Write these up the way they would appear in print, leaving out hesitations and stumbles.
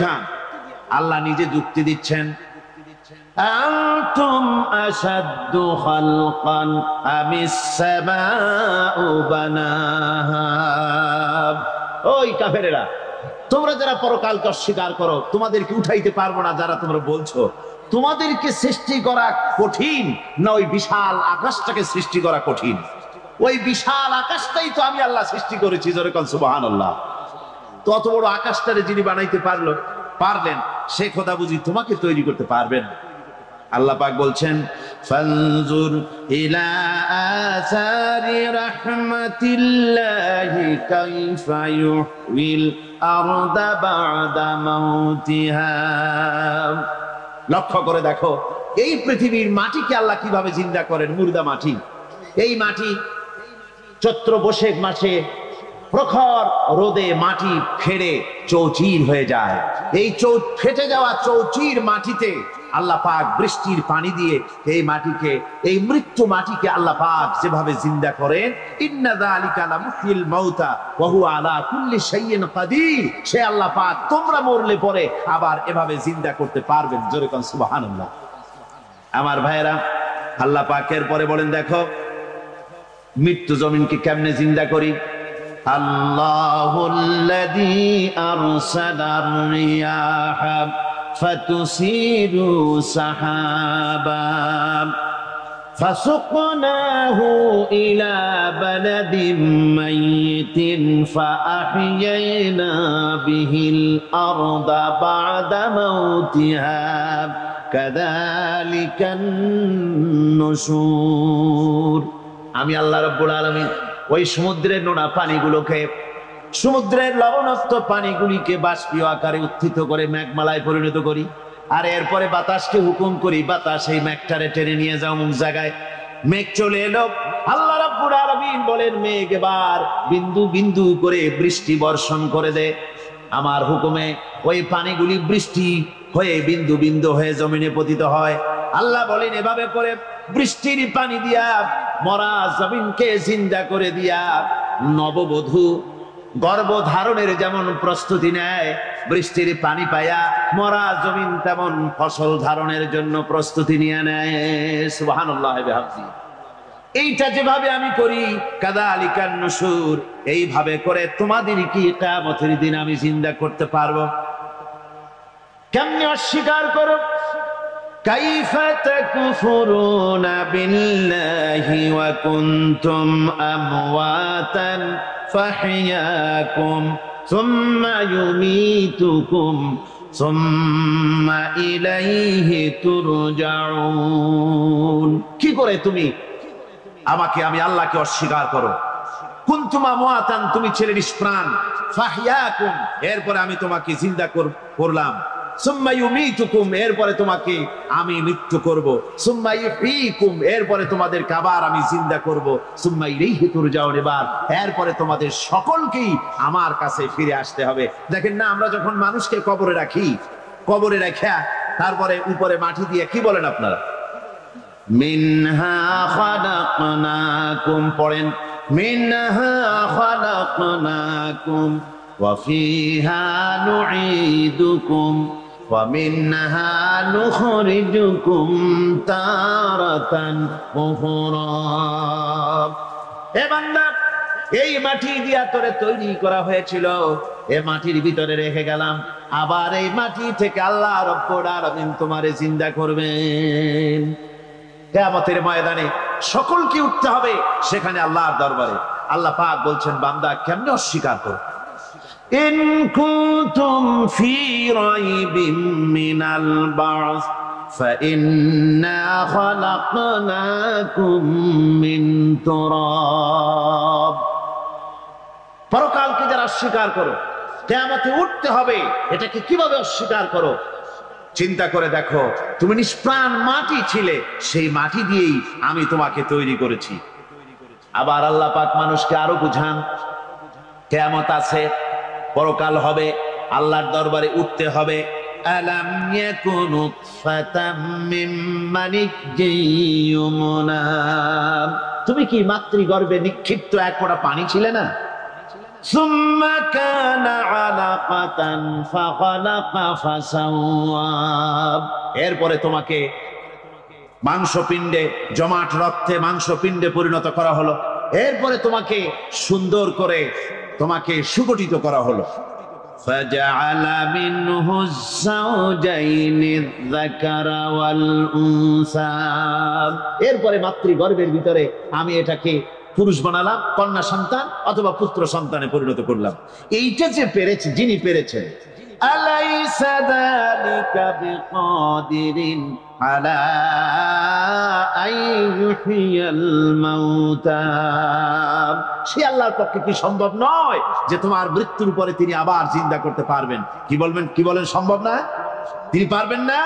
মিথ্যা। আল্লাহ নিজে যুক্তি দিচ্ছেন, আনতুম আশাদ্দু খালকান আমিস সামাউ বানাহা। ওই কাফেরেরা, তোমরা যারা পরকালকে অস্বীকার করো, তোমাদেরকে উঠাইতে পারবো না যারা তোমরা বলছো, তোমাদেরকে সৃষ্টি করা কঠিন না ওই বিশাল আকাশটাকে সৃষ্টি করা কঠিন? ওই বিশাল আকাশটাই তো আমি আল্লাহ সৃষ্টি করেছি, জোরে কোন সুবহানাল্লাহ। তত বড় আকাশটারে যিনি বানাইতে পারলেন, সে খোদা বুঝি তোমাকে তৈরি করতে পারবেন? আল্লাহ পাক বলছেন, ফানজুর ইলা আসারি রাহমাতিল্লাহি কাইফা ইউহিল আরদা বা'দা মাউতিহা। লক্ষ্য করে দেখো এই পৃথিবীর মাটিকে আল্লাহ কিভাবে জিন্দা করেন। মুর্দা মাটি, এই মাটি চৈত্র বৈশাখ মাসে প্রখর রোদে মাটি ফেড়ে চৌচির হয়ে যায়। এই ফেটে যাওয়া চৌচির মাটিতে আল্লাহ পাক বৃষ্টির পানি দিয়ে এই মাটিকে, এই মৃত্যু মাটিকে আল্লাহ পাক যেভাবে জিন্দা করেন, ইন্না যালিকা লামুহিল মাউতা ওয়া হুয়া আলা কুল্লি শাইইন কাদির, সে আল্লাহ পাক তোমরা মরলে পরে আবার এভাবে জিন্দা করতে পারবেন। জোরে কোন সুবহানাল্লাহ। আমার ভাইয়েরা, আল্লাহ পাকের পরে বলেন, দেখো মৃত্যু জমিনকে কেমনে জিন্দা করি। আল্লাহুল্লাযী আরসালার রিয়াহা ফাতুসিরু সাহাবা ফাসুকনাহু ইলা বালাদিন মাইয়িতিন ফাআহইয়ানা বিহিল আরদা বা'দা মাউতিহা কাযালিকান নুশুর। আমি আল্লাহ রাব্বুল আলামিন ওই সমুদ্রের নোনা পানিগুলোকে, সমুদ্রের লবণাক্ত পানিগুলিকে বাষ্পীয় আকারে উত্থিত করে মেঘমালায় পরিণত করি, আর এরপরে বাতাসকে হুকুম করি, বাতাস এই মেঘটারে টেনে নিয়ে যাও অমুক জায়গায়। মেঘ চলে এলো, আল্লাহ রাব্বুল আলামিন বলেন, মেঘ এবার বিন্দু বিন্দু করে বৃষ্টি বর্ষণ করে দে। আমার হুকুমে ওই পানিগুলি বৃষ্টি হয়ে বিন্দু বিন্দু হয়ে জমিনে পতিত হয়। আল্লাহ বলেন, এভাবে করে বৃষ্টির পানি দিয়া মরা জমিনকে জিন্দা করে দিয়া নববধূ গর্ভধারণের যেমন প্রস্তুতি নেয়, বৃষ্টির পানি পায়া মরা জমিন তেমন ফসল ধারণের জন্য প্রস্তুতি নিয়ে নেয়। সুবহানাল্লাহ বিহামদিহি। এইটা যেভাবে আমি করি, কাযালিকান নুশুর, এইভাবে করে তোমাদের কি কিয়ামতের দিন আমি জিন্দা করতে পারবো? কেমনে অস্বীকার করো? কাইফা তাকফুরুনা বিল্লাহি ওয়া কুনতুম আমওয়াতান ফাহইয়াকুম সুম্মা ইউমীতুকুম সুম্মা ইলাইহি তুরজাউন। কি করে তুমি আমাকে, আমি আল্লাহকে অস্বীকার করো? কুনতুম আমওয়াতান, তুমি ছিলে নিষ্প্রাণ, ফাহইয়াকুম, এরপরে আমি তোমাকে জিন্দা করলাম, সুম্মা ইউমীতুকুম, এরপরে তোমাকে আমি মৃত্যু করব, সুম্মা ইউহয়ীকুম, এরপরে তোমাদেরকে আবার আমি জিন্দা করব, সুম্মা ইলাইহি তুরজাউন, এরপরে তোমাদের সকলকেই আমার কাছে ফিরে আসতে হবে। দেখেন না, আমরা যখন মানুষকে কবরে রাখি, কবরে রাখা তারপরে উপরে মাটি দিয়ে কি বলেন আপনারা? মিনহা খালাকনাকুম, পড়েন, মিনহা খালাকনাকুম ওয়া ফিহা নুঈদুকুম ওয়া মিনহা নুখরিজুকুম তারাতান উখরা। হে বান্দা, এই মাটি দিয়া তোরে তৈরি করা হয়েছিল, এই মাটির ভিতরে রেখে গেলাম, আবার এই মাটি থেকে আল্লাহ রাব্বুল আলামিন তোমারে জিন্দা করবেন। কিয়ামতের ময়দানে সকলকে উঠতে হবে সেখানে আল্লাহর দরবারে। আল্লাহ পাক বলছেন, বান্দা কেমনে অস্বীকার করো? ইন কুনতুম ফি রাইবিম মিনাল বা'স ফাইন্না খালাকনাকুম মিন তুরাব। পরকালকে যারা অস্বীকার করো, কিয়ামতে উঠতে হবে, এটাকে কিভাবে অস্বীকার করো? চিন্তা করে দেখো, তুমি নিষ্প্রাণ মাটি ছিলে, সেই মাটি দিয়েই আমি তোমাকে তৈরি করেছি। আবার আল্লাহ পাক মানুষকে আরো বুঝান, কিয়ামত আছে, পরকাল হবে, আল্লাহর দরবারে উঠতে হবে। আলাম ইয়াকুনু ফাতাম মিন মানিজ্জিয়ুমনা, তুমি কি মাতৃগর্ভে নিক্ষিপ্ত এক ফোঁটা পানি ছিলে না? সুম্মা কানা আলাকাতান ফাখালাকা ফাসাওয়া, এরপরে তোমাকে মাংসপিণ্ডে, জমাট রক্তে মাংসপিণ্ডে পরিণত করা হলো। এরপরে তোমাকে সুন্দর করে তোমাকে সুগঠিত করা হলো। ফাজআলা মিনহু যাওজাইনি যাকারা ওয়াল উনসা, এরপরে মাতৃগর্ভের ভিতরে আমি এটাকে পুরুষ বানালাম, কন্যা সন্তান অথবা পুত্র সন্তানে পরিণত করলাম। এইটা যে পেরেছে, যিনি পেরেছেন, আলাইসা যালিকা বিকাদিরিন আলা আইয়ুহিয়াল মাউতা, সে আল্লাহর পক্ষে কি সম্ভব নয় যে তোমার মৃত্যুর পরে তিনি আবার জিন্দা করতে পারবেন? কি বলবেন, কি বলেন, সম্ভব না? তিনি পারবেন না?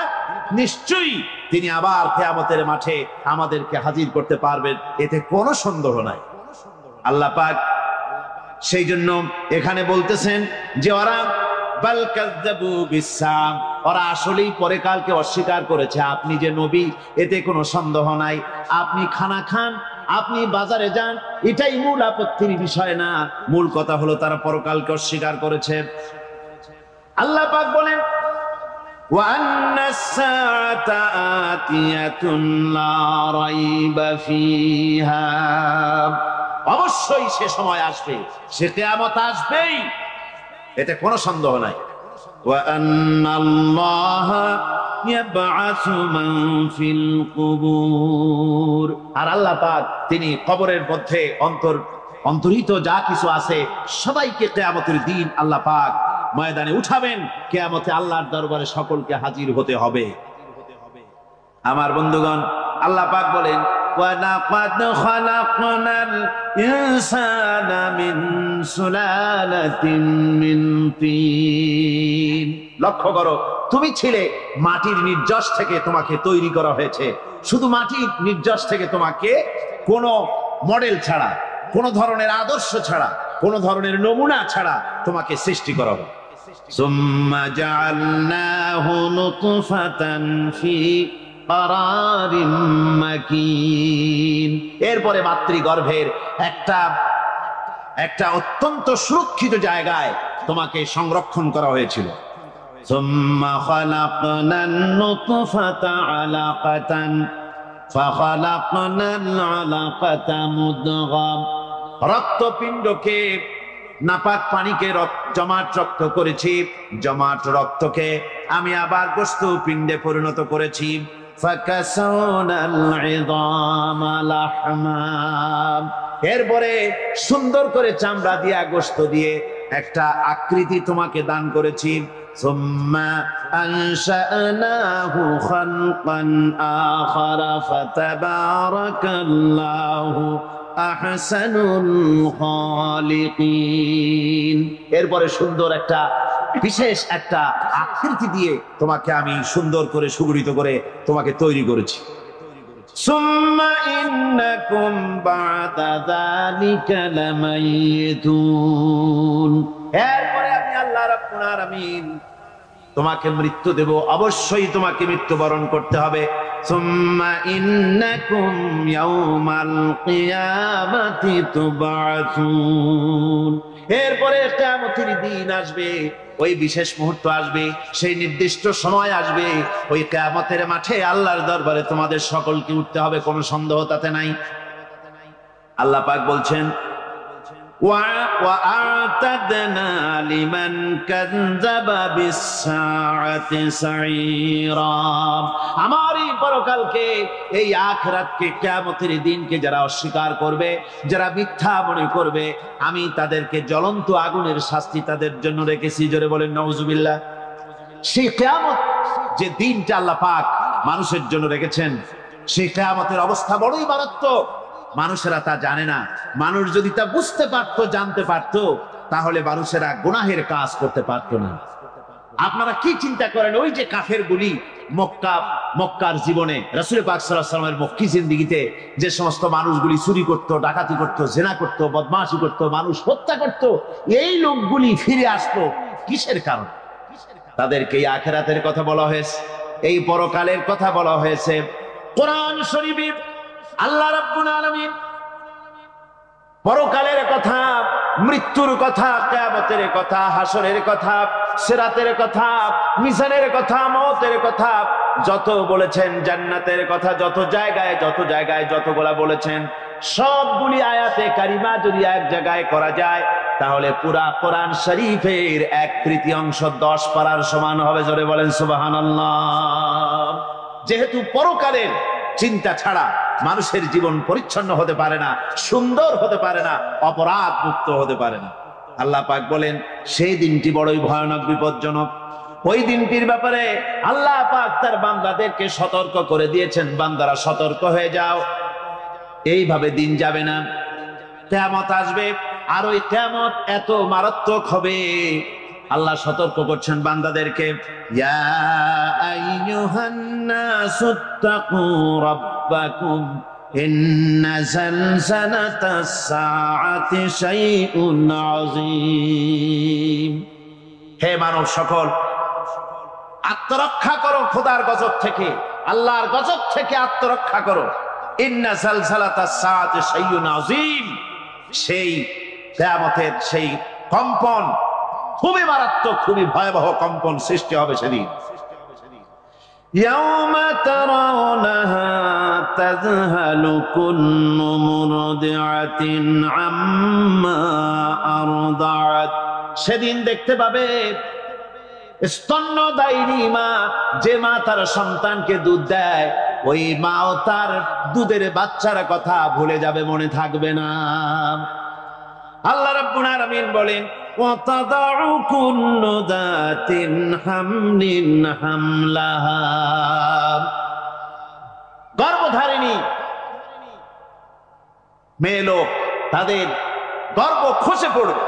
নিশ্চয়ই তিনি আবার কিয়ামতের মাঠে আমাদেরকে হাজির করতে পারবেন, এতে কোনো সন্দেহ নাই। আল্লাহ পাক সেই জন্য এখানে বলতেছেন যে ওরা বাল কাযযাবু বিসসাম, ওরা আসলেই পরে কালকে অস্বীকার করেছে। আপনি যে নবী এতে কোনো সন্দেহ নাই। আপনি খানা খান, আপনি বাজারে যান, এটাই মূল আপত্তির বিষয় না। মূল কথা হলো তারা পরকালকে অস্বীকার করেছে। আল্লাহ পাক বলেন ওয়া আন্নাস সাআতা আতিয়াতুন লা রাইবা ফিহা, অবশ্যই সে সময় আসবে, সে কিয়ামত আসবেই, এতে কোনো সন্দেহ নাই। ওয়া আন্নাল্লাহা ইয়াবআসু মান ফিল কুবুর, আর আল্লাহ পাক তিনি কবরের মধ্যে অন্তর্হিত যা কিছু আছে সবাইকে কিয়ামতের দিন আল্লাহ পাক ময়দানে উঠাবেন। কিয়ামতে আল্লাহর দরবারে সকলকে হাজির হতে হবে। আমার বন্ধুগণ, আল্লাহ পাক বলেন ওয়ালাকাদ খালাকনাল ইনসানা মিন সুলালাতিন মিন তিন, লক্ষ্য করো, তুমি ছিলে মাটির নির্যাস থেকে তোমাকে তৈরি করা হয়েছে। শুধু মাটির নির্যাস থেকে তোমাকে কোনো মডেল ছাড়া, কোন ধরনের আদর্শ ছাড়া, কোন ধরনের নমুনা ছাড়া তোমাকে সৃষ্টি করা হবে। সুম্মা জাআলনাহু নুতফাতান ফি কারারিম মাকিন, এরপরে মাতৃগর্ভের একটা অত্যন্ত সুরক্ষিত জায়গায় তোমাকে সংরক্ষণ করা হয়েছিল। সুম্মা খালাকনান নুতফাতা আলাকাতান ফাখালাকনাল আলাকাতা মুদগা, রক্তপিণ্ডকে, নাপাক পানিকে জমাট রক্ত করেছি, জমাট রক্তকে আমি আবার গোশত পিণ্ডে পরিণত করেছি। ফাকাসাওনাল ইযামা লাহমা, এরপরে সুন্দর করে চামড়া দিয়া, গোশত দিয়ে একটা আকৃতি তোমাকে দান করেছি। সুম্মা আনশা'নাহু খালকান আখারা ফাতাবারাকাল্লাহু আহসানুল খালিকিন, এরপরে সুন্দর একটা বিশেষ একটা আকৃতি দিয়ে তোমাকে আমি সুন্দর করে সুগঠিত করে তোমাকে তৈরি করেছি। সুম্মা ইন্নাকুম বা'দা যালিকা লামাইতুন, এরপরে আমি আল্লাহ রাব্বুল আলামিন তোমাকে মৃত্যু দেব, অবশ্যই তোমাকে মৃত্যুবরণ করতে হবে। সুম্মা ইন্নাকুম ইয়াউমাল কিয়ামাতি তুবআসুন, এরপরে কিয়ামতের দিন আসবে, ওই বিশেষ মুহূর্ত আসবে, সেই নির্দিষ্ট সময় আসবে, ওই কিয়ামতের মাঠে আল্লাহর দরবারে তোমাদের সকলকে উঠতে হবে, কোনো সন্দেহ তাতে নাই। আল্লাহ পাক বলছেন وَأَعْتَدْنَا لِمَنْ كَذَّبَ بِالسَّاعَةِ سَعِيرًا, আমার এই পরকালকে, এই আখিরাতকে, কিয়ামতের দিনকে যারা অস্বীকার করবে, যারা মিথ্যা মনে করবে, আমি তাদেরকে জ্বলন্ত আগুনের শাস্তি তাদের জন্য রেখেছি। জোরে বলেন নাউজুবিল্লাহ। সেই কিয়ামত যে দিনটা আল্লাহ পাক মানুষের জন্য রেখেছেন, সেই কিয়ামতের অবস্থা বড়ই মারাত্মক। মানুষেরা তা জানে না। মানুষ যদি তা বুঝতে পারতো, জানতে পারতো, তাহলে মানুষেরা গুনাহের কাজ করতে পারতো না। আপনারা কি চিন্তা করেন, ওই যে কাফেরগুলি মক্কার জীবনে, রাসূল পাক সাল্লাল্লাহু আলাইহি ওয়াসাল্লামের মক্কি জিন্দেগিতে যে সমস্ত মানুষগুলি চুরি করতো, ডাকাতি করতো, জিনা করতো, বদমাশি করতো, মানুষ হত্যা করতো, এই লোকগুলি ফিরে আসতো কিসের কারণে? তাদেরকে এই আখিরাতের কথা বলা হয়েছে, এই পরকালের কথা বলা হয়েছে। কোরআন শরীফে আল্লাহ রাব্বুল আলামিন পরকালের কথা মৃত্যুর কথা, কিয়ামতের কথা, হাসরের কথা, সিরাতের কথা, মিজানের কথা, মওতের কথা যত বলেছেন, জান্নাতের কথা যত জায়গায় যতগুলা বলেছেন, সবগুলি আয়াতে কারিমা যদি এক জায়গায় করা যায় তাহলে পুরা কোরআন শরীফের 1/3 10 পারার সমান হবে। জোরে বলেন সুবহানাল্লাহ। যেহেতু পরকালের চিন্তা ছাড়া মানুষের জীবন পরিচ্ছন্ন হতে পারে না, সুন্দর হতে পারে না, অপরাধ মুক্ত হতে পারে না। আল্লাহ পাক বলেন সেই দিনটি বড়ই ভয়ানক, বিপজ্জনক। ওই দিনটির ব্যাপারে আল্লাহ পাক তার বান্দাদেরকে সতর্ক করে দিয়েছেন, বান্দারা সতর্ক হয়ে যাও, এইভাবে দিন যাবে না, কিয়ামত আসবে। আর ওই কিয়ামত এত মারাত্মক হবে, আল্লাহ সতর্ক করছেন বান্দাদেরকে, ইয়া আইয়ুহান নাসুত্তাকু রাব্বাকুম ইন্না জালজালাতাস সাআতি শাইউন আযীম। হে মানব সকল, আত্মরক্ষা করো খোদার গজব থেকে, আল্লাহর গজব থেকে আত্মরক্ষা করো। ইন্না জালজালাতাস সাআতি শাইউন আযীম, সেই কিয়ামতের সেই কম্পন খুবই মারাত্মক, খুবই ভয়াবহ কম্পন সৃষ্টি হবে সেদিন। ইয়াউমা তারাউনাহা তাযহালু কুল্লু মুরদিআতিন আম্মা আরদাআত, সেদিন দেখতে পাবে স্তন্যদায়িনী মা, যে মা তার সন্তানকে দুধ দেয়, ওই মাও তার দুধের বাচ্চার কথা ভুলে যাবে, মনে থাকবে না। আল্লাহ রাব্বুল আলামিন বলেন, ওয়াতাদাউ কুল্লু যাতিন হামলিন হামলাহা, গর্ভধারিণী মেয়ে লোক তাদের গর্ভ খসে পড়বে।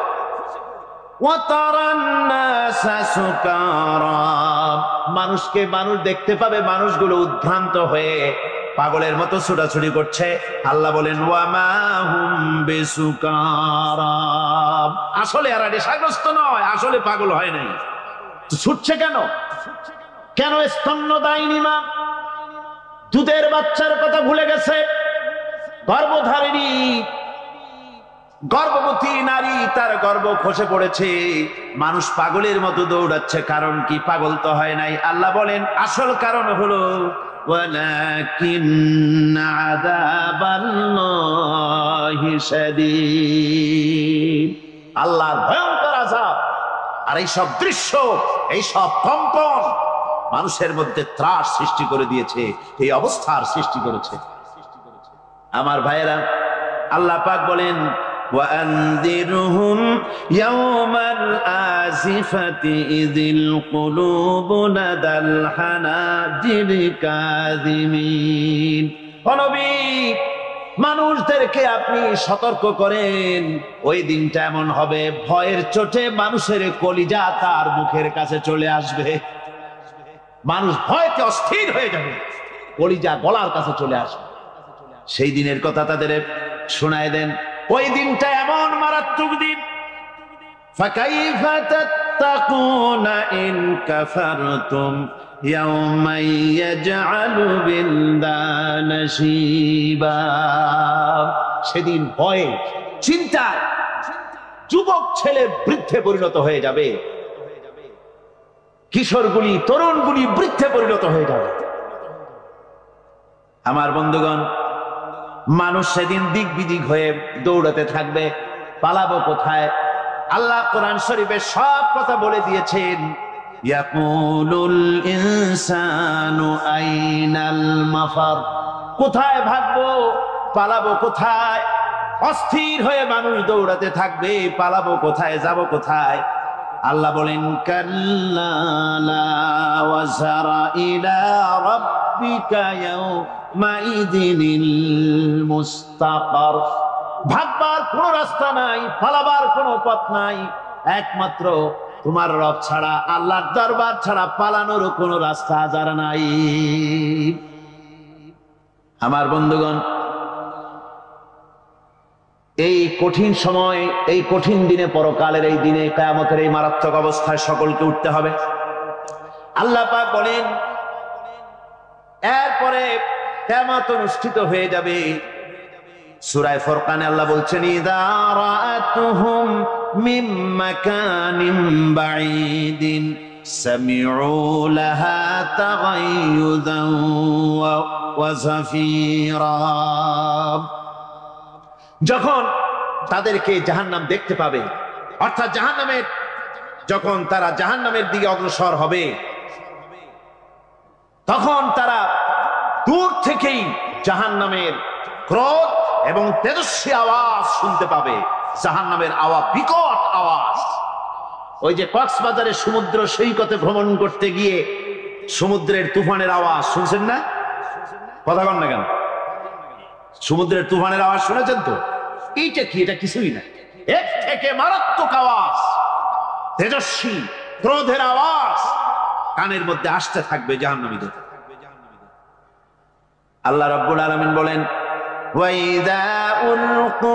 ওয়াতারান নাসা সুকারা, মানুষকে মানুষ দেখতে পাবে, মানুষগুলো উদ্ভ্রান্ত হয়ে পাগলের মতো ছোটাছুটি করছে। আল্লাহ বলেন ওয়া মা হুম বিসুকারা, আসলে এরা নেশাগ্রস্ত নয়, আসলে পাগল হয় নাই। তো ছুটছে কেন? কেন? স্তন্যদায়িনী মা দুধের বাচ্চার কথা ভুলে গেছে। গর্ভধারিণী গর্ভবতী নারী, তার গর্ভ খসে পড়েছে, মানুষ পাগলের মতো দৌড়াচ্ছে। কারণ কি? পাগল তো হয় নাই। আল্লাহ বলেন আসল কারণ হলো ওয়ালাকিন্না আযাবাল্লাহি শাদীদ, আল্লাহর ভয়ঙ্কর আযাব। আর এই সব দৃশ্য, এই সব কম্পন মানুষের মধ্যে ত্রাস সৃষ্টি করে দিয়েছে, এই অবস্থার সৃষ্টি করেছে। আমার ভাইয়েরা, আল্লাহ পাক বলেন وأنذرهم يوم الآزفة إذ القلوب لدى الحناجر كاظمين। নবী, মানুষদেরকে আপনি সতর্ক করেন, ওই দিনটা এমন হবে ভয়ের চোটে মানুষের কলিজা তার মুখের কাছে চলে আসবে। মানুষ ভয়তে অস্থির হয়ে যাবে, কলিজা গলার কাছে চলে আসবে। সেই দিনের কথা তাদের শোনায় দেন। ওই দিনটা এমন মারাত্মক দিন, ফাকাইফা তাত্তাকুনা ইন কাফারতুম ইয়াওমা ইয়াজআলু বিলদানা শিবা। সেদিন ভয়ে চিন্তায় যুবক ছেলে বৃদ্ধে পরিণত হয়ে যাবে, কিশোরগুলি তরুণগুলি বৃদ্ধে পরিণত হয়ে যাবে। আমার বন্ধুগণ, মানুষ সেদিন দিক বিদিক হয়ে দৌড়াতে থাকবে, পালাবো কোথায়? আল্লাহ কোরআন শরীফে সব কথা বলে দিয়েছেন। ইয়াকুলুল ইনসানু আইনাল মাফার, কোথায় ভাগবো, পালাবো কোথায়? অস্থির হয়ে মানুষ দৌড়াতে থাকবে, পালাবো কোথায়, যাব কোথায়? আল্লাহ বলেন কাল্লা লা ওয়াজারা ইলা রাব্বিকা ইয়াউমাইযিনিল মুস্তাকার, ভাগবার কোনো রাস্তা নাই, পালাবার কোনো পথ নাই, একমাত্র তোমার রব ছাড়া, আল্লাহর দরবার ছাড়া পালানোর কোনো রাস্তা যারা নাই। আমার বন্ধুগণ, এই কঠিন সময়, এই কঠিন দিনে, পরকালের এই দিনে, কিয়ামতের এই মারাত্মক অবস্থায় সকলকে উঠতে হবে। আল্লাহ পাক বলেন এরপরে কিয়ামত অনুষ্ঠিত হয়ে যাবে। সূরা ফুরকানে আল্লাহ বলছেন ইযা রাআতুহুম মিন মাকানিন বাঈদিন সামিউ লাহা তাগায়ুযান ওয়া যাফীরা। যখন তাদেরকে জাহান্নাম দেখতে পাবে, অর্থাৎ জাহান্নামের যখন তারা জাহান্নামের দিকে অগ্রসর হবে, তখন তারা দূর থেকেই জাহান্নামের ক্রোধ এবং তেজস্বী আওয়াজ শুনতে পাবে। জাহান্নামের আওয়াজ, বিকট আওয়াজ। ওই যে কক্সবাজারের সমুদ্র সৈকতে ভ্রমণ করতে গিয়ে সমুদ্রের তুফানের আওয়াজ শুনছেন না? কথা কন না কেন? সমুদ্রের তুফানের আওয়াজ শুনেছেন তো? এইটা কি? এটা কিছুই না, এর থেকে মারাত্মক আওয়াজ, তেজস্বী ক্রোধের আওয়াজ কানের মধ্যে আসতে থাকবে জাহান্নামীদের। আল্লাহ রাব্বুল আলামিন বলেন ওয়াইদা উলকু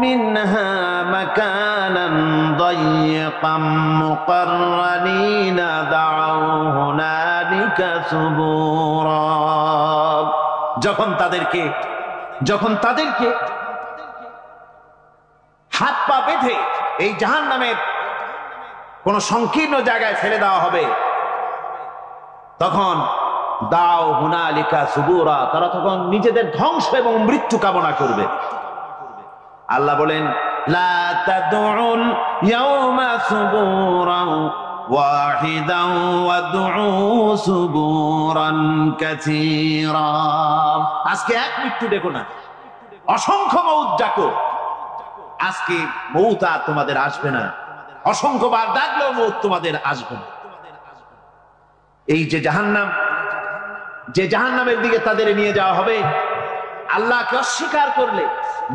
মিনহা মাকানান দায়্যিকাম মুকাররানিনা দাউ হুনালিকা সুবুরা। যখন তাদেরকে হাত পা বেঁধে এই জাহান্নামের কোন সংকীর্ণ জায়গায় ফেলে দেওয়া হবে, তখন দাও হুনালিকা সুবুরা, তারা তখন নিজেদের ধ্বংস এবং মৃত্যু কামনা করবে। আল্লাহ বলেন লা তাদউল ইয়াওমা সুবুরান ওয়াহিদান ওয়াদউ সুবুরান কাসীরা। আজকে এক মৃত্যু ডেকো না, অসংখ্য মউত ডাকো। আজকে মউত আর তোমাদের আসবে না, অসংখ্যবার ডাকলেও মউত তোমাদের আসবে না। এই যে জাহান্নাম, যে জাহান্নামের দিকে তাদের নিয়ে যাওয়া হবে, আল্লাহকে অস্বীকার করলে,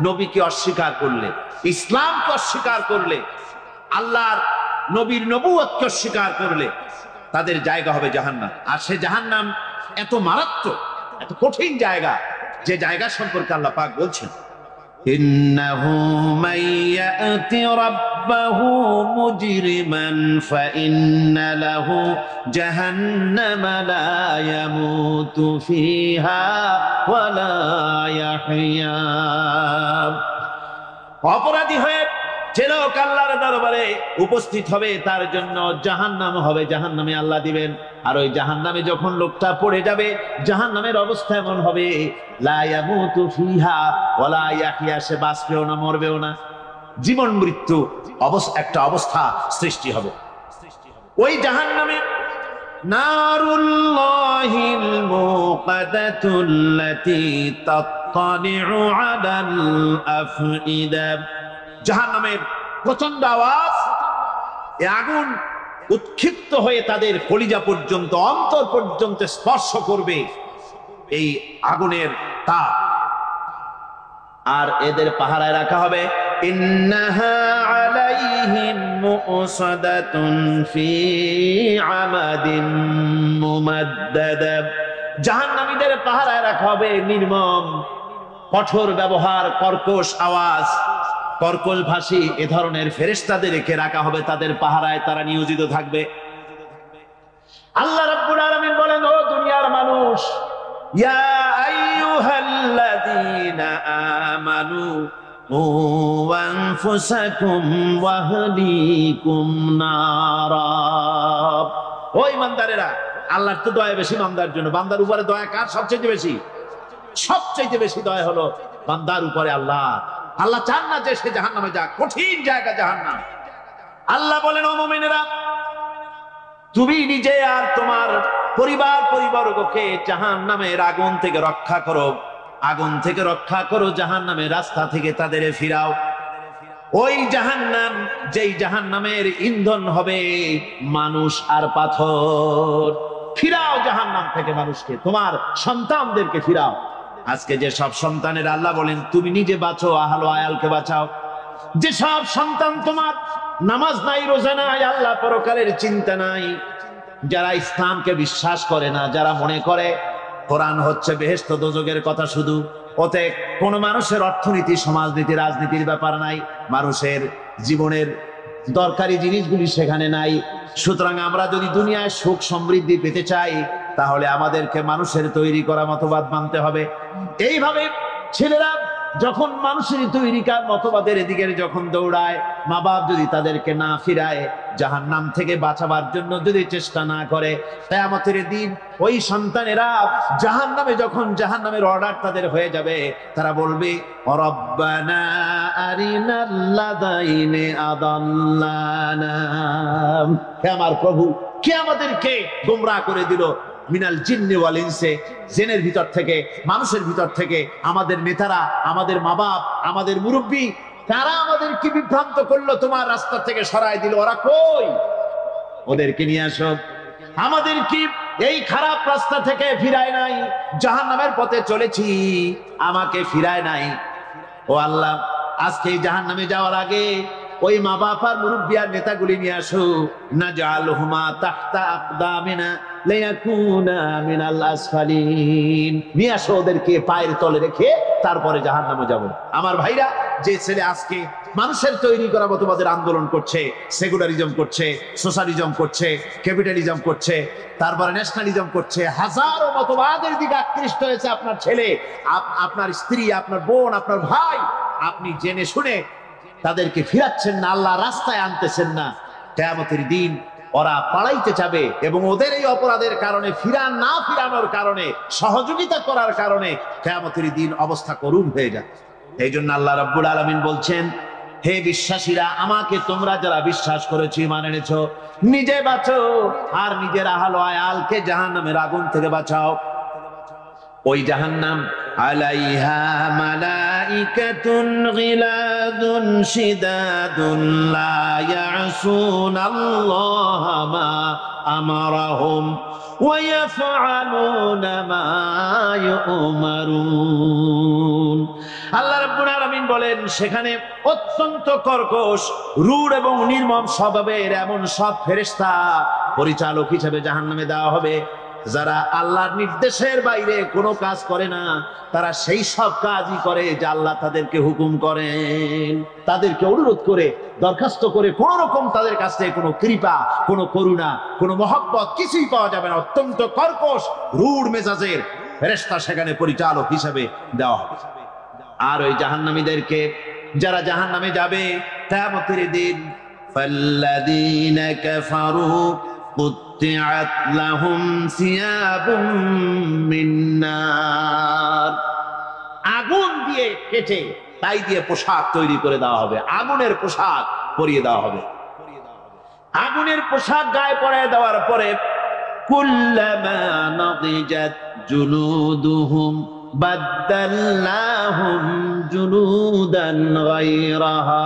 নবীকে অস্বীকার করলে, ইসলামকে অস্বীকার করলে, আল্লাহর নবীর নবুয়তকে অস্বীকার করলে তাদের জায়গা হবে জাহান্নাম। আর সে জাহান্নাম এত মারাত্মক, এত কঠিন জায়গা, যে জায়গা সম্পর্কে আল্লাহ পাক বলছেন ইন্নাহু মান ইয়াতি রাব্বাহু মুজরিমান ফাইন্না লাহু জাহান্নামা লা ইয়ামুতু ফিহা ওয়া লা ইয়াহইয়া। অপরাধী হয়ে যে লোক আল্লাহর দরবারে উপস্থিত হবে, তার জন্য জাহান্নাম হবে, জাহান্নামে আল্লাহ দিবেন। আর ওই জাহান্নামে যখন লোকটা পড়ে যাবে, জাহান্নামের অবস্থা এমন হবে লা ইয়ামুতু ফিহা ওয়া লা ইয়াহইয়া, সে বাঁচবেও না মরবেও না, জীবন মৃত্যু একটা অবস্থা সৃষ্টি হবে। ওই জাহান্নামে নারুল্লাহিল মুকাদাতুল্লাতী তাত্তালিউ আলাল আফইদা। জাহান্নামের প্রচন্ড আওয়াজ, এই আগুন উৎক্ষিপ্ত হয়ে তাদের কলিজা পর্যন্ত, অন্তর পর্যন্ত স্পর্শ করবে এই আগুনের তাপ। আর এদের পাহারায় রাখা হবে ইন্নাহা আলাইহিম মুসাদাতুন ফি আমাদিন মুমাদ্দাদা। জাহান্নামীদের পাহারায় রাখা হবে নির্মম, কঠোর ব্যবহার, কর্কশ আওয়াজ, কর্কশ ভাষী এ ধরনের ফেরেশতাদেরকে রাখা হবে তাদের পাহারায়, তারা নিয়োজিত থাকবে। আল্লাহ রাব্বুল আলামিন বলেন ও দুনিয়ার মানুষ, ইয়া আইয়ুহাল্লাযীনা আমানু কু আনফুসাকুম ওয়া আহলিকুম নারা। ও ঈমানদারেরা, আল্লাহর তো দয়া বেশি বান্দার জন্য। বান্দার উপরে দয়া কার সবচেয়ে বেশি? সবচেয়ে বেশি দয়া হলো বান্দার উপরে আল্লাহ। আল্লাহ চান না যে সে জাহান্নামে যাক, কঠিন জায়গা জাহান্নাম। আল্লাহ বলেন ও মুমিনেরা, তুমি নিজে আর তোমার পরিবারবর্গকে জাহান্নামের আগুন থেকে রক্ষা করো, আগুন থেকে রক্ষা করো, জাহান্নামের রাস্তা থেকে তাদের ফিরাও। ওই জাহান্নাম, যেই জাহান্নামের ইন্ধন হবে মানুষ আর পাথর। ফিরাও জাহান্নাম থেকে মানুষকে, তোমার সন্তানদেরকে ফিরাও। আজকে যে সব সন্তানের আল্লাহ বলেন তুমি নিজে বাঁচো, আহল আয়ালকে বাঁচাও। যে সব সন্তান তোমার নামাজ নাই, রোজা নাই, আল্লাহ পরকালের চিন্তা নাই, যারা ইসলামকে বিশ্বাস করে না, যারা মনে করে কোরআন হচ্ছে বেহেশত দোজখের কথা শুধু, ওতে কোন মানুষের অর্থনীতি, সমাজনীতি, রাজনীতির ব্যাপার নাই, মানুষের জীবনের দরকারি জিনিসগুলি সেখানে নাই। সুতরাং আমরা যদি দুনিয়ায় সুখ সমৃদ্ধি পেতে চাই, তাহলে আমাদেরকে মানুষের তৈরি করা মতবাদ মানতে হবে। এইভাবে ছেলেরা যখন মানুষের তৈরিকার মতবাদের এদিকে যখন দৌড়ায়, মা বাপ যদি তাদেরকে না ফিরায়, জাহান্নাম থেকে বাঁচাবার জন্য যদি চেষ্টা না করে, কিয়ামতের দিন ওই সন্তানেরা জাহান্নামে, যখন জাহান্নামের অর্ডার তাদের হয়ে যাবে, তারা বলবে রব্বানা আরিনাল্লাযাইনি আদাল্লানা, হে আমার প্রভু, কে আমাদেরকে গোমরাহ করে দিল, মিনাল জিন্নি ওয়াল ইনসি, জিনের ভিতর থেকে, মানুষের ভিতর থেকে, আমাদের নেতারা, আমাদের মা বাপ, আমাদের মুরব্বী, তারা আমাদেরকে বিভ্রান্ত করলো, তোমার রাস্তা থেকে সরায় দিল। ওরা কই? ওদেরকে নিয়ে আসো। আমাদের কি এই খারাপ রাস্তা থেকে ফিরায় নাই, জাহান্নামের পথে চলেছি, আমাকে ফিরায় নাই। ও আল্লাহ, আজকে জাহান্নামে যাওয়ার আগে ওই মা বাপ আর মুরব্বী আর নেতাগুলি নিয়ে আসো। নাজআলহুমা তাহতা আকদামিনা লিয়াকুনা মিনাল আসফালিন, নিয়ে আসো ওদেরকে পায়ের তলে রেখে তারপরে জাহান্নামে যাব। আমার ভাইরা, যে ছেলে আজকে মানুষের তৈরি করা মতবাদের আন্দোলন করছে, সেকুলারিজম করছে, সোশ্যালিজম করছে, ক্যাপিটালিজম করছে, তারপরে ন্যাশনালিজম করছে, হাজারো মতবাদের দিকে আকৃষ্ট হয়েছে আপনার ছেলে, আপনার স্ত্রী, আপনার বোন, আপনার ভাই, আপনি জেনে শুনে তাদেরকে ফিরাচ্ছেন না, আল্লাহ রাস্তায় আনতেছেন না। কিয়ামতের দিন ওরা পালাইতে যাবে এবং ওদের এই অপরাধের কারণে, ফিরানোর কারণে, সহযোগিতা করার কারণে কিয়ামতের দিন অবস্থা করুণ হয়ে যায়। এই জন্য আল্লাহ রাব্বুল আলামিন বলছেন, হে বিশ্বাসীরা, আমাকে তোমরা যারা বিশ্বাস করেছো, ঈমান এনেছো, নিজে বাঁচো আর নিজের আহল আয়ালকে জাহান্নামের আগুন থেকে বাঁচাও। ওই জাহান্নাম আলাইহা মালাইকাতুন গিলাদুন শিদাদুন লা ইয়াসুনাল্লাহা মা আমারাহুম ওয়া ইয়াফআলুনা মা ইউমারুন। আল্লাহ রাব্বুল আলামিন বলেন, সেখানে অত্যন্ত কর্কশ, রূঢ় এবং নির্মম স্বভাবের এমন সব ফেরেশতা পরিচালক হিসেবে জাহান্নামে দেওয়া হবে, যারা আল্লাহর নির্দেশের বাইরে কোনো কাজ করে না। তারা সেই সব কাজই করে যা আল্লাহ তাদেরকে হুকুম করেন। তাদেরকে অনুরোধ করে, দরখাস্ত করে কোন রকম তাদের কাছ থেকে কোনো কৃপা, কোনো করুণা, কোনো মহব্বত কিছুই পাওয়া যাবে না। অত্যন্ত কর্কশ, রূঢ় মেজাজের ফেরেশতা সেখানে পরিচালক হিসেবে দেওয়া হবে। আর ওই জাহান্নামীদেরকে, যারা জাহান্নামে যাবে কিয়ামতের দিন, ফাল্লাযীনা কাফারু কুত্তিআত লাহুম সিয়াবুম মিন নার, আগুন দিয়ে কেটে তাই দিয়ে পোশাক তৈরি করে দেওয়া হবে, আগুনের পোশাক পরিয়ে দেওয়া হবে। আগুনের পোশাক গায়ে পরিয়ে দেওয়ার পরে কুল্লামা নাদিজাত জুলুদুহুম বাদদালনাহুম জুলুদান গায়রাহা,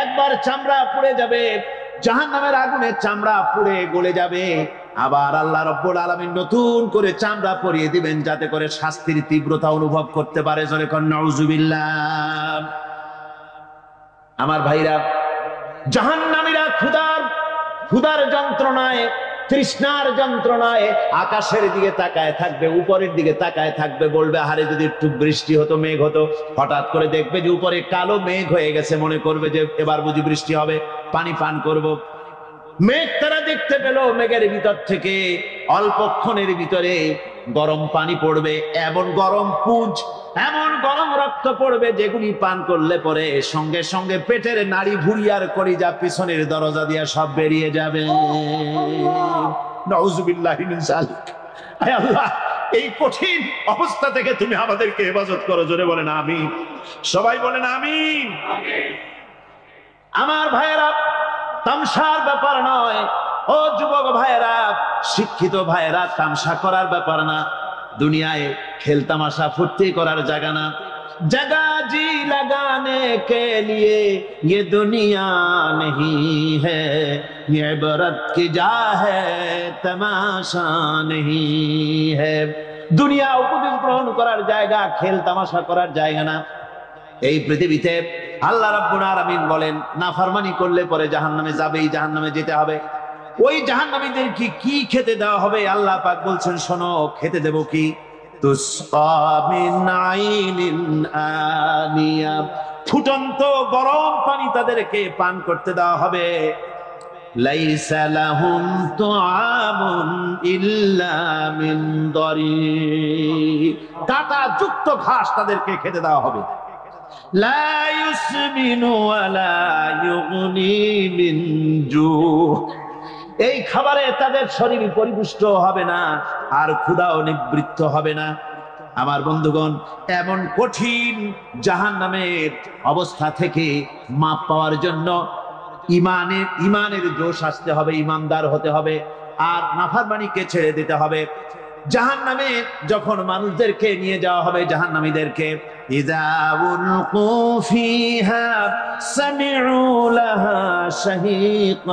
একবার চামড়া পুড়ে যাবে, জাহান্নামের আগুনে চামড়া পুড়ে গলে যাবে, আবার আল্লাহ রাব্বুল আলামিন নতুন করে চামড়া পরিয়ে দিবেন, যাতে করে শাস্তির তীব্রতা অনুভব করতে পারে। জোরে কোন নাউজুবিল্লাহ। আমার ভাইরা, জাহান্নামীরা ক্ষুধার যন্ত্রণায়, তৃষ্ণার যন্ত্রণায় আকাশের দিকে তাকায় থাকবে, উপরের দিকে তাকায় থাকবে, বলবে, আরে যদি একটু বৃষ্টি হতো, মেঘ হতো। হঠাৎ করে দেখবে যে উপরে কালো মেঘ হয়ে গেছে, মনে করবে যে এবার বুঝি বৃষ্টি হবে, পানি পান করব। মেঘ তারা দেখতে পেল, মেঘের ভিতর থেকে অল্পক্ষণের ভিতরে গরম পানি পড়বে, এমন গরম পুঁজ, এমন গরম রক্ত পড়বে, যেগুলি পান করলে পরে সঙ্গে সঙ্গে পেটের নাড়ি, ভুঁড়ি আর কলিজা পিছনের দরজা দিয়ে সব বেরিয়ে যাবে। নাউজুবিল্লাহি মিন যালিক। হে আল্লাহ, এই কঠিন অবস্থা থেকে তুমি আমাদেরকে হেফাজত করো। জোরে বলেন আমিন। সবাই বলেন আমিন। আমার ভাইয়েরা, তামসার ব্যাপার নয়। ও যুবক ভাইয়েরা, শিক্ষিত ভাইয়েরা, তামসা করার ব্যাপার না। দুনিয়ায় খেল তামাশা ফুর্তি করার জায়গা না। जगह जी लगाने के लिए ये दुनिया नहीं है, ये इबरत की जा है, तमाशा नहीं है। দুনিয়া উপদেশ গ্রহণ করার জায়গা, খেল তামাশা করার জায়গা না। এই পৃথিবীতে আল্লাহ রাব্বুল আলামিন বলেন, নাফরমানি করলে পরে জাহান্নামে যাবেই, জাহান্নামে যেতে হবে। ওই জাহান্নামীদের কি খেতে দেওয়া হবে? আল্লাহ পাক বলছেন, শোনো, খেতে দেব কি? তুসকা মিন আইনিন আনিয়া, ফুটন্ত গরম পানি তাদেরকে পান করতে দেওয়া হবে। লাইসা লাহুম তুআমুন ইল্লা মিন দারি, কাঁটা যুক্ত ঘাস তাদেরকে খেতে দেওয়া হবে। লা ইউসমিনু ওয়া লা ইউগনি মিন জু। এই খাবারে তাদের শরীর পরিপুষ্ট হবে না, আর ক্ষুধাও নিবৃত্ত হবে না। আমার বন্ধুগণ, এমন কঠিন জাহান্নামের অবস্থা থেকে মাপ পাওয়ার জন্য ইমানের জোশ আসতে হবে, ইমানদার হতে হবে, আর নাফরমানিকে ছেড়ে দিতে হবে। জাহান্নামে যখন মানুষদেরকে নিয়ে যাওয়া হবে, জাহান্নামীদেরকে, ইযা উলকু ফিহা সামিউ লাহা শাহীকান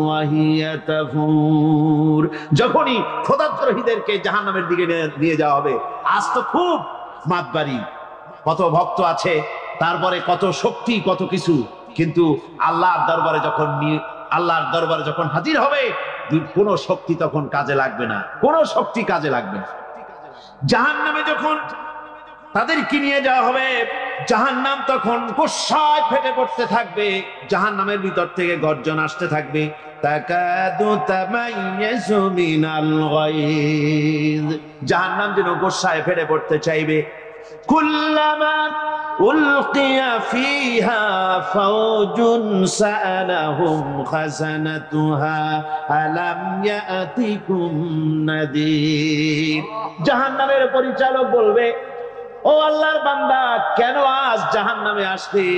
ওয়া হিয়া তাফুর। যখনই খোদাদ্রোহীদেরকে জাহান্নামের দিকে নিয়ে যাওয়া হবে, আজ তো খুব মাতবাড়ি, কত ভক্ত আছে, তারপরে কত শক্তি, কত কিছু, কিন্তু আল্লাহর দরবারে যখন হাজির হবে, কোনো শক্তি তখন কাজে লাগবে না, কোনো শক্তি কাজে লাগবে না। জাহান্নামে যখন তাদেরকে নিয়ে যাওয়া হবে, জাহান্নাম তখন গোসায় ফেটে পড়তে থাকবে, জাহান্নামের ভিতর থেকে গর্জন আসতে থাকবে, তাকাদু তামাইয়াজু মিনাল গায়জ। জাহান্নাম যেন গোসায় ফেটে পড়তে চাইবে। কুল্লামা উলকিয়া ফিহা ফাওজুন সাআলাহুম খাযানাতুহা আলাম ইয়াতিকুম নাযীর। জাহান্নামের পরিচালক বলবে, ও আল্লাহর বান্দা, কেন আজ জাহান্নামে আসলি,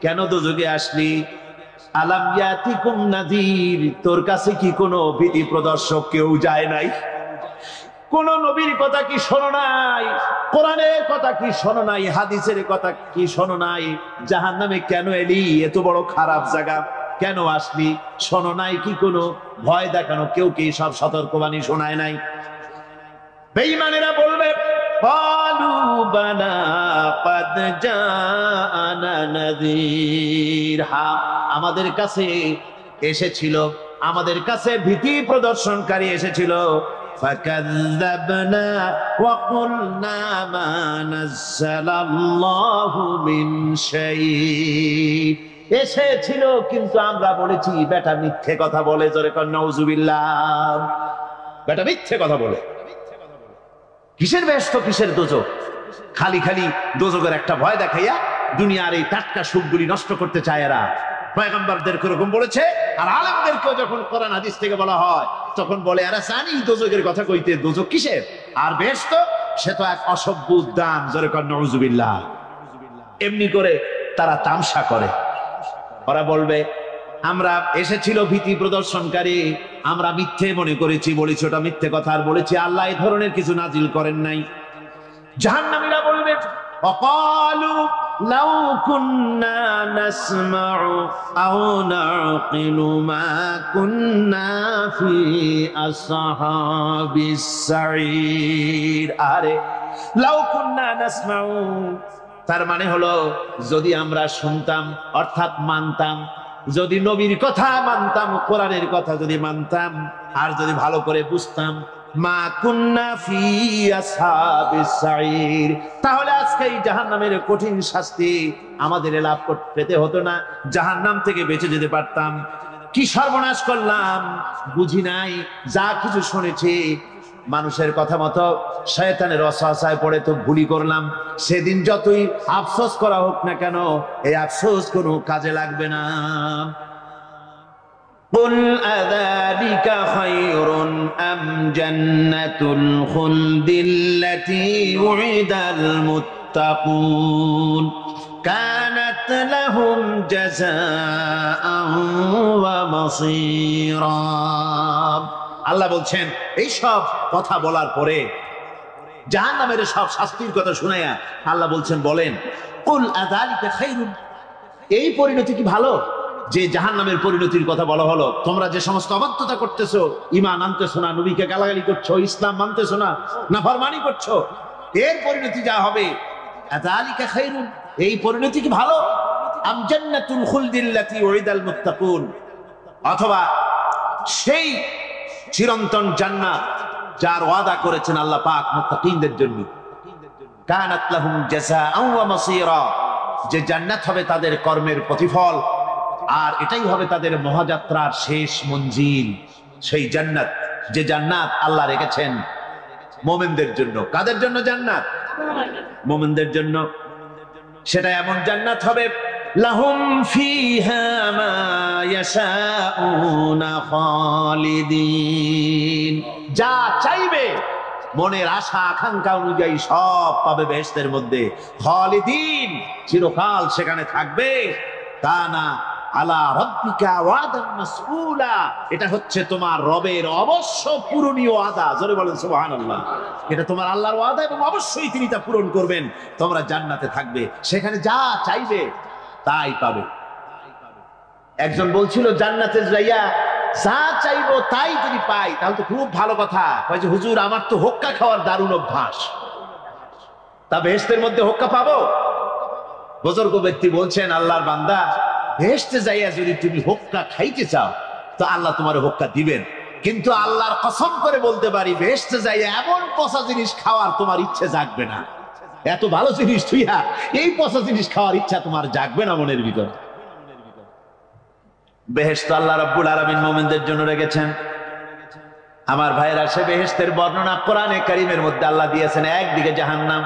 কেন দোজখে আসলি? আলাম ইয়াতিকুম নাযীর, তোর কাছে কি কোনো ভীতি প্রদর্শক কেউ যায় নাই? কোন নবীর কথা কি শোনো নাই? কোরআনের কথা কি শোনো নাই? হাদিসের কথা কি শোনো নাই? জাহান্নামে কেন এলি? এত বড় খারাপ জায়গা কেন আসলি? শোনো নাই কি? কোনো ভয় দেখানো কেউ কি সব সতর্কবাণী শোনায় নাই? বেঈমানেরা বলবে, ক্বালু বালা ক্বাদ জাআনা নাযীর। হ্যাঁ, আমাদের কাছে এসেছিল, আমাদের কাছে ভীতি প্রদর্শনকারী এসেছিল। ফাকাযযাবনা ওয়া কুলনা মা নাযালাল্লাহু মিন শাই। এসেছিল, কিন্তু আমরা বলেছি বেটা মিথ্যে কথা বলে। জোরে কর নাউযুবিল্লাহ। বেটা মিথ্যে কথা বলে। কিসের বেহেশত, কিসের দোজখ? খালি খালি দোজখের একটা ভয় দেখাইয়া দুনিয়ার এই টাটকা সুখগুলি নষ্ট করতে চায় এরা। পয়গম্বরদের এরকম বলেছে, আর আলেমদেরকেও যখন কোরআন হাদিস থেকে বলা হয়, তখন বলে এরা জানি দোজখের কথা কইতে। দোজখ কিসের? আর বেহেশত, সে তো এক অসভ্য উদ্যান। জোরে কর নাউযুবিল্লাহ। এমনি করে তারা তামসা করে। ওরা বলবে, আমরা এসেছিল ভীতি প্রদর্শনকারী, আমরা মিথ্যে মনে করেছি, বলেছি ওটা মিথ্যে কথা, আর বলেছি আল্লাহ এই ধরনের কিছু নাজিল করেন নাই। জাহান্নামীরা বলবে, ওয়াকালু লাউ কুন্না নাসমাউ আও নাকিলু মা কুন্না ফি আসহাবিস সাঈর। আরে লাউ কুন্না নাসমাউ, তার মানে হলো যদি আমরা শুনতাম, অর্থাৎ মানতাম, যদি নবীর কথা মানতাম, কোরআনের কথা যদি মানতাম, আর যদি ভালো করে বুঝতাম, মা কুন্না ফি আসহাবিস সাঈর, তাহলে আজকে এই জাহান্নামের কঠিন শাস্তি আমাদের লাভ পেতে হতো না, জাহান্নাম থেকে বেঁচে যেতে পারতাম। কি সর্বনাশ করলাম, বুঝি নাই, যা কিছু শুনেছি মানুষের কথা মতো শয়তানের ওয়াসওয়াসায় পড়ে তো ভুলই করলাম। সেদিন যতই আফসোস করা হোক না কেন, এই আফসোস কোনো কাজে লাগবে না। কুল আযালিকা খায়রুন আম জান্নাতুল খুলদিল্লাতী উইদাল মুত্তাকুন কানাত লাহুম জাযাআন ওয়া মাসীরা। আল্লাহ বলছেন, এই সব কথা বলার পরে, জাহান্নামের সব শাস্তির কথা শুনাইয়া আল্লাহ বলছেন, বলেন, কুল আযালিকা খায়রুন, এই পরিণতি কি ভালো যে জাহান্নামের পরিণতির কথা বলা হলো? তোমরা যে সমস্ত অবাধ্যতা করতেছো, ঈমান আনতেছো না, নবীকে গালাগালি করছো, ইসলাম মানতেছো না, নাফরমানি করছো, এর পরিণতি যা হবে, আযালিকা খায়রুন, এই পরিণতি কি ভালো? আম জান্নাতুল খুলদিল্লাতী উইদাল মুত্তাকুন, অথবা সেই চিরন্তন জান্নাত যার ওয়াদা করেছেন আল্লাহ পাক মুত্তাকিনদের জন্য, কানাত লাহুম জাযাআন ওয়া মাসীরা, যে জান্নাত হবে তাদের কর্মের প্রতিফল, আর এটাই হবে তাদের মহাযাত্রার শেষ মঞ্জিল। সেই জান্নাত, যে জান্নাত আল্লাহ রেখেছেন মুমিনদের জন্য। কাদের জন্য জান্নাত? মুমিনদের জন্য। সেটা এমন জান্নাত হবে, লাহুম ফিহা মা ইয়াশাউনা খালিদিন, যা চাইবে মনের আশা আকাঙ্ক্ষা অনুযায়ী সব পাবে বেহেশতের মধ্যে। খালিদিন, চিরকাল সেখানে থাকবে। কানা আলা রাব্বিকা ওয়াদান মাসউলা, এটা হচ্ছে তোমার রবের অবশ্য পূরণীয় ওয়াদা। জোরে বলেন সুবহানাল্লাহ। এটা তোমার আল্লাহর ওয়াদা এবং অবশ্যই তিনি তা পূরণ করবেন। তোমরা জান্নাতে থাকবে, সেখানে যা চাইবে তাই পাবে। একজন বলছিল জান্নাতে যাইয়া যা চাইবো তাই যদি পাই তাহলে তো খুব ভালো কথা। কয় যে হুজুর আমার তো হোক্কা খাওয়ার দারুণ অভ্যাস, তা বেহেশতের মধ্যে হোক্কা পাবো? বুজুর্গ ব্যক্তি বলছেন, আল্লাহর বান্দা, বেহেশতে যাইয়া যদি তুমি হোক্কা খাইতে চাও তো আল্লাহ তোমার হোক্কা দিবেন, কিন্তু আল্লাহর কসম করে বলতে পারি বেহেশতে যাইয়া এমন পচা জিনিস খাওয়ার তোমার ইচ্ছে জাগবে না। এত ভালো জিনিস তুইয়া এই পচা জিনিস খাওয়ার ইচ্ছা তোমার জাগবে না মনের ভিতর। বেহেশত আল্লাহ রাব্বুল আলামিন মুমিনদের জন্য রেখেছেন। আমার ভাইরা, সে বেহেশতের বর্ণনা কোরআনে কারীমের মধ্যে আল্লাহ দিয়েছেন। একদিকে জাহান্নাম,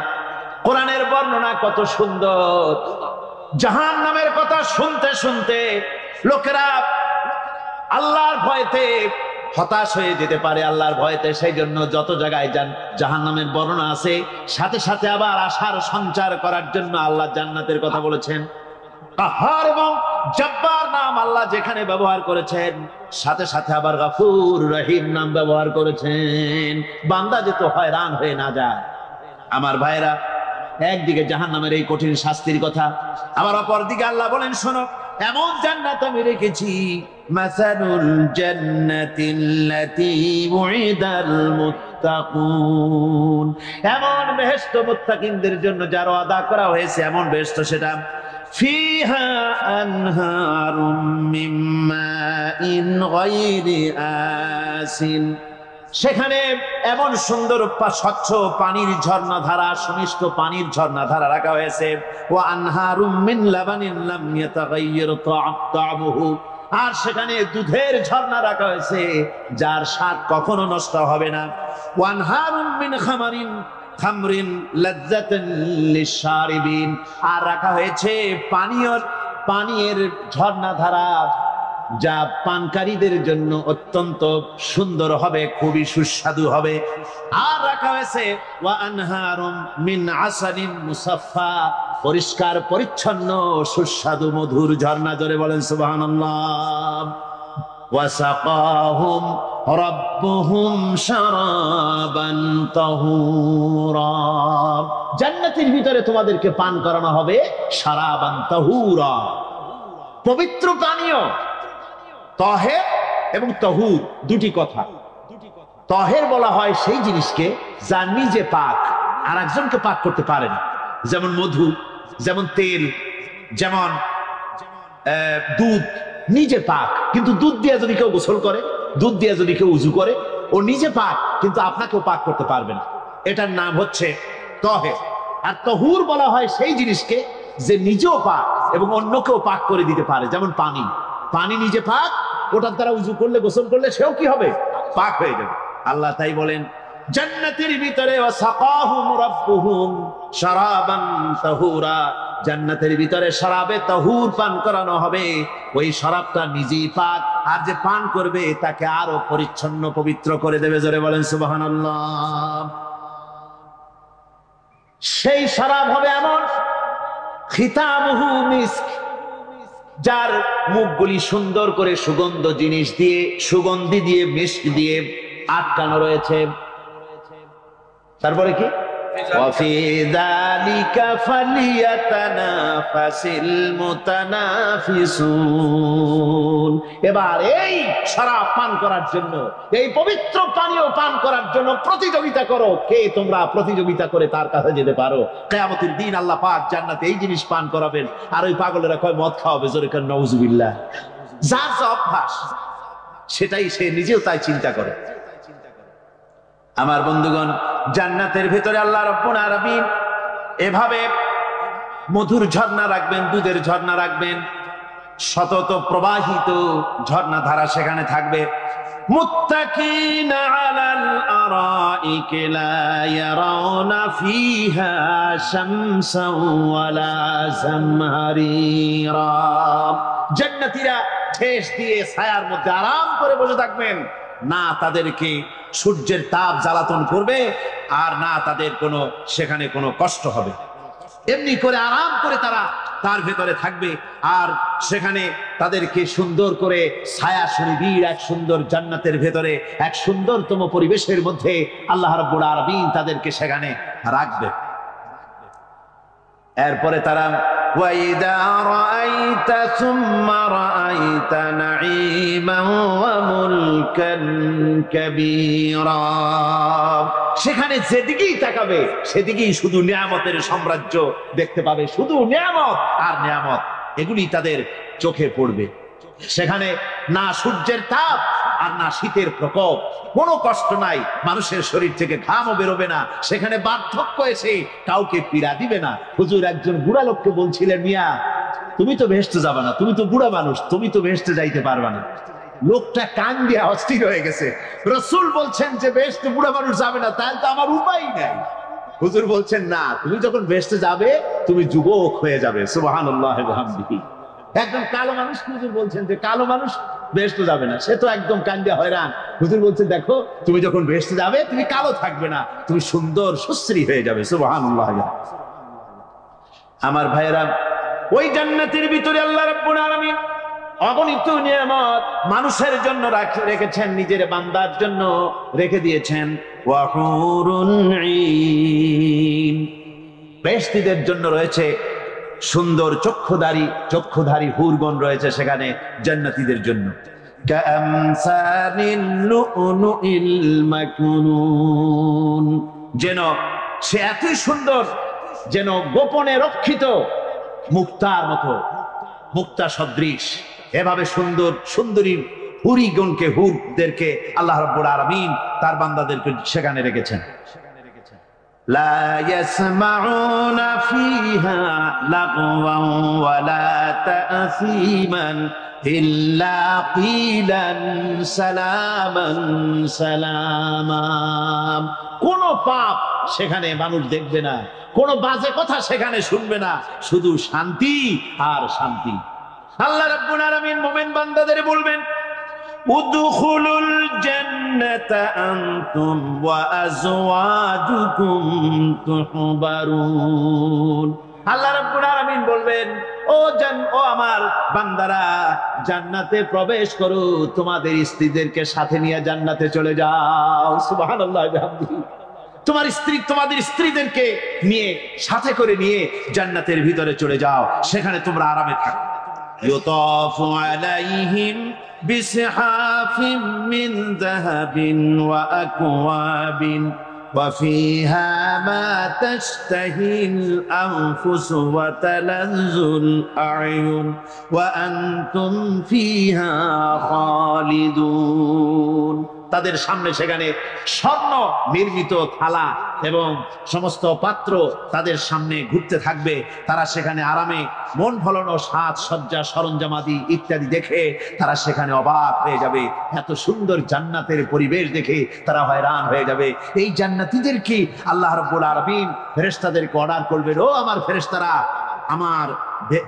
কোরআনের বর্ণনা কত সুন্দর। জাহান্নামের কথা শুনতে শুনতে লোকেরা আল্লাহর ভয়তে হতাশ হয়ে যেতে পারে, আল্লাহর ভয়তে। সেই জন্য যত জায়গায় জাহান্নামের বর্ণনা আছে সাথে সাথে আবার আশার সঞ্চার করার জন্য আল্লাহ জান্নাতের কথা বলেছেন। কাহার এবং জব্বার নাম আল্লাহ যেখানে ব্যবহার করেছেন সাথে সাথে আবার গফুর রহিম নাম ব্যবহার করেছেন, বান্দা যেন হয়রান হয়ে না যায়। আমার ভাইরা, একদিকে জাহান্নামের এই কঠিন শাস্তির কথা, আবার অপর দিকে আল্লাহ বলেন, শোনো, এমন জান্নাত আমি রেখেছি, মাসালুল জান্নাতিল্লাতী উইদাল মুত্তাকুন, এমন বেহেশত মুত্তাকিনদের জন্য যার ওয়াদা করা হয়েছে এমন বেহেশত, সেটা ফিহা আনহারুম মিন মাইন গায়রি আসিন, সেখানে এমন সুন্দর স্বচ্ছ পানির ঝর্ণাধারা, সুমিষ্ট পানির ঝর্ণাধারা রাখা হয়েছে। ওয়া আনহারুম মিন লাবানিন লাম ইয়াতাগায়্যার তা'আমুহু, আর সেখানে দুধের ঝর্ণা রাখা হয়েছে যার স্বাদ কখনো নষ্ট হবে না। ওয়া আনহারুম মিন খামরিন লাযযাতান লিশ-শারিবিন, আর রাখা হয়েছে পানীয়ের ঝর্ণাধারা যা পানকারীদের জন্য অত্যন্ত সুন্দর হবে, খুবই সুস্বাদু হবে। আর রাখা হয়েছে ওয়া আনহারুম মিন আসালিন মুসাফফা, পরিষ্কার পরিচ্ছন্ন সুস্বাদু মধুর ঝর্ণা। জোরে বলেন সুবহানাল্লাহ। ওয়া সাকাহুম রাব্বুহুম শারাবান তাহুরা, জান্নাতের ভিতরে তোমাদেরকে পান করানো হবে শারাবান তাহুরা, পবিত্র পানীয়। তাহের এবং তাহুর দুটি কথা। তাহের বলা হয় সেই জিনিসকে যা নিজে পাক আর একজনকে পাক করতে পারে না, যেমন মধু, যেমন তেল, যেমন দুধ নিজে পাক, কিন্তু দুধ দিয়ে যদি কেউ গোসল করে, দুধ দিয়ে যদি কেউ উজু করে, ও নিজে পাক কিন্তু আপনাকেও পাক করতে পারবে না। এটার নাম হচ্ছে তাহের। আর তাহুর বলা হয় সেই জিনিসকে যে নিজেও পাক এবং অন্যকেও পাক করে দিতে পারে, যেমন পানি। পানি নিজে পাক, ওটার দ্বারা উজু করলে, গোসল করলে সেও কি হবে? পাক হয়ে যাবে। আল্লাহ তাই বলেন জান্নাতের ভিতরে ওয়াসাকাহুম রাব্বুহুম শারাবান তাহুরা, জান্নাতের ভিতরে শরাবে তাহুর পান করানো হবে। ওই শরাবটা নিজেই পাক, আর যে পান করবে তাকে আরো পরিচ্ছন্ন পবিত্র করে দেবে। জোরে বলেন সুবহানাল্লাহ। সেই শরাব হবে এমন, খিতামুহু মিস্ক, যার মুখগুলি সুন্দর করে সুগন্ধ জিনিস দিয়ে, সুগন্ধি দিয়ে, মিস্ক দিয়ে আটকানো রয়েছে। তারপরে কি? ওয়াফি যালিকা ফালিয়াতানাফাসিল মুতানাফিসুন, এবার এই শরাব পান করার জন্য, এই পবিত্র পানীয় পান করার জন্য প্রতিযোগিতা করো। কে তোমরা প্রতিযোগিতা করে তার কাছে যেতে পারো? কিয়ামতের দিন আল্লাহ পাক জান্নাতে এই জিনিস পান করাবেন, আর ওই পাগলেরা কয় মদ খাওয়াবে। জোরে কেন নাউজুবিল্লাহ। যার যা অভ্যাস সেটাই সে নিজেও তাই চিন্তা করে। আমার বন্ধুগণ, জান্নাতের ভেতরে আল্লাহ রাব্বুল আলামিন এভাবে মধুর ঝর্ণা রাখবেন, দুধের ঝর্ণা রাখবেন, সতত প্রবাহিত ঝর্ণা ধারা সেখানে থাকবে। মুত্তাকিনা আলাল আরাইকি লা ইয়ারাউনা ফিহা শামসান ওয়ালা জামহারিরা। জান্নাতীরা ঠেস দিয়ে ছায়ার মধ্যে আরাম করে বসে থাকবেন, না তাদেরকে সূর্যের তাপ জ্বালাতন করবে আর না তাদের সেখানে কোনো কষ্ট হবে। এমনি করে আরাম করে তারা তার ভেতরে থাকবে, আর সেখানে তাদেরকে সুন্দর করে ছায়া সুনিবিড় এক সুন্দর জান্নাতের ভেতরে এক সুন্দরতম পরিবেশের মধ্যে আল্লাহ রাব্বুল আলামিন তাদেরকে সেখানে রাখবে। এরপরে তারা ওয়াইদা রাআইতা সুম্মা রাআইতা নাঈমান ওয়া মুলকান কাবীরা। সেখানে যেদিকেই তাকাবে সেদিকেই শুধু নিয়ামতের সাম্রাজ্য দেখতে পাবে, শুধু নিয়ামত আর নিয়ামত, এগুলি তাদের চোখে পড়বে। সেখানে না সূর্যের তাপ আর না শীতের প্রকোপ, কোনো কষ্ট নাই, মানুষের শরীর থেকে ঘামও বেরোবে না, সেখানে বার্ধক্য এসে কাউকে পীড়া দিবে না। হুজুর একজন বুড়া লোককে বলছিলেন, মিয়া তুমি তো বেহেশতে যাবে না, তুমি তো বুড়া মানুষ, তুমি তো বেহেশতে যাইতে পারবে না। লোকটা কান দিয়ে অস্থির হয়ে গেছে। রাসূল বলছেন যে বেহেশতে বুড়া মানুষ যাবে না, তাহলে তো আমার উপায় নাই। হুজুর বলছেন না, তুমি যখন বেহেশতে যাবে তুমি যুবক হয়ে যাবে। সুবহানাল্লাহ ওয়া বিহামদিহি। একজন কালো মানুষ হুজুর বলছেন যে কালো মানুষ বেহেশতে যাবে না, সে তো একদম কান্দিয়া হয়রান। হুজুর বলছেন দেখো তুমি যখন বেহেশতে যাবে তুমি কালো থাকবে না, তুমি সুন্দর সুশ্রী হয়ে যাবে। সুবহানাল্লাহ। আমার ভাইয়েরা, ওই জান্নাতের ভিতরে আল্লাহ রাব্বুল আলামিন অগণিত নিয়ামত মানুষের জন্য রেখেছেন, নিজের বান্দার জন্য রেখে দিয়েছেন। ওয়া হুরুন ঈন, বেহেশতীদের জন্য রয়েছে সুন্দর চক্ষুধারী হুরগণ রয়েছে সেখানে জান্নাতীদের জন্য। কামসালিল লুউলুইল মাকনুন, যেন সে এতই সুন্দর, যেন গোপনে রক্ষিত মুক্তার মতো, মুক্তা সদৃশ। এভাবে সুন্দর সুন্দরী হুরদেরকে আল্লাহ রাব্বুল আলামিন তার বান্দাদেরকে সেখানে রেখেছেন। লা ইয়াসমাউনা ফিহা লাগওয়ান ওয়ালা তা'সীমান ইল্লা কিলান সালামান সালামা। কোন পাপ সেখানে মানুষ দেখবে না, কোন বাজে কথা সেখানে শুনবে না, শুধু শান্তি আর শান্তি। আল্লাহ রাব্বুল আলামিন মুমিন বান্দাদের বলবেন, উদখুলুল জান্নাতা আনতুম ওয়া আজওয়াজুকুম তুহবারুন। আল্লাহ রাব্বুল আলামিন বলবেন, ও আমার বান্দারা জান্নাতে প্রবেশ করো, তোমাদের স্ত্রীদেরকে সাথে নিয়ে জান্নাতে চলে যাও। সুবহানাল্লাহ ওয়া বিহামদিহি। তোমাদের স্ত্রীদেরকে নিয়ে সাথে করে নিয়ে জান্নাতের ভিতরে চলে যাও, সেখানে তোমরা আরামে থাকো। ইউতাফু আলাইহিম বিসহাফিম মিন যাহাবিন ওয়া আকওয়াবিন ওয়া ফিহা মা তাশতাহিল আনফুসু ওয়া তালাজ্জুল আ'য়ুন ওয়া আনতুম ফিহা খালিদুন। তাদের সামনে সেখানে স্বর্ণ নির্মিত থালা এবং সমস্ত পাত্র তাদের সামনে ঘুরতে থাকবে। তারা সেখানে আরামে মন ভোলানো সাজ সজ্জা সরঞ্জামাদি ইত্যাদি দেখে তারা সেখানে অবাক হয়ে যাবে। এত সুন্দর জান্নাতের পরিবেশ দেখে তারা হয়রান হয়ে যাবে। এই জান্নাতীদের কি আল্লাহ রাব্বুল আলামিন ফেরেশতাদেরকে অর্ডার করবেন, ও আমার ফেরেশতারা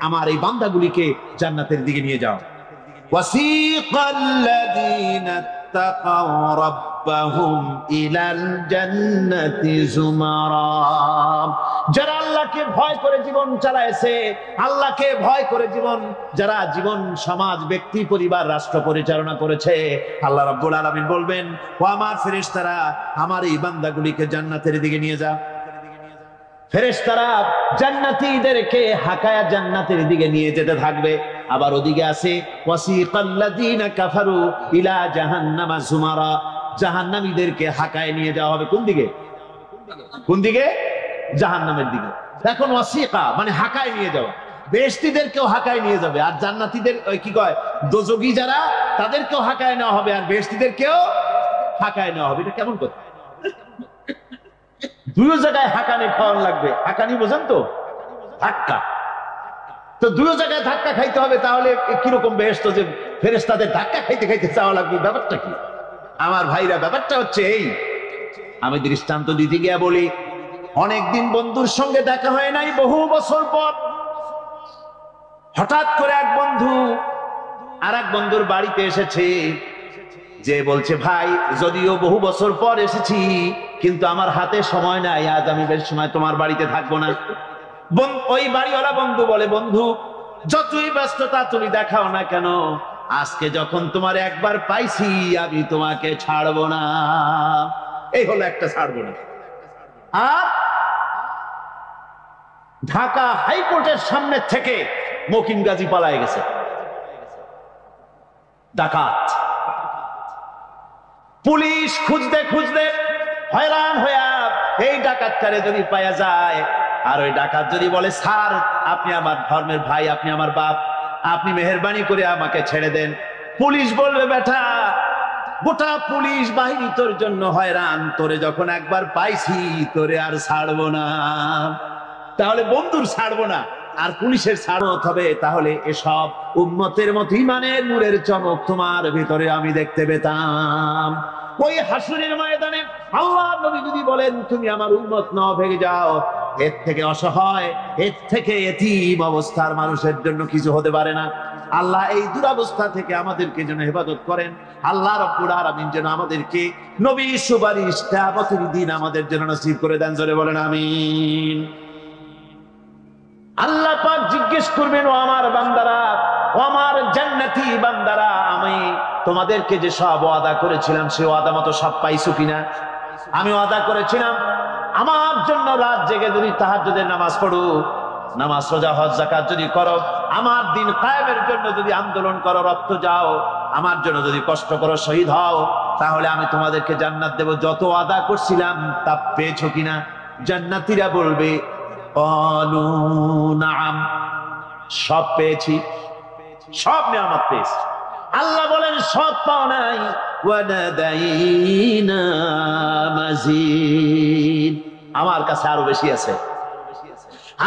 আমার এই বান্দাগুলিকে জান্নাতের দিকে নিয়ে যাও। ওয়াসিকাল্লাযীনা তাকাউ রাব্বাহুম ইলাল জান্নাতি যুমারা। যারা আল্লাহকে ভয় করে জীবন চালায়েছে, আল্লাহকে ভয় করে যারা জীবন সমাজ ব্যক্তি পরিবার রাষ্ট্র পরিচালনা করেছে, আল্লাহ রাব্বুল আলামিন বলবেন, ও আমার ফেরেশতারা আমার এই বান্দাগুলিকে জান্নাতের দিকে নিয়ে যাও। ফেরেশতারা জান্নাতীদেরকে হাকায়া জান্নাতের দিকে নিয়ে যেতে থাকবে। আবার ওদিকে আছে ওয়াসিকাল্লাযীনা কাফারু ইলা জাহান্নামা যুমারা, জাহান্নামীদেরকে হাকায় নিয়ে যাওয়া হবে কোন দিকে? জাহান্নামের দিকে। এখন ওয়াসিকা মানে হাকায় নিয়ে যাওয়া, বেহেশতীদেরকেও হাকায় নিয়ে যাবে, আর জান্নাতীদের কি কয় দোজখী যারা তাদেরকেও হাকায় নেওয়া হবে, আর বেহেশতীদেরকেও হাকায় নেওয়া হবে। এটা কেমন কথা? দুই জায়গায় হাকানি খাওয়ানো লাগবে। হাকানি বোঝেন তো? ধাক্কা। তো দুই জায়গায় ধাক্কা খাইতে হবে, তাহলে কিরকম বেহেশত যে ফেরেশতাদের ধাক্কা খাইতে খাইতে চাওয়া লাগবে, ব্যাপারটা কি? আমার ভাইরা, ব্যাপারটা হচ্ছে এই, আমি দৃষ্টান্ত দিতে গিয়া বলি, অনেকদিন বন্ধুর সঙ্গে দেখা হয় নাই, বহু বছর পর হঠাৎ করে এক বন্ধু আর এক বন্ধুর বাড়িতে এসেছে, যে বলছে ভাই যদিও বহু বছর পর এসেছি কিন্তু আমার হাতে সময় নাই, আজ আমি বেশ সময় তোমার বাড়িতে থাকবো না। ওই বাড়িওয়ালা বন্ধু বলে, বন্ধু যতই ব্যস্ততা তুমি দেখাও না কেন, আজকে যখন তোমার একবার পাইছি আমি তোমাকে ছাড়বো না। এই হলো একটা ছাড়বো না। আর ঢাকা হাইকোর্টের সামনে থেকে মকিম গাজী পালায় গেছে, ডাকাত। পুলিশ খুঁজতে খুঁজতে হয়রান হইয়া এই ডাকাতটারে যদি পাওয়া যায়, আর ওই ডাকাত যদি বলে স্যার আপনি আমার ধর্মের ভাই, আপনি আমার বাপ, আপনি মেহেরবানি করে আমাকে ছেড়ে দেন, পুলিশ বলবে বেটা গোটা পুলিশ বাহিনী তোর জন্য হয়রান, তোরে যখন একবার পাইছি তোরে আর ছাড়বো না। তাহলে বন্ধুর ছাড়বো না আর পুলিশের ছাড়ো হবে, তাহলে এসব উম্মতের মতো ইমানের নূরের চমক তোমার ভিতরে আমি দেখতে পেতাম। ওই হাসরের ময়দানে আল্লাহর নবী যদি বলেন তুমি আমার উম্মত নও, ভেঙে যাও, এর থেকে অসহায়, এর থেকে এতিম অবস্থার মানুষের জন্য কিছু হতে পারে না। আল্লাহ এই দুরবস্থা থেকে আমাদেরকে যেন হেফাজত করেন। আল্লাহ রাব্বুল আলামিন যেন আমাদেরকে নবীর সুপারিশ কিয়ামতের দিন আমাদের জন্য নসিব করে দেন। জোরে বলেন আমিন। আল্লাহ পাক জিজ্ঞেস করবেন, ও আমার বান্দারা, ও আমার জান্নাতি বান্দারা, আমি তোমাদেরকে যে সব ওয়াদা করেছিলাম সে ওয়াদা মতো সব পাইছো কিনা? আমি ওয়াদা করেছিলাম আমার জন্য রাত জেগে যদি তাহাজ্জুদের নামাজ পড়ো, নামাজ রোজা হজ যাকাত যদি করো, আমার দিন কায়েমের জন্য যদি আন্দোলন করো, রক্ত যাও, আমার জন্য যদি কষ্ট করো, শহীদ হও, তাহলে আমি তোমাদেরকে জান্নাত দেব। যত ওয়াদা করছিলাম তা পেয়েছো কিনা? জান্নাতীরা বলবে ক্বালু নাআম, সব পেয়েছি, সব নিয়ামত পেয়েছি। আল্লাহ বলেন সব পাও নাই, ওয়ানাদাইনা মাজিদ, আমার কাছে আরো বেশি আছে,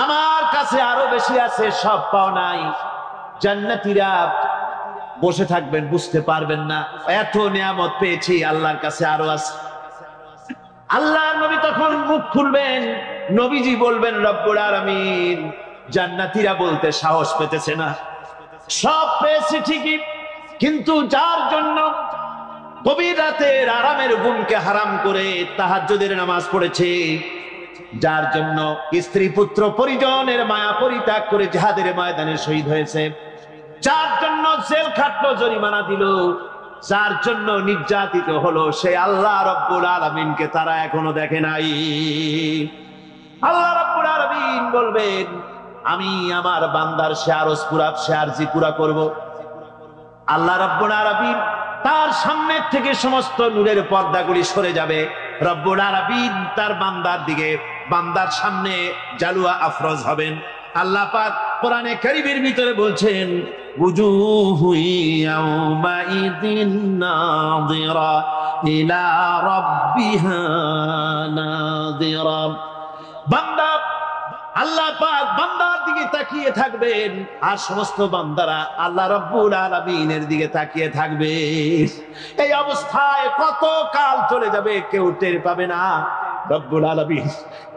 আমার কাছে আরো বেশি আছে, সব পাও নাই। জান্নাতীরা বসে থাকবেন, বুঝতে পারবেন না এত নিয়ামত পেয়েছি, আল্লাহর কাছে আরো আছে। আল্লাহ নবী তখন মুখ খুলবেন, নবীজি বলবেন রব্বুল আলামিন জান্নাতীরা বলতে সাহস পেতেছে না, সব পেয়েছি ঠিকই, কিন্তু যার জন্য গভীর রাতের আরামের ঘুমকে হারাম করে তাহাজ্জুদের নামাজ পড়েছে, যার জন্য স্ত্রী পুত্র পরিজনের মায়া পরিত্যাগ করে জিহাদের ময়দানে শহীদ হয়েছে, যার জন্য জেল খাটলো, জরিমানা দিল, যার জন্য নির্যাতিত হলো, সে আল্লাহ রাব্বুল আলামিনকে তারা এখনো দেখে নাই। আল্লাহ রাব্বুল আলামিন বলবেন আমি আমার বান্দার সে আরজ পুরা, সে আরজি পুরা করব। আল্লাহ রাব্বুল আলামিন তার সামনে থেকে সমস্ত নূরের পর্দাগুলি সরে যাবে, রব্বুল আলামিন তার বান্দার দিকে, বান্দার সামনে জালুয়া আফরোজ হবেন। আল্লাহ পাক কোরআনে কারীমের ভিতরে বলছেন ওয়াজুহু ইয়াওমাইযিন নাযিরা ইলা রাব্বিহা নাযিরা। বান্দা, আল্লাহ পাক বান্দার দিকে তাকিয়ে থাকবেন, আর সমস্ত বান্দারা আল্লাহ রাব্বুল আলামিনের দিকে তাকিয়ে থাকবে। এই অবস্থায় কত কাল চলে যাবে কেউ টের পাবে না। রব্বুল আলামিন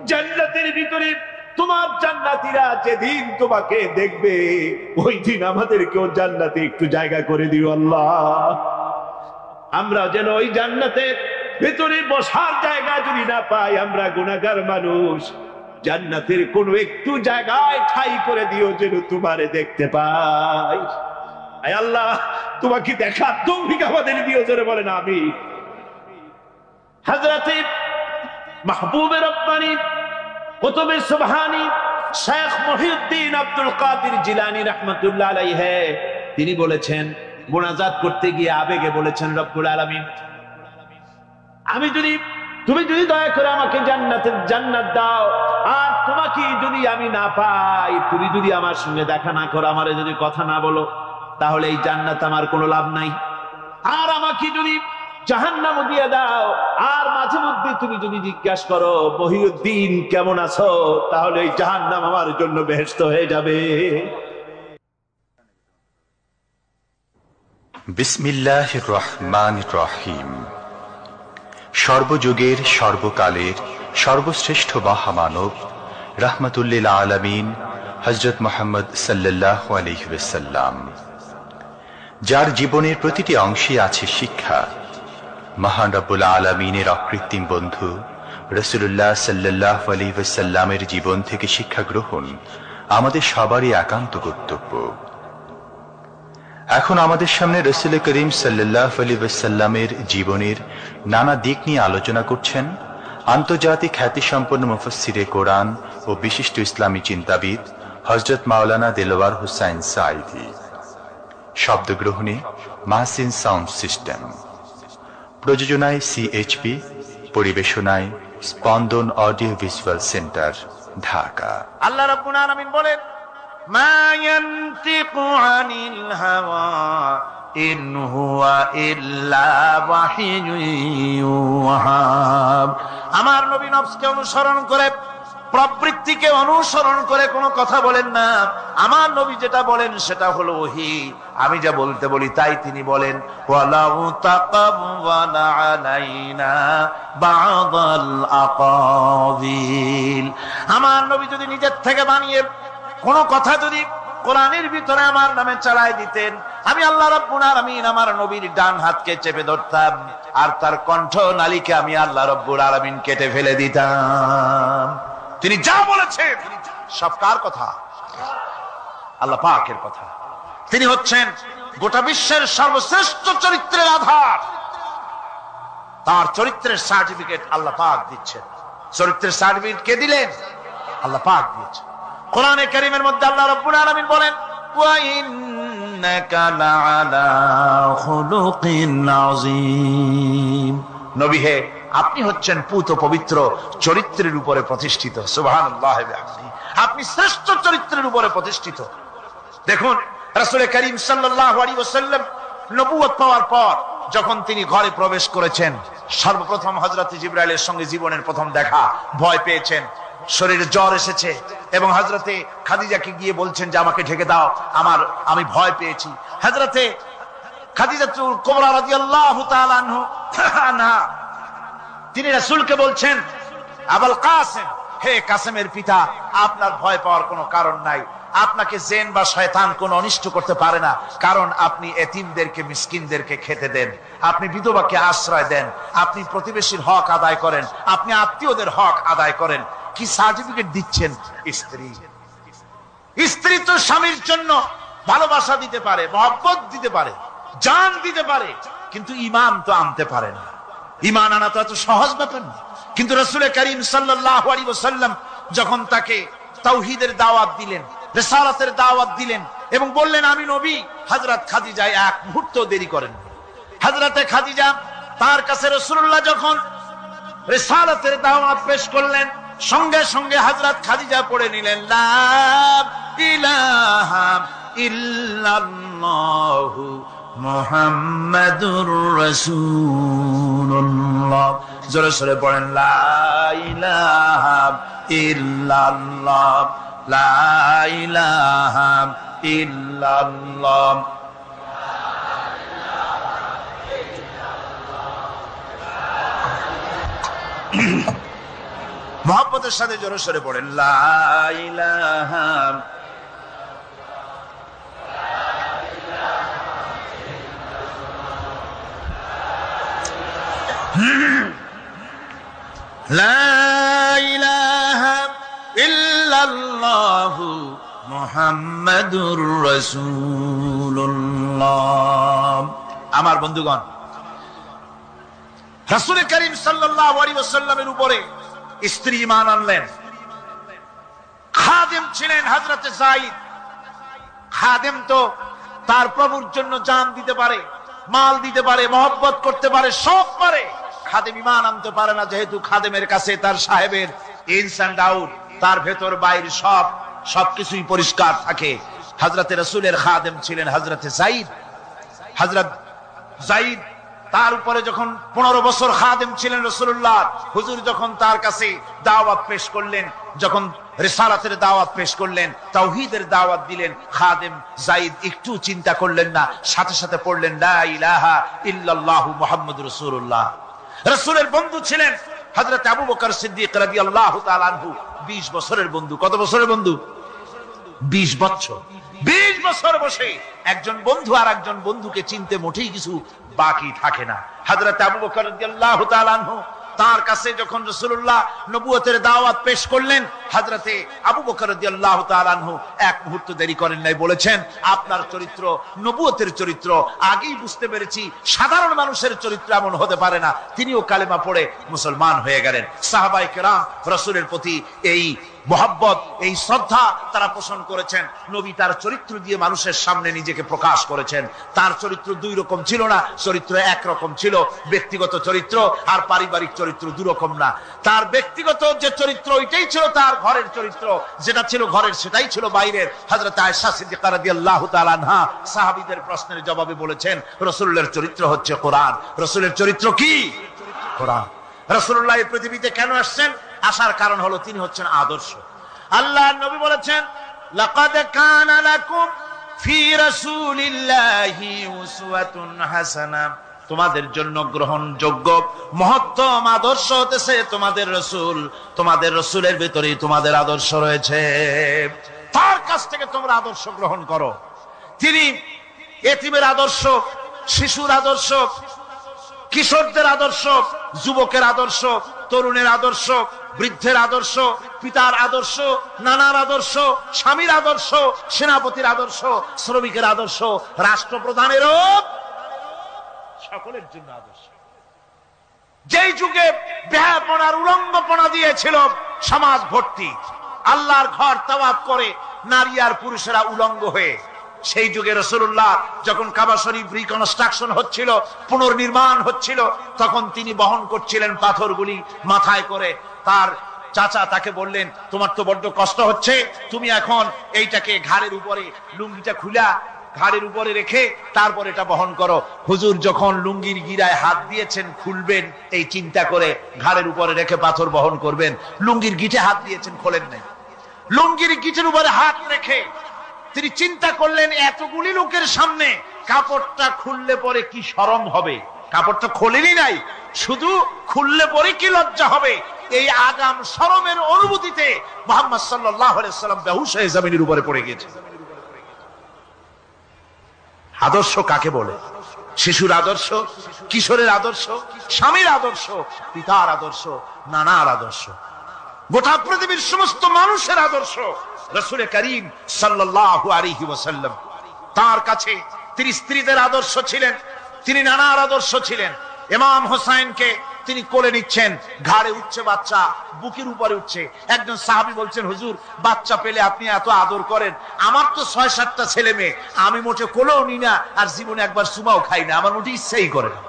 জান্নাতের ভিতরে তোমার জান্নাতীরা যেদিন তোমাকে দেখবে, ওই দিন আমাদেরকেও জান্নাতে একটু জায়গা করে দিও আল্লাহ। আমরা যেন ওই জান্নাতের ভিতরে বসার জায়গা যদি না পাই, আমরা গুনাহগার মানুষ, জান্নাতের কোন একটু জায়গায় ঠাই করে দিও যেন তোমারে দেখতে পাই। আয় আল্লাহ, তোমাকে দেখার তৌফিক আমাদের দিও। জোরে বলেন আমিন। হযরতে মাহবুবে রব্বানী কুতুবে সুবহানী শেখ মুহিউদ্দিন আব্দুল কাদের জিলানী রাহমাতুল্লাহ আলাইহি তিনি বলেছেন, মুনাজাত করতে গিয়ে আবেগে বলেছেন, রব্বুল আলামিন তুমি যদি দয়া করে আমাকে জান্নাত দাও, আর তোমাকে যদি আমি না পাই, তুমি যদি আমার সঙ্গে দেখা না করো, আমারে যদি কথা না বলো, তাহলে এই জান্নাত আমার কোনো লাভ নাই। আর আমাকে যদি জাহান্নাম দিয়ে দাও, আর মাঝে মধ্যে তুমি যদি জিজ্ঞাসা করো মহিউদ্দিন কেমন আছো, তাহলে এই জাহান্নাম আমার জন্য বেহেশত হয়ে যাবে। বিসমিল্লাহির রহমানির রহিম। সর্বযুগের সর্বকালের সর্বশ্রেষ্ঠ মহামানব রাহমাতুল্লিল আলামিন হযরত মুহাম্মদ সাল্লাল্লাহু আলাইহি ওয়াসাল্লাম, যার জীবনের প্রতিটি অংশে আছে শিক্ষা, মহান রব্বুল আলামিনের অকৃত্রিম বন্ধু রাসূলুল্লাহ সাল্লাল্লাহু আলাইহি ওয়াসাল্লামের জীবন থেকে শিক্ষা গ্রহণ আমাদের সবারই একান্ত কর্তব্য। এখন আমাদের সামনে রাসূল করিম সাল্লাল্লাহু আলাইহি ওয়াসাল্লামের জীবনের নানা দিক নিয়ে আলোচনা করছেন আন্তর্জাতিক খ্যাতিসম্পন্ন মুফাসসিরে কোরআন ও বিশিষ্ট ইসলামী চিন্তাবিদ হযরত মাওলানা দেলওয়ার হোসাইন সাঈদী। শব্দগ্রহণে মাহসিন সাউন্ড সিস্টেম, প্রযোজনায় সিএইচপি, পরিবেশনায় স্পন্দন অডিও ভিজুয়াল সেন্টার, ঢাকা। আল্লাহ রাব্বুল আলামিন বলেন, মা ইয়ানতিকু আনিল হাওয়া ইন হুয়া ইল্লা ওয়াহিয়ুন ইউহা। আমার নবী নফসকে অনুসরণ করে, প্রবৃত্তিকে অনুসরণ করে কোনো কথা বলেন না। আমার নবী যেটা বলেন সেটা হলো ওহী। আমি যা বলতে বলি তাই তিনি বলেন। ওয়ালাউ তাকাওয়ালা আলাইনা বা'দাল আকাবিল। আমার নবী যদি নিজের থেকে বানিয়ে কোনো কথা যদি কোরআনের ভিতরে আমার নামে চালায় দিতেন, আমি আল্লাহ রাব্বুল আলামিন আমার নবীর ডান হাতকে চেপে ধরতাম, আর তার কণ্ঠ নালীকে আমি আল্লাহ রাব্বুল আলামিন কেটে ফেলে দিতাম। তিনি যা বলেছেন সব কার কথা? আল্লাহ পাকের কথা। তিনি হচ্ছেন গোটা বিশ্বের সর্বশ্রেষ্ঠ চরিত্রের আধার। তার চরিত্রের সার্টিফিকেট আল্লাহ পাক দিচ্ছেন। চরিত্রের সার্টিফিকেট কে দিলেন? আল্লাহ পাক দিয়েছেন। কোরআনে কারীমের মধ্যে আল্লাহ রাব্বুল আলামিন বলেন, ওয়া ইন্নাকা লাআলা খুলুকিন আযীম। নবী হে, আপনি হচ্ছেন পূত পবিত্র চরিত্রের উপরে প্রতিষ্ঠিত। সুবহানাল্লাহ ওয়া বিহামদিহি। আপনি শ্রেষ্ঠ চরিত্রের উপরে প্রতিষ্ঠিত। দেখুন, রাসূল করিম সাল্লাল্লাহু আলাইহি ওয়াসাল্লাম নবুয়ত পাওয়ার পর যখন তিনি ঘরে প্রবেশ করেছেন, সর্বপ্রথম হযরত জিবরাইলের সঙ্গে জীবনের প্রথম দেখা। ভয় পেয়েছেন, শরীরে জ্বর এসেছে, এবং হযরতে খাদিজাকে গিয়ে বলছেন যে আমাকে ঢেকে দাও, আমি ভয় পেয়েছি। হযরতে খাদিজাতুল কুবরা রাদিয়াল্লাহু তাআলা আনহা তিনি রাসূলকে বলছেন, আবুল কাসেম, হে কাসেমের পিতা, আপনার ভয় পাওয়ার কোনো কারণ নাই। আপনাকে জিন বা শয়তান কোনো অনিষ্ট করতে পারে না, কারণ আপনি এতিমদেরকে, মিসকিনদেরকে খেতে দেন, আপনি বিধবাকে আশ্রয় দেন, আপনি প্রতিবেশীর হক আদায় করেন, আপনি আত্মীয়দের হক আদায় করেন। কি সার্টিফিকেট দিচ্ছেন? স্ত্রী তো স্বামীর জন্য ভালোবাসা দিতে পারে, মহব্বত দিতে পারে, জান দিতে পারে, কিন্তু ঈমান তো আনতে পারে না। ঈমান আনা তো এত সহজ ব্যাপার না। কিন্তু রাসূল করিম সাল্লাল্লাহু আলাইহি ওয়াসাল্লাম যখন তাকে তাওহীদের দাওয়াত দিলেন, রিসালাতের দাওয়াত দিলেন এবং বললেন আমি নবী, হযরত খাদিজা এক মুহূর্ত দেরি করেন। হযরতে খাদিজা তার কাছে রাসূলুল্লাহ যখন রিসালাতের দাওয়াত পেশ করলেন, সঙ্গে সঙ্গে হযরত খাদিজা পড়ে নিলেন, লা ইলাহা ইল্লাল্লাহু মুহাম্মাদুর রাসূলুল্লাহ। জোরে জোরে পড়েন, লা ইলাহা ইল্লাল্লাহ, লা ইলাহা ইল্লাল্লাহ। মুহাব্বতের সাথে জোরে জোরে পড়েন, লা ইলাহা লা ইলাহা ইল্লাল্লাহু মুহাম্মাদুর রাসূলুল্লাহ। আমার বন্ধুগণ, রাসূল করিম সাল্লাল্লাহু আলাইহি ওয়াসাল্লামের উপরে স্ত্রী ঈমান আনলেন। খাদেম ছিলেন হযরতে যায়েদ। খাদেম তো তার প্রভুর জন্য জান দিতে পারে, মাল দিতে পারে, মহব্বত করতে পারে, সব পারে। খাদেম ঈমান আনতে পারে না, যেহেতু খাদেমের কাছে তার সাহেবের ইনস এন্ড আউট, তার ভেতর বাইরে সবকিছুই পরিষ্কার থাকে। হযরতে রাসূলের খাদেম ছিলেন হযরতে যায়েদ। হযরত যায়েদ তার উপরে যখন 15 বছর খাদেম ছিলেন রাসূলুল্লাহ, হুজুর যখন তার কাছে দাওয়াত পেশ করলেন, যখন রিসালাতের দাওয়াত পেশ করলেন, তাওহীদের দাওয়াত দিলেন, খাদেম যায়েদ একটু চিন্তা করলেন না, সাথে সাথে পড়লেন লা ইলাহা ইল্লাল্লাহু মুহাম্মাদুর রাসূলুল্লাহ। রাসূলের বন্ধু ছিলেন হযরত আবু বকর সিদ্দিক রাদিয়াল্লাহু তাআলা আনহু। 20 বছরের বন্ধু। কত বছরের বন্ধু? 20 বছর। 20 বছর বসে একজন বন্ধু আর একজন বন্ধুকে চিনতে মোটেই কিছু বাকি থাকে না। হযরত আবু বকর রাদিয়াল্লাহু তাআলা আনহু তার কাছে যখন রাসূলুল্লাহ নবুয়তের দাওয়াত পেশ করলেন, হযরতে আবু বকর রাদিয়াল্লাহু তাআলা আনহু এক মুহূর্ত দেরি করেন নাই, বলেছেন আপনার চরিত্র নবুয়তের চরিত্র আগেই বুঝতে পেরেছি, সাধারণ মানুষের চরিত্র এমন হতে পারে না। তিনিও কালেমা পড়ে মুসলমান হয়ে গেলেন। সাহাবায়ে কেরাম রাসূলের প্রতি এই মোহাব্বত, এই শ্রদ্ধা তারা পোষণ করেছেন। নবী তার চরিত্র দিয়ে মানুষের সামনে নিজেকে প্রকাশ করেছেন। তার চরিত্র দুই রকম ছিল না, চরিত্র একরকম ছিল। ব্যক্তিগত চরিত্র আর পারিবারিক চরিত্র দুই রকম না। তার ব্যক্তিগত যে চরিত্র ওইটাই ছিল তার ঘরের চরিত্র, যেটা ছিল ঘরের সেটাই ছিল বাইরের। হযরত আয়েশা সিদ্দিকা রাদিয়াল্লাহু তাআলা আনহা সাহাবীদের প্রশ্নের জবাবে বলেছেন রাসূলের চরিত্র হচ্ছে কোরআন। রাসূলের চরিত্র কি? কোরআন। রাসূলুল্লাহ এই পৃথিবীতে কেন আসছেন? আসার কারণ হলো তিনি হচ্ছেন আদর্শ। আল্লাহর নবী বলেছেন লাকাদ কানা লাকুম ফি রাসূলিল্লাহি উসওয়াতুন হাসানা, তোমাদের জন্য গ্রহণযোগ্য মহত্তম আদর্শ হতেছে তোমাদের রাসূল। তোমাদের রাসূলের ভিতরেই তোমাদের আদর্শ রয়েছে, তার কাছ থেকে তোমরা আদর্শ গ্রহণ করো। তিনি এতিমের আদর্শ, শিশুর আদর্শ, কিশোরদের আদর্শ, যুবকের আদর্শ, তরুণের আদর্শ, বৃদ্ধের আদর্শ, পিতার আদর্শ, নানার আদর্শ, স্বামীর আদর্শ, সেনাপতির আদর্শ, শ্রমিকের আদর্শ, রাষ্ট্রপ্রধানেরও সকলের জন্য আদর্শ। যেই যুগে বেহাপনার উলঙ্গপনা দিয়েছিল সমাজ ভর্তি, আল্লাহর ঘর তাওয়াফ করে নারী আর পুরুষেরা উলঙ্গ হয়ে, সেই যুগে রাসূলুল্লাহ যখন কাবা শরীফ রিকনস্ট্রাকশন হচ্ছিল, পুনর্নির্মাণ হচ্ছিল, তখন তিনি বহন করছিলেন পাথরগুলি মাথায় করে। তার চাচা তাকে বললেন তোমার তো বড্ড কষ্ট হচ্ছে, তুমি এখন এইটাকে ঘাড়ের উপরে, লুঙ্গিটা খুলা ঘাড়ের উপরে রেখে তারপর এটা বহন করো। হুজুর যখন লুঙ্গির গিরায় হাত দিয়েছেন খুলবেন এই চিন্তা করে ঘাড়ের উপরে রেখে পাথর বহন করবেন, লুঙ্গির গিটে হাত দিয়েছেন, খোলেন নাই। লুঙ্গির গিটের উপরে হাত রেখে তিনি চিন্তা করলেন এতগুলি লোকের সামনে কাপড়টা খুললে পরে কি শরম হবে। কাপড়টা খোলেনি নাই, শুধু খুললে পরে কি লজ্জা হবে। এই আগাম শরমের অনুভূতিতে মুহাম্মদ সাল্লাল্লাহু আলাইহি ওয়াসাল্লাম বেহুশ হয়ে জমিনের উপরে পড়ে গিয়েছেন। আদর্শ কাকে বলে? শিশুর আদর্শ, কিশোরের আদর্শ, স্বামীর আদর্শ, পিতার আদর্শ, নানার আদর্শ, গোটা পৃথিবীর সমস্ত মানুষের আদর্শ রাসূল করিম সাল্লাল্লাহু আলাইহি ওয়াসাল্লাম। তার কাছে তিনি স্ত্রীদের আদর্শ ছিলেন, তিনি নানার আদর্শ ছিলেন। ইমাম হোসেনকে তিনি কোলে নিচ্ছেন, ঘাড়ে উঠছে বাচ্চা, বুকের উপরে উঠছে। একজন সাহাবী বলছেন হুজুর বাচ্চা পেলে আপনি এত আদর করেন, আমার তো 6-7টা ছেলে মেয়ে, আমি মোটে কোলেও নি না আর জীবনে একবার সুমাও খাই না, আমার মোটে ইচ্ছাই করে না।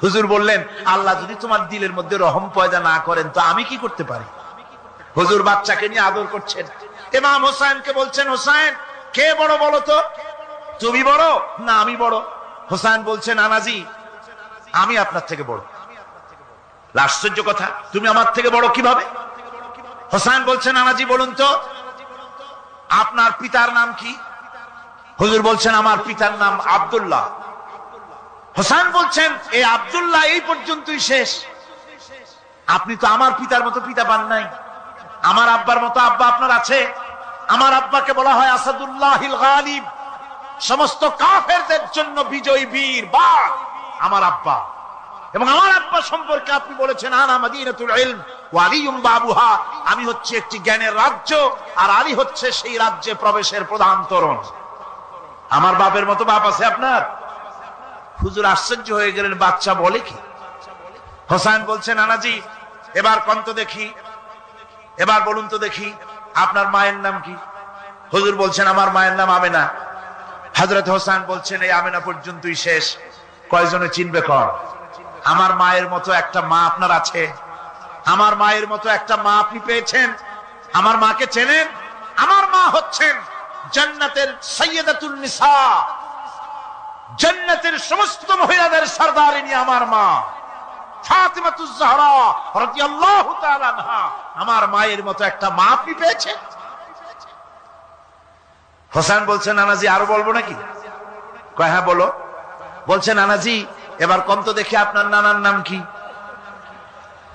হুজুর বললেন আল্লাহ যদি তোমার দিলের মধ্যে রহম পয়দা না করেন তো আমি কি করতে পারি। হুজুর বাচ্চাকে নিয়ে আদর করছেন। ইমাম হোসেনকে বলছেন হোসেন কে বড় বলো তো, তুমি বড় না আমি বড়? হোসেন বলছেন নানাজি আমি আপনার থেকে বড়। আশ্চর্য কথা, তুমি আমার থেকে বড় কিভাবে? হোসেন বলছেন নানাজি বলুন তো আপনার পিতার নাম কি? হুজুর বলছেন আমার পিতার নাম আব্দুল্লাহ। হোসেন বলছেন এই আব্দুল্লাহ এই পর্যন্তই শেষ, আপনি তো আমার পিতার মতো পিতা পান নাই, আমার আব্বার মতো আব্বা আপনার আছে। আমার আব্বাকে বলা হয় আসাদুল্লাহিল গালিব, সমস্ত কাফেরদের জন্য বিজয়ী বীর বাঘ আমার আব্বা। এবং আমার আব্বা সম্পর্কে আপনি বলেছেন আনা মাদিনাতুল ইলম ওয়া আলিয়ুম বাবুহা, আমি হচ্ছে একটি জ্ঞানের রাজ্য আর আলী হচ্ছে সেই রাজ্যে প্রবেশের প্রধান তোরণ। আমার বাপের মতো বাপ আছে আপনার? হুজুর আশ্চর্য হয়ে গেলেন, বাচ্চা বলে কি? হোসেন বলছেন নানাজি এবার কোন তো দেখি, এবার বলুন তো দেখি আপনার মায়ের নাম কি? হুজুর বলছেন আমার মায়ের নাম আমেনা। হযরত হোসেন বলছেন এই আমেনা পর্যন্তই শেষ, কয়জনে চিনবে কর? আমার মায়ের মতো একটা মা আপনার আছে? আমার মায়ের মতো একটা মা আপনি পেয়েছেন? আমার মাকে চেনেন? আমার মা হচ্ছেন জান্নাতের সাইয়্যিদাতুন নিসা, জান্নাতের সমস্ত মহিলাদের সরদারিনী আমার মা ফাতিমাতুজ জাহরা রাদিয়াল্লাহু তাআলা আনহা। আমার মায়ের মতো একটা মা আপনি পেয়েছেন? হোসেন বলছেন নানাজি আরো বলবো নাকি? কয় হ্যাঁ বলো। বলছেন নানাজি এবার কোন তো দেখি আপনার নানার নাম কি?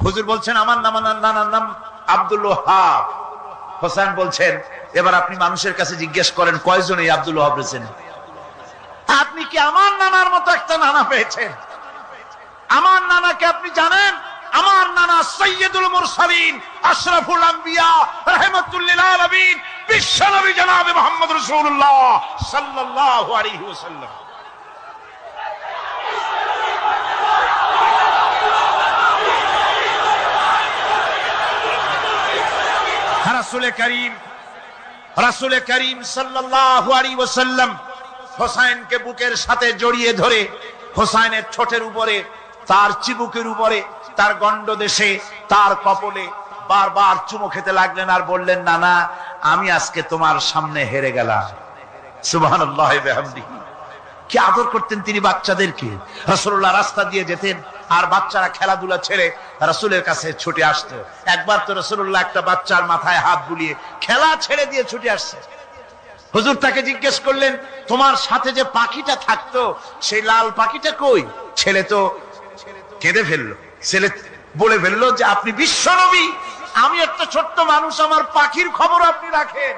হুজুর বলছেন আমার নানার নাম আব্দুল ওয়াহাব। হোসেন বলছেন এবার আপনি মানুষের কাছে জিজ্ঞেস করেন কয়জন এই আব্দুল ওয়াহাব রয়েছেন? আপনি কি আমার নানার মতো একটা নানা পেয়েছেন? আমার নানাকে আপনি জানেন? আমার নানা সাইয়্যিদুল মুরসালিন, আশরাফুল আম্বিয়া, রাহমাতুল লিল আলামিন, বিশ্বনবী জনাবে মুহাম্মদ রাসূলুল্লাহ সাল্লাল্লাহু আলাইহি ওয়াসাল্লাম। রাসূল করিম সাল্লাল্লাহু আলাইহি ওয়াসাল্লাম হোসেনকে বুকের সাথে জড়িয়ে ধরে হোসেনের ঠোঁটের উপরে, তার চিবুকের উপরে, তার গণ্ডদেশে, তার কপলে বারবার চুমু খেতে লাগলেন আর বললেন, নানা আমি আজকে তোমার সামনে হেরে গেলাম। সুবহানাল্লাহি ওয়া বিহামদিহি। কি আদর করতেন তিনি বাচ্চাদেরকে। রাসূলুল্লাহ রাস্তা দিয়ে যেতেন আর বাচ্চারা খেলাধুলা ছেড়ে রাসূলের কাছে ছুটে আসতো। একবার তো রাসূলুল্লাহ একটা বাচ্চার মাথায় হাত বুলিয়ে খেলা ছেড়ে দিয়ে ছুটে আসছে। হুজুর তাকে জিজ্ঞেস করলেন, তোমার সাথে যে পাখিটা থাকতো সেই লাল পাখিটা কই? ছেলে তো কেঁদে ফেললো। ছেলে বলে ফেললো যে আপনি বিশ্বনবী, আমি একটা ছোট্ট মানুষ, আমার পাখির খবর আপনি রাখেন।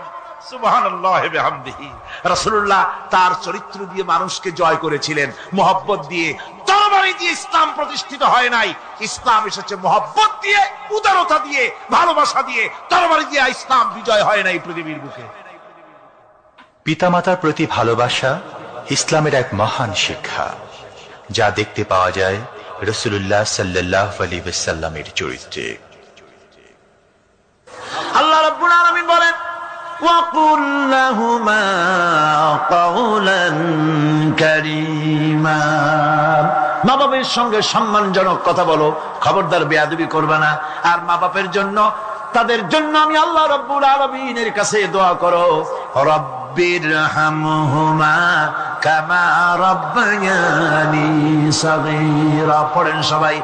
সুবহানাল্লাহি ওয়া বিহামদিহি। রাসূলুল্লাহ তার চরিত্র দিয়ে মানুষকে জয় করেছিলেন, মুহাব্বত দিয়ে। তরবারি দিয়ে ইসলাম প্রতিষ্ঠিত হয় নাই, ইসলাম এসেছে মুহাব্বত দিয়ে, উদারতা দিয়ে, ভালোবাসা দিয়ে। তরবারি দিয়ে ইসলাম বিজয় হয় নাই পৃথিবীর বুকে। পিতামাতার প্রতি ভালোবাসা ইসলামের এক মহান শিক্ষা, যা দেখতে পাওয়া যায় রাসূলুল্লাহ সাল্লাল্লাহু আলাইহি ওয়াসাল্লামের চরিত্রে। আল্লাহ রাব্বুল আলামিন বলেন, ওয়াকুল লাহুমা কাওলান কারীমা। মা বাবার সঙ্গে সম্মানজনক কথা বলো, খবরদার বেয়াদবি করবে না। আর মা বাপের জন্য, তাদের জন্য আমি আল্লাহ রাব্বুল আলামিনের কাছে দোয়া করো, রব্বিরহামহুমা কামা রাব্বায়ানি সাগীরা। পড়েন সবাই,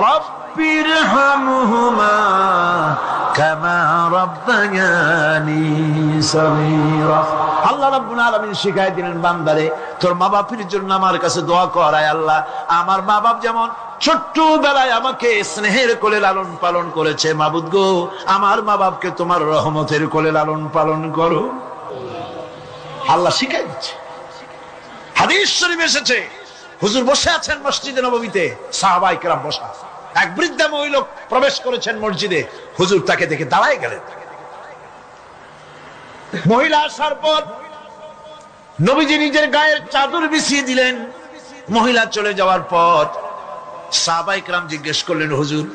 রব্বিরহামহুমা কামা রাব্বায়ানি সাগীরা। আল্লাহ রাব্বুল আলামিন শিখাই দিলেন বান্দারে, তোর মা বাপের জন্য আমার কাছে দোয়া কর, আয় আল্লাহ আমার মা বাপ যেমন ছোট্টবেলায় আমাকে স্নেহের কোলে লালন পালন করেছে, মাবুদ গো আমার মা বাপকে তোমার রহমতের কোলে লালন পালন করো। আল্লাহ শিখাই দিচ্ছে। হাদিস শরীফ এসেছে, হুজুর বসে আছেন মসজিদে নববীতে, সাহাবায়ে কেরাম বসা। এক বৃদ্ধা মহিলা প্রবেশ করেছেন মসজিদে, হুজুর তাকে দেখে দাঁড়ায় গেলেন। মহিলা আসার পর নবীজি নিজের গায়ের চাদর বিছিয়ে দিলেন। মহিলা চলে যাওয়ার পর সাহাবায়ে কেরাম জিজ্ঞেস করলেন, হুজুর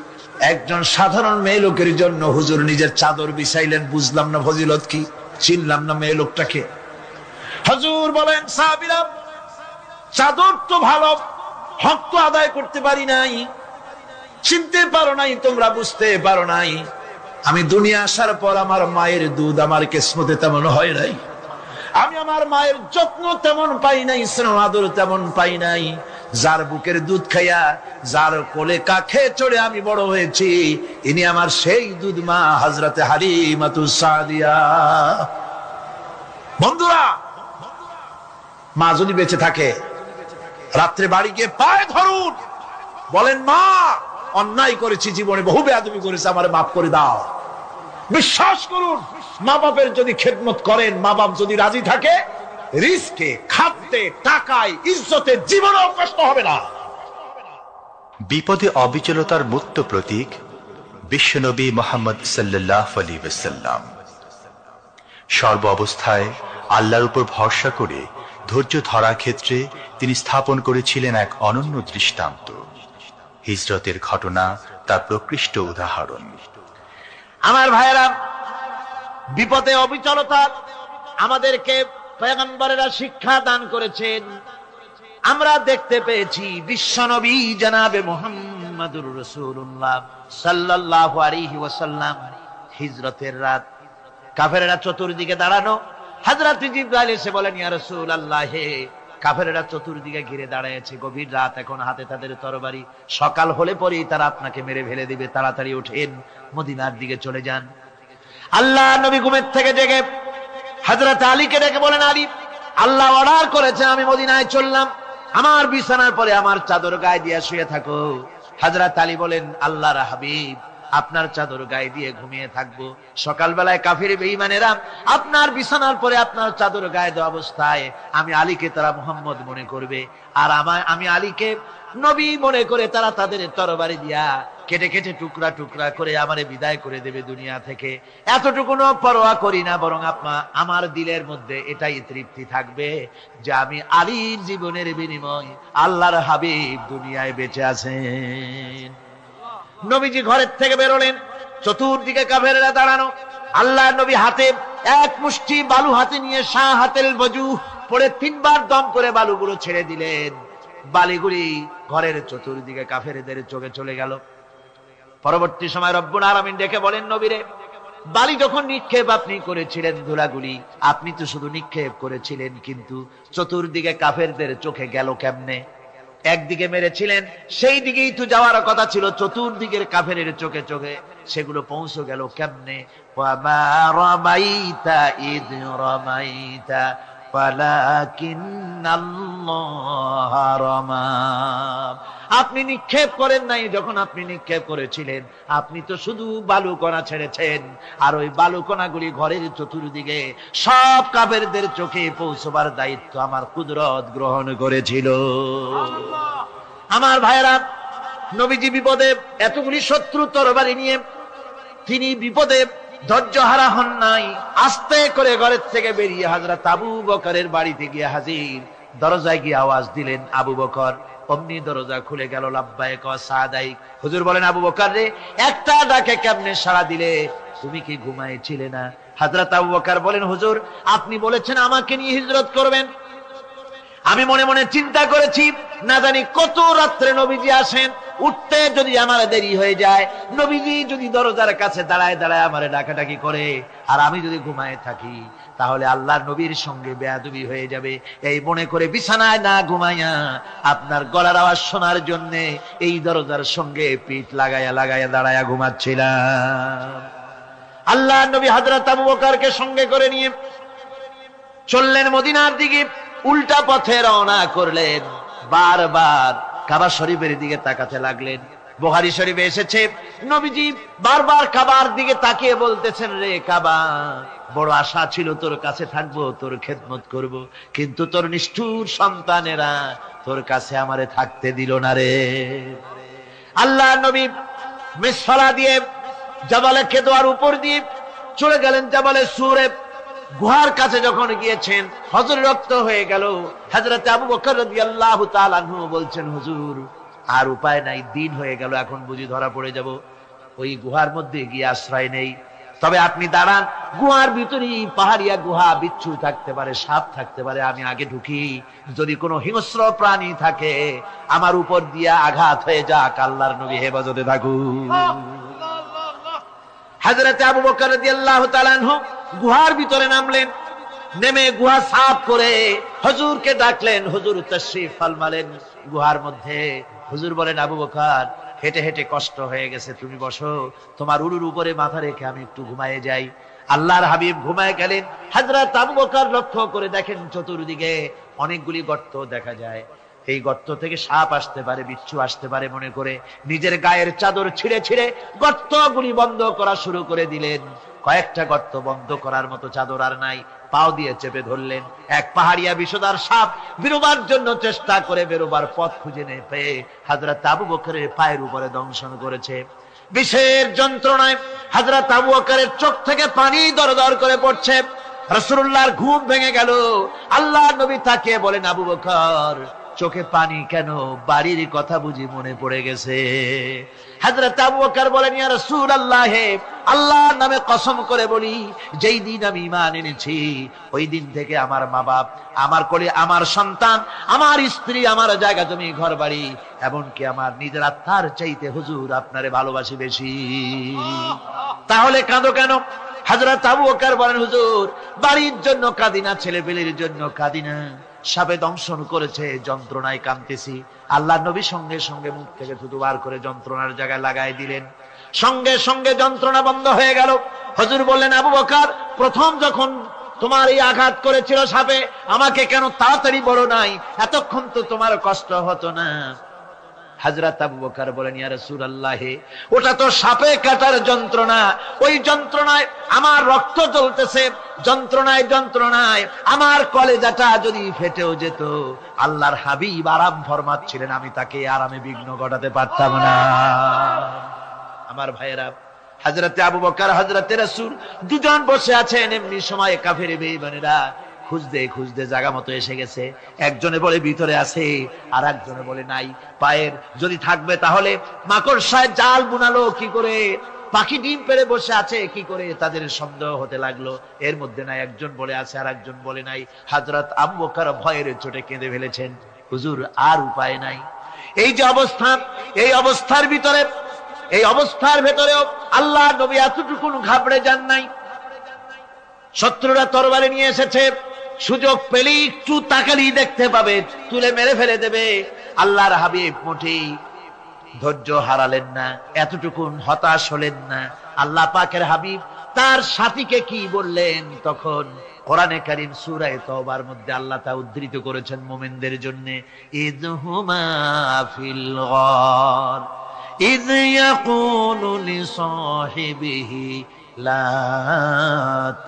একজন সাধারণ মেয়ে লোকের জন্য হুজুর নিজের চাদর বিছাইলেন, বুঝলাম না ফজিলত কি, চিনলাম না মেয়ে লোকটাকে। হুজুর বলেন, সাহাবীরা চাদর তো ভালো, হক তো আদায় করতে পারি নাই, চিনতে পারো নাই, তোমরা বুঝতে পারো নাই। আমি দুনিয়া আসার পর আমার মায়ের দুধ আমার কিসমতে তেমন হয় নাই, আমি আমার মায়ের যত্ন তেমন পাই নাই, স্নেহ আদর তেমন পাই নাই। যার বুকের দুধ খাইয়া, যার কোলে কাখে চড়ে আমি বড় হয়েছি, ইনি আমার সেই দুধ মা হযরতে হালিমাতুস সাদিয়া। বন্ধুরা, মা যদি বেঁচে থাকে, রাত্রে বাড়ি গিয়ে পায়ে ধরুন, বলেন মা অন্যায় করেছি, জীবনে বহু বেয়াদবি করেছি, আমারে মাফ করে দাও। বিশ্বাস করুন, মা বাপের যদি খেদমত করেন, মা বাপ যদি রাজি থাকে, রিজকে, খাদ্যে, টাকায়, ইজ্জতে জীবনেও কষ্ট হবে না। বিপদে অবিচলতার মূর্ত প্রতীক বিশ্বনবী মুহাম্মদ সাল্লাল্লাহু আলাইহি ওয়াসাল্লাম। সর্ব অবস্থায় আল্লাহর উপর ভরসা করে ধৈর্য ধরার ক্ষেত্রে তিনি স্থাপন করেছিলেন এক অনন্য দৃষ্টান্ত। হিজরতের ঘটনা তার প্রকৃষ্ট উদাহরণ। আমার ভাইয়েরা, বিপদে অবিচলতা আমাদেরকে পয়গম্বরেরা শিক্ষা দান করেছেন। আমরা দেখতে পেয়েছি বিশ্বনবী জনাবে মুহাম্মদুর রাসূলুল্লাহ সাল্লাল্লাহু আলাইহি ওয়াসাল্লাম হিজরতের রাত, কাফেরেরা চতুর্দিকে দাঁড়ানো। হযরত জিবরাইল এসে বলেন, ইয়া রাসূলুল্লাহ, হে কাফেরেরা চতুর্দিকে ঘিরে দাঁড়িয়েছে, গভীর রাত, এখন হাতে তাদের তরবারি, সকাল হলে পরেই তারা আপনাকে মেরে ফেলে দিবে, তাড়াতাড়ি ওঠেন, মদিনার দিকে চলে যান। আল্লাহ নবী ঘুমের থেকে জেগে হযরত আলীকে ডেকে বলেন, আলী, আল্লাহ অর্ডার করেছে, আমি মদিনায় চললাম, আমার বিছানার পরে আমার চাদর গায়ে দিয়ে শুয়ে থাকো। হযরত আলী বলেন, আল্লাহর হাবিব, আপনার চাদর গায়ে দিয়ে ঘুমিয়ে থাকবো। সকালবেলায় কাফির বেঈমানেরা আপনার বিছানার পরে আপনার চাদর গায়ে দেওয়া অবস্থায় আমি আলীকে তারা মুহাম্মদ মনে করবে, আর আমি আলীকে নবী মনে করে তারা তাদের তরবারি দিয়া কেটে কেটে টুকরা টুকরা করে আমারে বিদায় করে দেবে দুনিয়া থেকে। এতটুকুনো পরোয়া করি না, বরং আমার দিলের মধ্যে এটাই তৃপ্তি থাকবে যে আমি আলীর জীবনের বিনিময় আল্লাহর হাবিব দুনিয়ায় বেঁচে আছেন। নবীজি ঘরের থেকে বেরোলেন, চতুর্দিকে কাফেররা দাঁড়ানো। আল্লাহ নবী হাতে এক মুষ্টি বালু হাতে নিয়ে শাহাতেল ওযু পড়ে 3 বার দম করে বালুগুলো ছেড়ে দিলেন। বালিগুলি ঘরের চতুর্দিকে কাফেরদের চোখে চলে গেল। পরবর্তী সময় রব্বুল আলামিন ডেকে বলেন, নবীরে, বালি যখন নিক্ষেপ আপনি করেছিলেন, ধুলাগুলি আপনি তো শুধু নিক্ষেপ করেছিলেন, কিন্তু চতুর্দিকে কাফেরদের চোখে গেল কেমনে? একদিকে মেরেছিলেন, সেই দিকেই তো যাওয়ার কথা ছিল, চতুর্দিকের কাফেরের চোখে চোখে সেগুলো পৌঁছে গেল কেমনে? ওয়ামা রামাইতা ইদ রামাইতা ওয়ালাকিন্নাল্লাহ রামা। আপনি নিক্ষেপ করেন নাই, যখন আপনি নিক্ষেপ করেছিলেন আপনি তো শুধু বালুকণা ছেড়েছেন, আর ওই বালুকণাগুলি ঘরের চতুর্দিকে সব কাফেরদের চোখে পৌঁছবার দায়িত্ব আমার কুদরত গ্রহণ করেছিল। আমার ভাইরা, নবীজি বিপদে, এতগুলি শত্রু তরবারি নিয়ে তিনি বিপদে ধৈর্য হারা হন নাই। আস্তে করে ঘরের থেকে বেরিয়ে হযরত আবু বকরের বাড়িতে গিয়ে হাজির। দরজায় গিয়ে আওয়াজ দিলেন, আবু বকর। অমনি দরজা খুলে গেল। লাব্বাইক ওয়া সাদাইক। হুজুর বলেন, আবু বকর রে, একটা ডাকে কেমনে সাড়া দিলে? তুমি কি ঘুমাইছিলে না? হযরত আবু বকর বলেন, হুজুর, আপনি বলেছেন আমাকে নিয়ে হিজরত করবেন, আমি মনে মনে চিন্তা করেছি, না জানি কত রাত্রে নবীজি আসেন, উঠতে যদি আমার দেরি হয়ে যায়, নবীজি যদি দরজার কাছে দাঁড়ায় দাঁড়ায় আমারে ডাকাডাকি করে, আর আমি যদি ঘুমায় থাকি, তাহলে আল্লাহর নবীর সঙ্গে বেয়াদবি হয়ে যাবে। এই মনে করে বিছানায় না ঘুমাইয়া আপনার গলার আওয়াজ শোনার জন্য এই দরজার সঙ্গে পিঠ লাগাইয়া লাগাইয়া দাঁড়াইয়া ঘুমাচ্ছিলাম। আল্লাহর নবী হযরত আবু বকরকে সঙ্গে করে নিয়ে চললেন মদিনার দিকে। উল্টা পথে রওনা করলেন। বারবার কাবা শরীফের দিকে তাকাতে লাগলেন। বুখারী শরীফে এসেছে, নবীজি বারবার কাবার দিকে তাকিয়ে বলতেছেন, রে কাবা, বড় আশা ছিল তোর কাছে থাকবো, তোর খেদমত করব, কিন্তু তোর নিষ্ঠুর সন্তানেরা তোর কাছে আমারে থাকতে দিল না রে। আল্লাহ নবী মিসফালা দিয়ে জাবালে কেদোয়ার উপর দিয়ে চলে গেলেন জাবালে সুরে। গুহার কাছে যখন গিয়েছেন, হযর রক্ত হয়ে গেল। হযরত আবু বকর রাদিয়াল্লাহু তাআলা আনহু বলছেন, হুজুর, আর উপায় নাই, দিন হয়ে গেল, এখন বুঝি ধরা পড়ে যাব, ওই গুহার মধ্যে গিয়ে আশ্রয় নেই। তবে আপনি দাঁড়ান, গুহার ভিতরেই পাহাড়িয়া গুহা, বিচ্ছু থাকতে পারে, সাপ থাকতে পারে, আমি আগে ঢুকি, যদি কোনো হিংস্র প্রাণী থাকে আমার উপর দিয়ে আঘাত হয়ে যাক, আল্লাহর নবী হেফাজতে থাকুন। হযরত আবু বকর রাদিয়াল্লাহু তাআলা আনহু গুহার ভিতরে নামলেন। নেমে গুহা সাফ করে হুজুরকে ডাকলেন। হুজুর তাশরীফ ফরমালেন গুহার মধ্যে। হুজুর বলেন, আবু বকর, হেঁটে হেঁটে কষ্ট হয়ে গেছে, তুমি বসো, তোমার উরুর উপরে মাথা রেখে আমি একটু ঘুমায়ে যাই। আল্লাহর হাবিব ঘুমায় গেলেন। হযরত আবু বকর লক্ষ্য করে দেখেন চতুর্দিকে অনেকগুলি গর্ত দেখা যায়। এই গর্ত থেকে সাপ আসতে পারে, বিচ্ছু আসতে পারে মনে করে নিজের গায়ের চাদর ছিঁড়ে ছিঁড়ে গর্তগুলি বন্ধ করা শুরু করে দিলেন। কয়েকটা গর্ত বন্ধ করার মতো চাদর আর নাই, পাও দিয়ে চেপে ধরলেন। এক পাহাড়িয়া বিষধর সাপ বেরোবার জন্য চেষ্টা করে বেরোবার পথ খুঁজে না পেয়ে হযরত আবু বকরের পায়ের উপরে দংশন করেছে। বিষের যন্ত্রণায় হযরত আবু বকরের চোখ থেকে পানি দরদর করে পড়ছে। রাসূলুল্লাহর ঘুম ভেঙে গেল। আল্লাহর নবী তাকিয়ে বলেন, আবু বকর, চোখে পানি কেন? বাড়ির কথা বুঝি মনে পড়ে গেছে? হযরত আবু বকর বলেন, ইয়া রাসূলুল্লাহ, আল্লাহর নামে কসম করে বলি, যেই দিন আমি ঈমান এনেছি ওই দিন থেকে আমার মা বাপ, আমার কোলে আমার সন্তান, আমার স্ত্রী, আমার জায়গা জমি, ঘর বাড়ি, এমনকি আমার নিজের আত্মার চাইতে হুজুর আপনারে ভালোবাসি বেশি। তাহলে কাঁদো কেন? হযরত আবু বকর বলেন, হুজুর, বাড়ির জন্য কাঁদি না, ছেলেপেলের জন্য কাঁদি না, সাপে দংশন করেছে, যন্ত্রণায় কাঁদতেছি। আল্লাহর নবী সঙ্গে সঙ্গে মুখ থেকে থুতু বার করে যন্ত্রণার জায়গায় লাগাই দিলেন। সঙ্গে সঙ্গে যন্ত্রণা বন্ধ হয়ে গেল। হুজুর বললেন, আবু বকর, প্রথম যখন তোমার এই আঘাত করেছিল সাপে, আমাকে কেন তাড়াতাড়ি বলো নাই? এতক্ষণ তো তোমার কষ্ট হতো না। হযরত আবু বকর বলেন, ইয়া রাসূলুল্লাহ, ওটা তো সাপে কাটার যন্ত্রণা, ওই যন্ত্রণায় আমার রক্ত জ্বলতেছে, যন্ত্রণায় আমার কলেজাটা যদি ফেটেও যেত। আল্লাহর হাবিব আরাম ফরমাচ্ছিলেন, আমি তাকে আরামে বিঘ্ন ঘটাতে পারতাম না। আমার ভাইয়েরা, হযরত আবু বকর, হযরত রাসূল দুজন বসে আছেন। এমনি সময় কাফের বেঈমানেরা খুঁজতে খুঁজতে জায়গা মতো এসে গেছে। একজনে বলে ভিতরে আছে, আর একজনে বলে নাই। পায়ের যদি থাকবে তাহলে মাকড়সায় জাল বুনালো কি করে, পাখি ডিম পেড়ে বসে আছে কি করে, তাদের সন্দেহ হতে লাগলো। এর মধ্যে নাই, একজন বলে আছে আর একজন বলে নাই। হযরত আবু বকর ভয়ের চোটে কেঁদে ফেলেছেন, হুজুর আর উপায় নাই। এই যে অবস্থা, এই অবস্থার ভেতরেও আল্লাহ নবী এতটুকু ঘাবড়ে যান নাই। শত্রুরা তরবারি নিয়ে এসেছে, সুযোগ পেলেই একটু তাকালেই দেখতে পাবে, তুলে মেরে ফেলে দেবে। আল্লাহর হাবিব মোটেই ধৈর্য হারালেন না, এতটুকু হতাশ হলেন না। আল্লাহ পাকের হাবিব তার সাথীকে কি বললেন? তখন কোরআনে কারীম সূরা তাওবার মধ্যে আল্লাহ তা উদ্ধৃত করেছেন মুমিনদের জন্য, ইযহুমা ফিল গার ইয ইয়াকুলু লিসাহিবিহি লা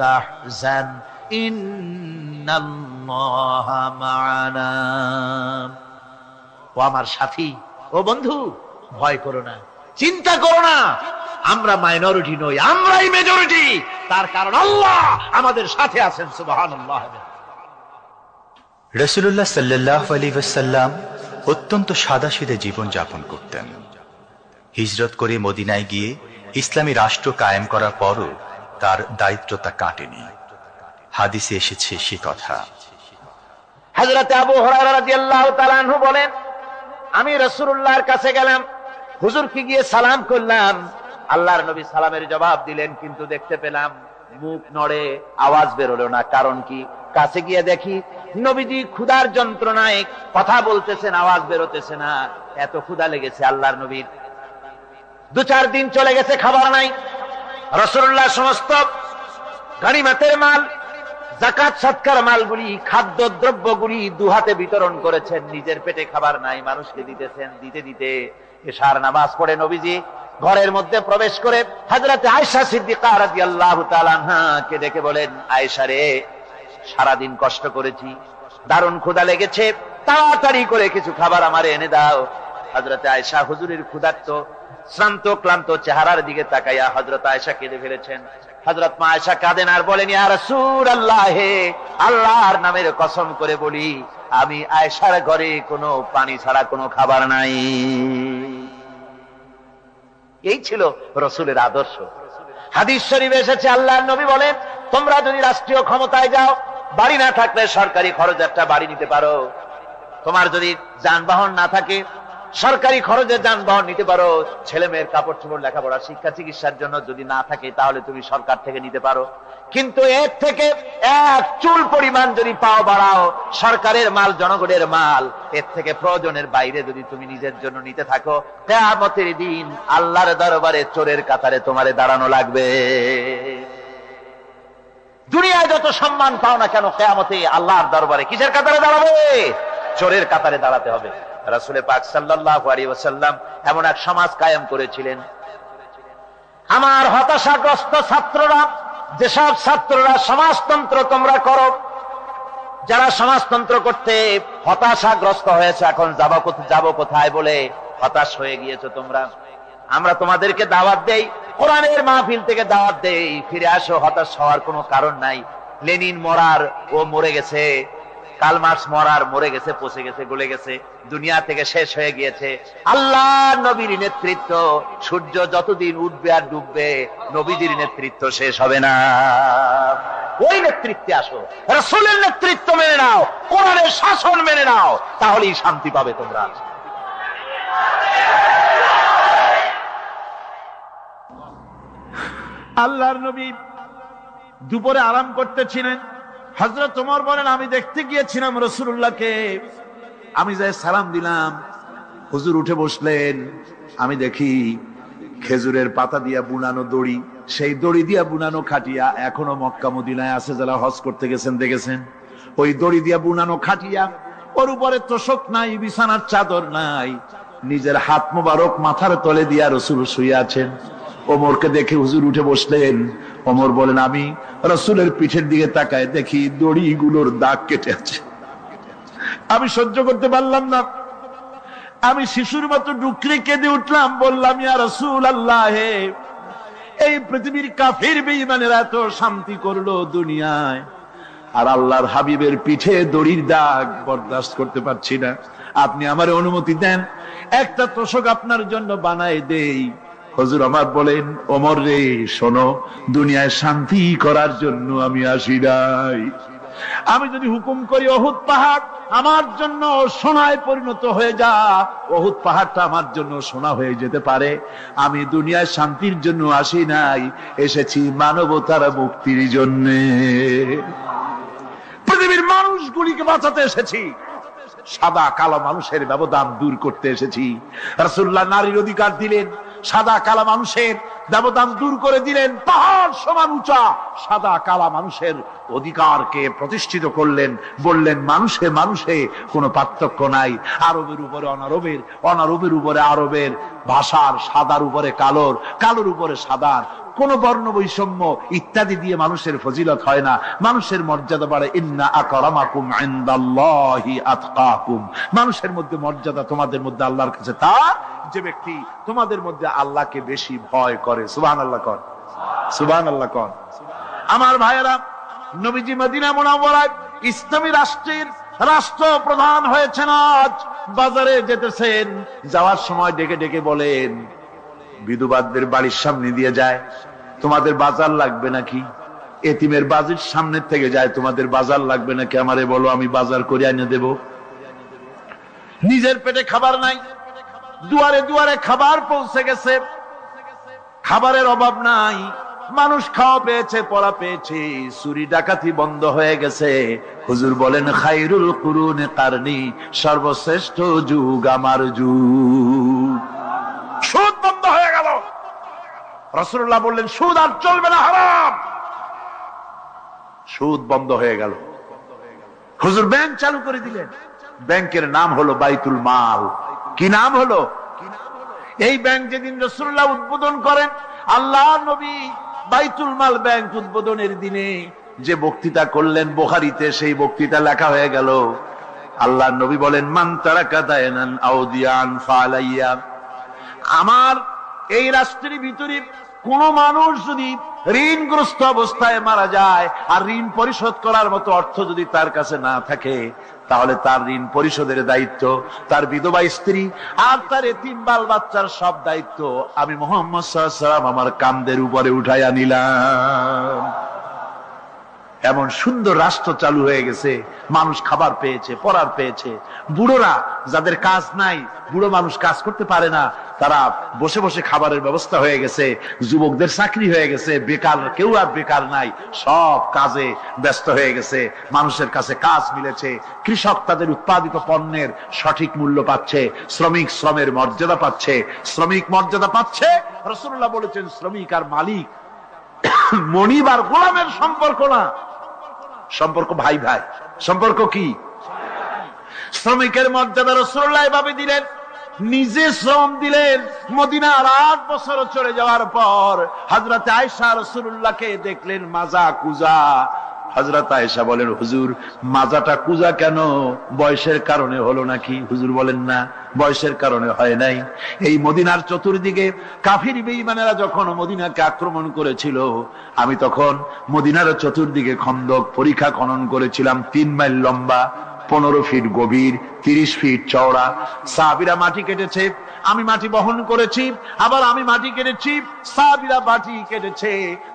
তাহজান ইন্নাল্লাহা মা'ানা। ও আমার সাথী, ও বন্ধু, ভয় করো না, চিন্তা করো না, আমরা মাইনরিটি নই, আমরাই মেজরিটি। তার কারণ আল্লাহ আমাদের সাথে আছেন। সুবহানাল্লাহ। রাসূলুল্লাহ সাল্লাল্লাহু আলাইহি ওয়াসাল্লাম অত্যন্ত সাদাসিধে জীবন যাপন করতেন। হিজরত করে মদিনায় গিয়ে ইসলামী রাষ্ট্র কায়েম করার পরও তার দায়িত্বটা কাটেনি। হাদিসে এসেছে সে কথা। হযরত আবু হুরায়রা রাদিয়াল্লাহু তাআলা আনহু বলেন, আমি রাসূলুল্লাহর কাছে গেলাম, হুজুরকে গিয়ে সালাম করলাম। আল্লাহর নবী সালামের জবাব দিলেন, কিন্তু দেখতে পেলাম মুখ নড়ে, আওয়াজ বের হলো না। কারণ কি? কাছে গিয়ে দেখি নবীজি ক্ষুধার যন্ত্রণায় কথা বলতেছেন, আওয়াজ বেরোতেছে না। এত ক্ষুধা লেগেছে আল্লাহর নবীর। 2-4 দিন চলে গেছে, খাবার নাই। রাসূলুল্লাহ সমস্ত গনিমতের মাল, যাকাত সদকার মালগুলি, খাদ্য দ্রব্যগুলি দুহাতে বিতরণ করেছেন। নিজের পেটে খাবার নাই, মানুষকে দিতেছেন। দিতে দিতে এশার নামাজ পড়ে নবীজি ঘরের মধ্যে প্রবেশ করে হযরত আয়েশা সিদ্দিকা রাদিয়াল্লাহু তাআলা আনহাকে ডেকে বলেন, আয়েশা রে, সারাদিন কষ্ট করেছি, দারুণ ক্ষুধা লেগেছে, তাড়াতাড়ি করে কিছু খাবার আমারে এনে দাও। হযরত আয়েশা হুজুরের ক্ষুধার্ত শ্রান্ত ক্লান্ত চেহারার দিকে তাকাইয়া হযরত আয়েশা কেঁদে ফেলেছেন। হযরত মা আয়েশা কাঁদেন আর বলেন, ইয়া রাসূলুল্লাহ, হে আল্লাহর নামের কসম করে বলি, আমি আয়েশার ঘরে কোনো পানি ছাড়া কোনো খাবার নাই। এই ছিল রাসূলের আদর্শ। হাদিস শরীফে এসেছে, আল্লাহর নবী বলেন, তোমরা যদি রাষ্ট্রীয় ক্ষমতায় যাও, বাড়ি না থাকলে সরকারি খরচে একটা বাড়ি নিতে পারো। তোমার যদি যানবাহন না থাকে, সরকারি খরচে যানবাহন নিতে পারো। ছেলে মেয়ের কাপড় চোপড়, লেখাপড়া, শিক্ষা, চিকিৎসার জন্য যদি না থাকে, তাহলে তুমি সরকার থেকে নিতে পারো। কিন্তু এর থেকে এক চুল পরিমাণ যদি পাও বাড়াও, সরকারের মাল, জনগণের মাল, এর থেকে প্রয়োজনের বাইরে যদি তুমি নিজের জন্য নিতে থাকো, কিয়ামতের দিন আল্লাহর দরবারে চোরের কাতারে তোমারে দাঁড়ানো লাগবে। দুনিয়ায় যত সম্মান পাও না কেন, কিয়ামতে আল্লাহর দরবারে কিসের কাতারে দাঁড়াবে? চোরের কাতারে দাঁড়াতে হবে। রাসূল পাক সাল্লাল্লাহু আলাইহি ওয়াসাল্লাম এমন এক সমাজ কায়েম করেছিলেন। আমার হতাশাগ্রস্ত ছাত্ররা, যেসব ছাত্ররা সমাজতন্ত্র তোমরা করো, যারা সমাজতন্ত্র করতে হতাশাগ্রস্ত হয়েছে, এখন যাব কোথায় বলে হতাশ হয়ে গিয়েছো তোমরা, আমরা তোমাদেরকে দাওয়াত দেই, কোরআনের মাহফিল থেকে দাওয়াত দেই, ফিরে আসো। হতাশ হওয়ার কোনো কারণ নাই। লেনিন মরার, ও মরে গেছে। কার্ল মার্কস মরার, মরে গেছে, পচে গেছে, গলে গেছে, দুনিয়া থেকে শেষ হয়ে গিয়েছে। আল্লাহ নবীর নেতৃত্ব, সূর্য যতদিন উঠবে আর ডুববে, নবীজির নেতৃত্ব শেষ হবে না। ওই নেতৃত্বে আসো, রাসূলের নেতৃত্ব মেনে নাও, কোরআনের শাসন মেনে নাও, তাহলেই শান্তি পাবে তোমরা। আল্লাহর নবী দুপুরে আরাম করতেছিলেন। হযরত ওমর বলেন, আমি দেখতে গিয়েছিলাম রাসূলুল্লাহকে, আমি যাই সালাম দিলাম, হুজুর উঠে বসলেন। আমি দেখি খেজুরের পাতা দিয়া বুনানো দড়ি, সেই দড়ি দিয়া বুনানো খাটিয়া এখনো মক্কা মদিনায় আছে, যারা হজ করতে গেছেন দেখেছেন। ওই দড়ি দিয়া বুনানো খাটিয়া, ওর উপরে তোশক নাই, বিছানার চাদর নাই, নিজের হাত মোবারক মাথার তলে দিয়া রাসূল শুয়ে আছেন। ওমরকে দেখে হুজুর উঠে বসলেন। ওমর বলেন, আমি রাসূলের পিঠের দিকে তাকায় দেখি দড়িগুলোর দাগ কেটে আছে। আমি সহ্য করতে পারলাম না, আমি শিশুর মতো ডুকরে কেঁদে উঠলাম, বললাম, ইয়া রাসূলুল্লাহ, এই পৃথিবীর কাফির বেঈমানেরা এত শান্তি করলো দুনিয়ায়, আর আল্লাহর হাবিবের পিঠে দড়ির দাগ বরদাস্ত করতে পারছি না। আপনি আমার অনুমতি দেন, একটা তোষক আপনার জন্য বানায় দেই। হুজুর আমার বলেন, ওমর রে শোনো, দুনিয়ায় শান্তি করার জন্য আমি আসি নাই। আমি যদি হুকুম করি উহুদ পাহাড় আমার জন্য সোনায় পরিণত হয়ে যা, উহুদ পাহাড়টা আমার জন্য সোনা হয়ে যেতে পারে। আমি দুনিয়ায় শান্তির জন্য আসি নাই, এসেছি মানবতার মুক্তির জন্য। পৃথিবীর মানুষগুলিকে বাঁচাতে এসেছি, সাদা কালো মানুষের ব্যবধান দূর করতে এসেছি। রাসূলুল্লাহ নারীর অধিকার দিলেন, সাদা কালা মানুষের ব্যবধান দূর করে দিলেন। পাহাড় সমান উঁচা সাদা কালা মানুষের অধিকারকে প্রতিষ্ঠিত করলেন, বললেন মানুষে মানুষে কোনো পার্থক্য নাই। আরবের উপরে অনারবের, অনারবের উপরে আরবের, ভাষার সাদার উপরে কালোর, কালোর উপরে সাদার, কোন বর্ণ বৈষম্য ইত্যাদি দিয়ে মানুষের ফজিলত হয় না, মানুষের মর্যাদা বাড়ে। ইন্না আকরামাকুম ইনদাল্লাহি আতকাকুম, মানুষের মধ্যে মর্যাদা তোমাদের মধ্যে আল্লাহর কাছে তার যে ব্যক্তি তোমাদের মধ্যে আল্লাহকে বেশি ভয় করে। সুবহানাল্লাহ কর, সুবহানাল্লাহ কর। আমার ভাইয়েরা, নবীজি মদিনা মুনাওয়ারায় ইসলামী রাষ্ট্রের রাষ্ট্রপ্রধান হয়েছেন। আজ বাজারে যেতেছেন, যাওয়ার সময় ডেকে ডেকে বলেন, বিধবাদের বাড়ির সামনে দিয়ে যায়, তোমাদের বাজার লাগবে নাকি? এতিমের বাড়ির সামনে থেকে যায়, তোমাদের বাজার লাগবে নাকি? আমারে বলো, আমি বাজার করে এনে দেব। নিজের পেটে খাবার নাই, দুয়ারে দুয়ারে খাবার পৌঁছে গেছে, খাবারের অভাব নাই, মানুষ খাওয়া পেয়েছে, পড়া পেয়েছে, চুরি ডাকাতি বন্ধ হয়ে গেছে। হুজুর বলেন, খায়রুল কুরুনে কারনি, সর্বশ্রেষ্ঠ যুগ আমার যুগ। সুদ বন্ধ হয়ে গেল। রাসূলুল্লাহ বললেন, সুদ আর চলবে না, হারাম। সুদ বন্ধ হয়ে গেল। হুজুর ব্যাংক চালু করে দিলেন। ব্যাংকের নাম হলো বাইতুল মাল। কি নাম হলো? এই ব্যাংক যেদিন রাসূলুল্লাহ উদ্বোধন করেন, আল্লাহর নবী বাইতুল মাল ব্যাংক উদ্বোধনের দিনে যে বক্তৃতা করলেন, বুখারীতে সেই বক্তৃতা লেখা হয়ে গেল। আল্লাহর নবী বলেন, মান তারাকা দায়নান আও দিয়ান ফালাইয়া, আমার এই রাষ্ট্রের ভিতরে কোন মানুষ যদি ঋণগ্রস্ত অবস্থায় মারা যায় আর ঋণ পরিশোধ করার মতো অর্থ যদি তার কাছে না থাকে, তাহলে তার ঋণ পরিশোধের দায়িত্ব তার বিধবা স্ত্রী আর তার এতিম বাল বাচ্চার সব দায়িত্ব আমি মুহাম্মদ সাল্লাল্লাহু আলাইহি ওয়াসাল্লাম আমার কাঁধের উপরে উঠাইয়া নিলাম। এমন সুন্দর রাষ্ট্র চালু হয়ে গেছে, মানুষ খাবার পেয়েছে, পড়ার পেয়েছে। বুড়োরা যাদের কাজ নাই, বুড়ো মানুষ কাজ করতে পারে না, তারা বসে বসে খাবারের ব্যবস্থা হয়ে গেছে। যুবকদের চাকরি হয়ে গেছে, বেকার কেউ আর বেকার নাই, সব কাজে ব্যস্ত হয়ে গেছে, মানুষের কাছে কাজ মিলেছে। কৃষক তাদের উৎপাদিত পণ্যের সঠিক মূল্য পাচ্ছে, শ্রমিক শ্রমের মর্যাদা পাচ্ছে, শ্রমিক মর্যাদা পাচ্ছে। রাসূলুল্লাহ বলেছেন, শ্রমিক আর মালিক, মনিব আর গোলামের সম্পর্ক না, সম্পর্ক ভাই ভাই। সম্পর্ক কি? শ্রমিকের মর্যাদা রাসূলুল্লাহ এভাবে দিলেন, নিজে শ্রম দিলেন। মদিনার 8 বছর চলে যাওয়ার পর হযরত আয়েশা রাসূলুল্লাহকে দেখলেন মাজা কুজা। হযরত আয়েশা বলেন, হুজুর মাজাটা কুজা কেন? বয়সের কারণে হলো নাকি? হুজুর বলেন, না, বয়সের কারণে হয় নাই। এই মদিনার চতুর্দিকে কাফির বেঈমানেরা যখন মদিনাকে আক্রমণ করেছিল, আমি তখন মদিনার চতুর্দিকে খন্দক পরিখা খনন করেছিলাম, 3 মাইল লম্বা, 15 ফিট গভীর, 30 ফিট চওড়া। সাহাবীরা মাটি কেটেছে, আমি মাটি বহন করেছি, আবার আমি মাটি কেটেছি, সাহাবীরা মাটি কেটেছে।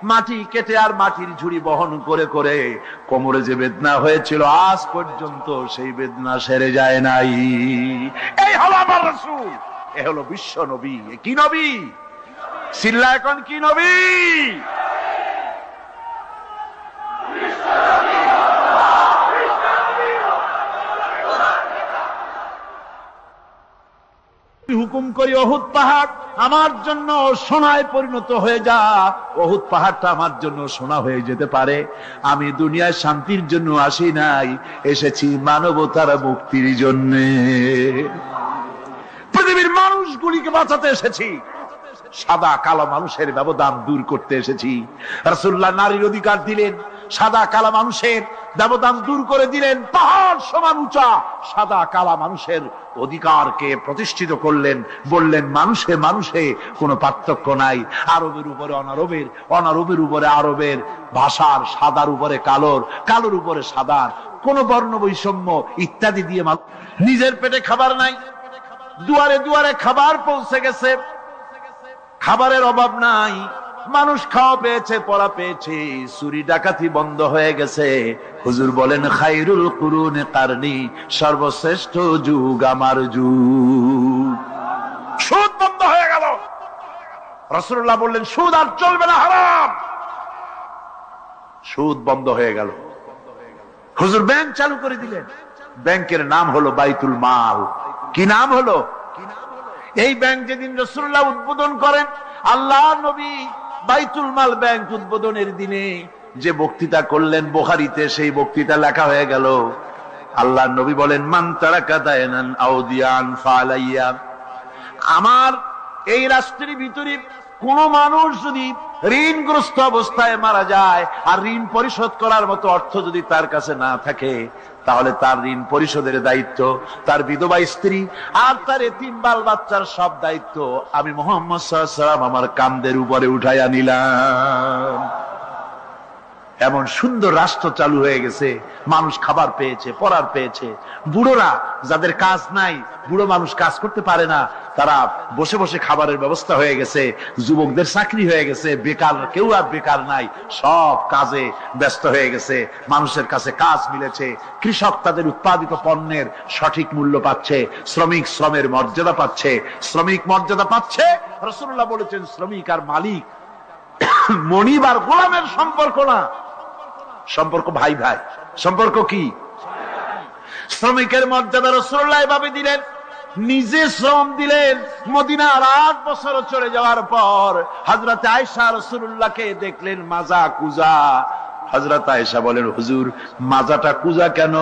মাটি কেটে আর মাটির ঝুড়ি বহন করে করে কোমরে যে বেদনা হয়েছিল, আজ পর্যন্ত সেই বেদনা সেরে যায় নাই। এই হলো আমার রাসূল, এ হলো বিশ্ব নবী। কি নবী? চিল্লা এখন, কি নবী? হুকুম করি উহুদ পাহাড় আমার জন্য সোনায় পরিণত হয়ে যা, উহুদ পাহাড়টা আমার জন্য সোনা হয়ে যেতে পারে। আমি দুনিয়ায় শান্তির জন্য আসি নাই, এসেছি মানবতার মুক্তির জন্য। পৃথিবীর মানুষগুলিকে বাঁচাতে এসেছি, সাদা কালো মানুষের ব্যবধান দূর করতে এসেছি। রাসূলুল্লাহ নারীর অধিকার দিলেন, সাদা কালা মানুষের ব্যবধান দূর করে দিলেন। পাহাড় সমান উঁচা সাদা কালা মানুষের অধিকারকে প্রতিষ্ঠিত করলেন, বললেন মানুষে মানুষে কোনো পার্থক্য নাই। আরবের উপরে অনারবের, অনারবের উপরে আরবের, ভাষার, সাদার উপরে কালোর, কালোর উপরে সাদার, কোন বর্ণ বৈষম্য ইত্যাদি দিয়ে নিজের পেটে খাবার নাই, দুয়ারে দুয়ারে খাবার পৌঁছে গেছে, খাবারের অভাব নাই, মানুষ খাওয়া পেয়েছে, পড়া পেয়েছে, চুরি ডাকাতি বন্ধ হয়ে গেছে। হুজুর বলেন খায়রুল কুরুনে কারনি, সর্বশ্রেষ্ঠ যুগ আমার যুগ। সুদ বন্ধ হয়ে গেল। রাসূলুল্লাহ বললেন সুদ আর চলবে না, হারাম। সুদ বন্ধ হয়ে গেল। হুজুর ব্যাংক চালু করে দিলেন। ব্যাংকের নাম হলো বাইতুল মাল। কি নাম হলো? এই ব্যাংক যেদিন রাসূলুল্লাহ উদ্বোধন করেন, আল্লাহর নবী বাইতুল মাল ব্যাংক উদ্বোধনের দিনে যে বক্তৃতা করলেন, বুখারীতে সেই বক্তৃতা লেখা হয়ে গেল। আল্লাহর নবী বলেন মান তারাকা দায়নান আও দিয়ান ফালাইয়া, আমার এই রাষ্ট্রের ভিতরে কোন মানুষ যদি ঋণগ্রস্ত অবস্থায় মারা যায় আর ঋণ পরিশোধ করার মতো অর্থ যদি তার কাছে না থাকে, তাহলে তার ঋণ পরিশোধের দায়িত্ব, তার বিধবা স্ত্রী আর তার এতিম বাল বাচ্চার সব দায়িত্ব আমি মুহাম্মদ সাল্লাল্লাহু আলাইহি ওয়াসাল্লাম আমার কাঁধের উপরে উঠাইয়া নিলাম। এমন সুন্দর রাষ্ট্র চালু হয়ে গেছে, মানুষ খাবার পেয়েছে, পড়ার পেয়েছে। বুড়োরা যাদের কাজ নাই, বুড়ো মানুষ কাজ করতে পারে না, তারা বসে বসে খাবারের ব্যবস্থা হয়ে গেছে। যুবকদের চাকরি হয়ে গেছে, বেকার কেউ আর বেকার নাই, সব কাজে ব্যস্ত হয়ে গেছে, মানুষের কাছে কাজ মিলেছে। কৃষক তাদের উৎপাদিত পণ্যের সঠিক মূল্য পাচ্ছে, শ্রমিক শ্রমের মর্যাদা পাচ্ছে, শ্রমিক মর্যাদা পাচ্ছে। রাসূলুল্লাহ বলেছেন শ্রমিক আর মালিক মনিব আর গোলামের সম্পর্ক না, সম্পর্ক ভাই ভাই। সম্পর্ক কি? শ্রমিকের মর্যাদা রাসূলুল্লাহ এভাবে দিলেন, নিজে শ্রম দিলেন। মদিনার 8 বছর চলে যাওয়ার পর হযরত আয়েশা রাসূলুল্লাহকে দেখলেন মাজা কুজা। হযরত আয়েশা বলেন হুজুর মাজাটা কুজা কেন?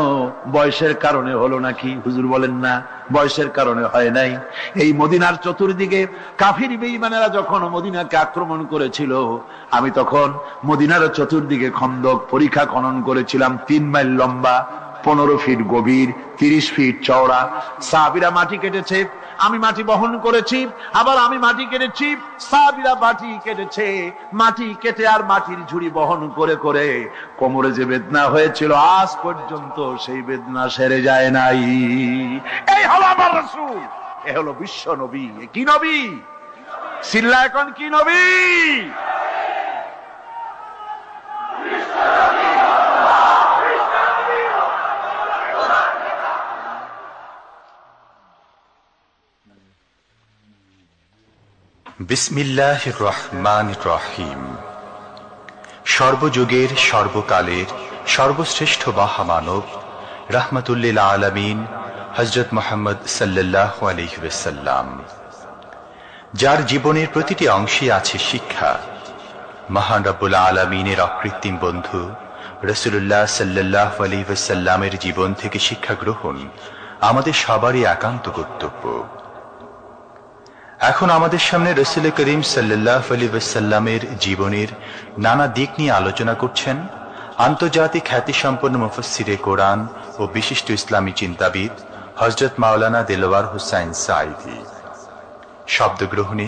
বয়সের কারণে হলো নাকি? হুজুর বলেন না, বয়সের কারণে হয় নাই। এই মদিনার চতুর্দিকে কাফির বেঈমানেরা যখন মদিনাকে আক্রমণ করেছিল, আমি তখন মদিনার চতুর্দিকে খন্দক পরিখা খনন করেছিলাম, 3 মাইল লম্বা, 15 ফিট গভীর, 30 ফিট চওড়া। সাহাবীরা মাটি কেটেছে, আমি মাটি বহন করেছি, আবার আমি মাটি কেটেছি, সাহাবীরা মাটি কেটেছে। মাটি কেটে আর মাটির ঝুড়ি বহন করে করে কোমরে যে বেদনা হয়েছিল আজ পর্যন্ত সেই বেদনা সেরে যায় নাই। এই হলো আমার রাসূল, এ হলো বিশ্ব নবী। কি নবী? চিল্লা এখন কি নবী? বিসমিল্লাহির রহমানির রহিম। সর্বযুগের সর্বকালের সর্বশ্রেষ্ঠ মহামানব রাহমাতুল্লিল আলামিন হযরত মুহাম্মদ সাল্লাল্লাহু আলাইহি ওয়াসাল্লাম, যার জীবনের প্রতিটি অংশে আছে শিক্ষা, মহান রব্বুল আলামিনের অকৃত্রিম বন্ধু রাসূলুল্লাহ সাল্লাল্লাহু আলাইহি ওয়াসাল্লামের জীবন থেকে শিক্ষা গ্রহণ আমাদের সবারই একান্ত কর্তব্য। এখন আমাদের সামনে রাসূল করিম সাল্লাল্লাহু আলাইহি ওয়াসাল্লামের জীবনের নানা দিক নিয়ে আলোচনা করছেন আন্তর্জাতিক খ্যাতিসম্পন্ন মুফাসসিরে কোরআন ও বিশিষ্ট ইসলামী চিন্তাবিদ হযরত মাওলানা দেলোয়ার হোসাইন সাঈদী। শব্দগ্রহণে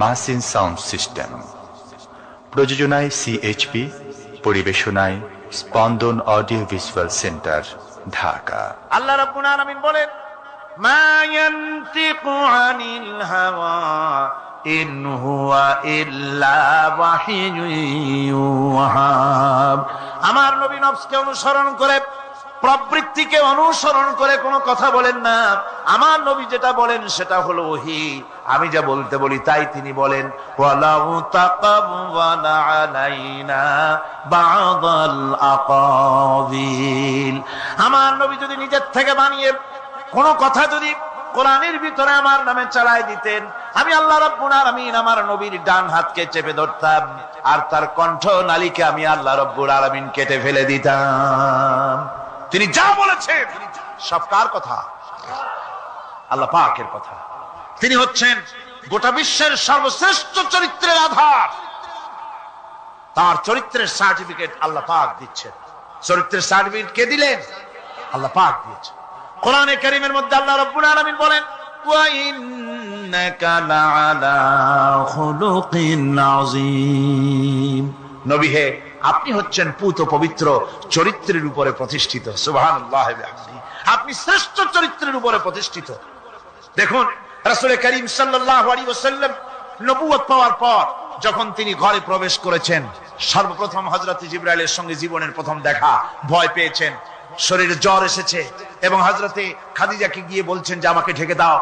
মাহসিন সাউন্ড সিস্টেম, প্রযোজনায় সিএইচপি, পরিবেশনায় স্পন্দন অডিও ভিজুয়াল সেন্টার, ঢাকা। আল্লাহ রাব্বুল আলামিন বলেন মা ইয়ানতিকু আনিল হাওয়া ইন হুয়া ইল্লা ওয়াহিয়ুন ইউহা। আমার নবী নফসকে অনুসরণ করে, প্রবৃত্তিকে অনুসরণ করে কোনো কথা বলেন না। আমার নবী যেটা বলেন সেটা হলো ওহী। আমি যা বলতে বলি তাই তিনি বলেন। ওয়ালাউ তাকাওয়ালা আলাইনা বা'দাল আকাবিল। আমার নবী যদি নিজের থেকে বানিয়ে কোন কথা যদি কোরআনের ভিতরে আমার নামে চালায় দিতেন, আমি আল্লাহ রাব্বুল আলামিন আমার নবীর ডান হাতকে চেপে ধরতাম, আর তার কণ্ঠ নালীকে আমি আল্লাহ রাব্বুল আলামিন কেটে ফেলে দিতাম। তিনি যা বলেছেন সব কার কথা? আল্লাহ পাকের কথা। তিনি হচ্ছেন গোটা বিশ্বের সর্বশ্রেষ্ঠ চরিত্রের আধার। তার চরিত্রের সার্টিফিকেট আল্লাহ পাক দিচ্ছেন। চরিত্রের সার্টিফিকেট কে দিলেন? আল্লাহ পাক দিয়েছেন। কোরআনে কারীমের মধ্যে আল্লাহ রাব্বুল আলামিন বলেন, ওয়া ইন্নাকা লাআলা খুলুকিন আযীম। নবী হে, আপনি হচ্ছেন পুত পবিত্র চরিত্রের উপরে প্রতিষ্ঠিত। সুবহানাল্লাহ ওয়া বিহামদিহি। আপনি শ্রেষ্ঠ চরিত্রের উপরে প্রতিষ্ঠিত। দেখুন, রাসূল করিম সাল্লাল্লাহু আলাইহি ওয়াসাল্লাম নবুয়ত পাওয়ার পর যখন তিনি ঘরে প্রবেশ করেছেন, সর্বপ্রথম হযরত জিবরাইলের সঙ্গে জীবনের প্রথম দেখা। ভয় পেয়েছেন, শরীরে জ্বর এসেছে এবং হযরতে খাদিজাকে গিয়ে বলছেন যে আমাকে ঢেকে দাও,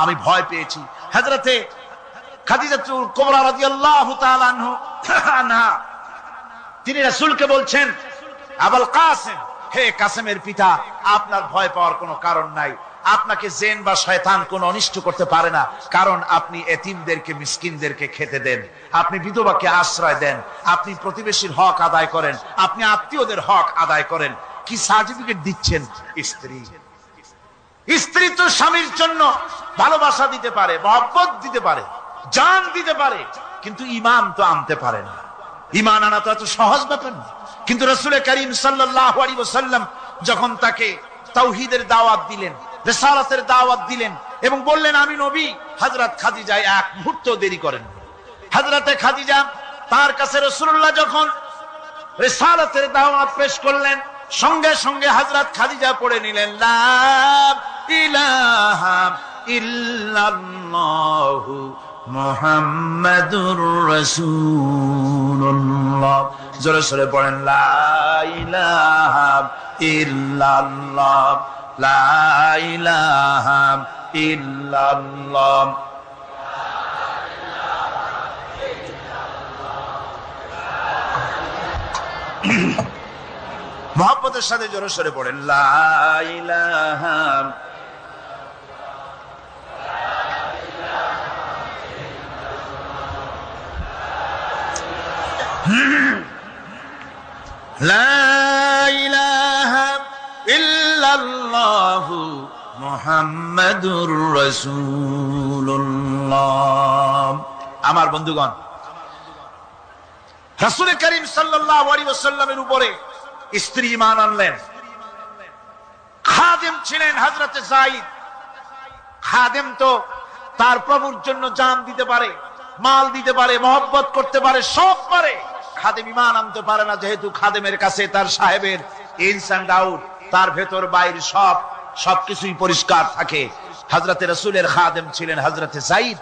আমি ভয় পেয়েছি। হযরতে খাদিজাতুল কুবরা রাদিয়াল্লাহু তাআলা আনহা তিনি রাসূলকে বলছেন, আবুল কাসেম, হে কাসেমের পিতা, আপনার ভয় পাওয়ার কোনো কারণ নাই। আপনাকে জিন বা শয়তান কোনো অনিষ্ট করতে পারে না, কারণ আপনি এতিমদেরকে, মিসকিনদেরকে খেতে দেন, আপনি বিধবাকে আশ্রয় দেন, আপনি প্রতিবেশীর হক আদায় করেন, আপনি আত্মীয়দের হক আদায় করেন। কি সার্টিফিকেট দিচ্ছেন? স্ত্রী তো স্বামীর জন্য ভালোবাসা দিতে পারে, মহব্বত দিতে পারে, জান দিতে পারে, কিন্তু ঈমান তো আনতে পারে না। ঈমান আনা তো এত সহজ ব্যাপার না। কিন্তু রাসূল করিম সাল্লাল্লাহু আলাইহি ওয়াসাল্লাম যখন তাকে তাওহীদের দাওয়াত দিলেন, রিসালাতের দাওয়াত দিলেন এবং বললেন আমি নবী, হযরত খাদিজা এক মুহূর্ত দেরি করেন। হযরতে খাদিজা তার কাছে রাসূলুল্লাহ যখন রিসালাতের দাওয়াত পেশ করলেন, সঙ্গে সঙ্গে হযরত খাদিজা পড়ে নিলেন, লা ইলাহা ইল্লাল্লাহু মুহাম্মাদুর রাসূলুল্লাহ। জোরে জোরে পড়েন, লা ইলাহা ইল্লাল্লাহ, লা ইলাহা ইল্লাল্লাহ। মুহাব্বতের সাথে জোরে জোরে পড়েন, লা ইলাহা লা ইলাহা ইল্লাল্লাহু মুহাম্মাদুর রাসূলুল্লাহ। আমার বন্ধুগণ, রাসূল করিম সাল্লাল্লাহু আলাইহি ওয়াসাল্লামের উপরে স্ত্রী ঈমান আনলেন। খাদেম ছিলেন হযরতে যায়েদ। খাদেম তো তার প্রভুর জন্য জান দিতে পারে, মাল দিতে পারে, মহব্বত করতে পারে, সব পারে। খাদেম ঈমান আনতে পারে না, যেহেতু খাদেমের কাছে তার সাহেবের ইনস এন্ড আউট, তার ভেতর বাইরে সবকিছুই পরিষ্কার থাকে। হযরতে রাসূলের খাদেম ছিলেন হযরতে যায়েদ।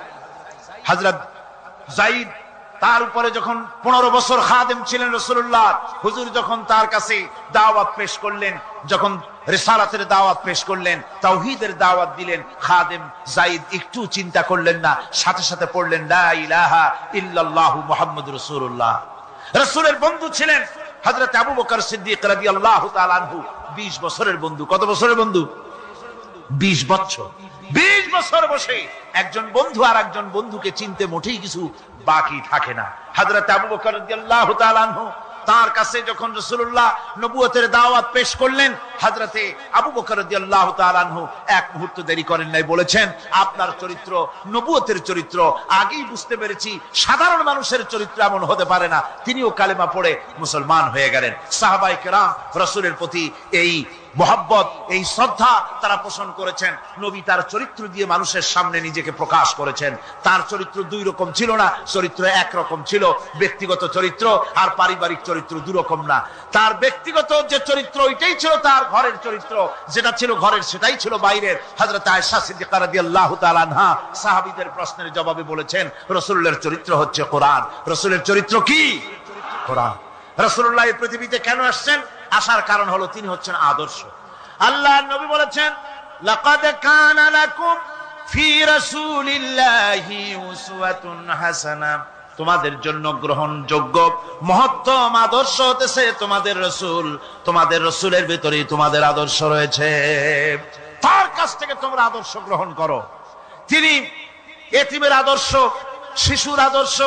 হযরত যায়েদ তার উপরে যখন 15 বছর খাদেম ছিলেন রাসূলুল্লাহ, হুজুর যখন তার কাছে দাওয়াত পেশ করলেন, যখন রিসালাতের দাওয়াত পেশ করলেন, তাওহীদের দাওয়াত দিলেন, খাদেম যায়েদ একটু চিন্তা করলেন না, সাথে সাথে পড়লেন লা ইলাহা ইল্লাল্লাহু মুহাম্মাদুর রাসূলুল্লাহ। রাসূলের বন্ধু ছিলেন হযরত আবু বকর সিদ্দিক রাদিয়াল্লাহু তাআলা আনহু। 20 বছরের বন্ধু। কত বছরের বন্ধু? 20 বছর। 20 বছর বসে একজন বন্ধু আর একজন বন্ধুকে চিনতে মোটেই কিছু বাকি থাকে না। হযরত আবু বকর রাদিয়াল্লাহু তাআলা আনহু তার কাছে যখন রাসূলুল্লাহ নবুয়তের দাওয়াত পেশ করলেন, হযরতে আবু বকর রাদিয়াল্লাহু তাআলা আনহু এক মুহূর্ত দেরি করেন নাই, বলেছেন আপনার চরিত্র নবুয়তের চরিত্র। আগেই বুঝতে পেরেছি সাধারণ মানুষের চরিত্র এমন হতে পারে না। তিনিও কালেমা পড়ে মুসলমান হয়ে গেলেন। সাহাবায়ে কেরাম রাসূলের প্রতি এই মহব্বত, এই শ্রদ্ধা তারা পোষণ করেছেন। নবী তার চরিত্র দিয়ে মানুষের সামনে নিজেকে প্রকাশ করেছেন। তার চরিত্র দুই রকম ছিল না, চরিত্র এক রকম ছিল। ব্যক্তিগত চরিত্র আর পারিবারিক চরিত্র দুরকম না। তার ব্যক্তিগত যে চরিত্র ওইটাই ছিল তার ঘরের চরিত্র, যেটা ছিল ঘরের সেটাই ছিল বাইরের। হযরত আয়েশা সিদ্দিকা রাদিয়াল্লাহু তাআলা আনহা সাহাবীদের প্রশ্নের জবাবে বলেছেন রাসূলের চরিত্র হচ্ছে কোরআন। রাসূলের চরিত্র কি? কোরআন। রাসূলুল্লাহ এই পৃথিবীতে কেন আসছেন? আসার কারণ হলো তিনি হচ্ছেন আদর্শ। আল্লাহর নবী বলেছেন লাকাদ কানা লাকুম ফি রাসূলিল্লাহি উসওয়াতুন হাসানা, তোমাদের জন্য গ্রহণযোগ্য মহত্তম আদর্শ হতেছে তোমাদের রাসূল। তোমাদের রাসূলের ভিতরেই তোমাদের আদর্শ রয়েছে। তার কাছ থেকে তোমরা আদর্শ গ্রহণ করো। তিনি এতিমের আদর্শ, শিশুর আদর্শ,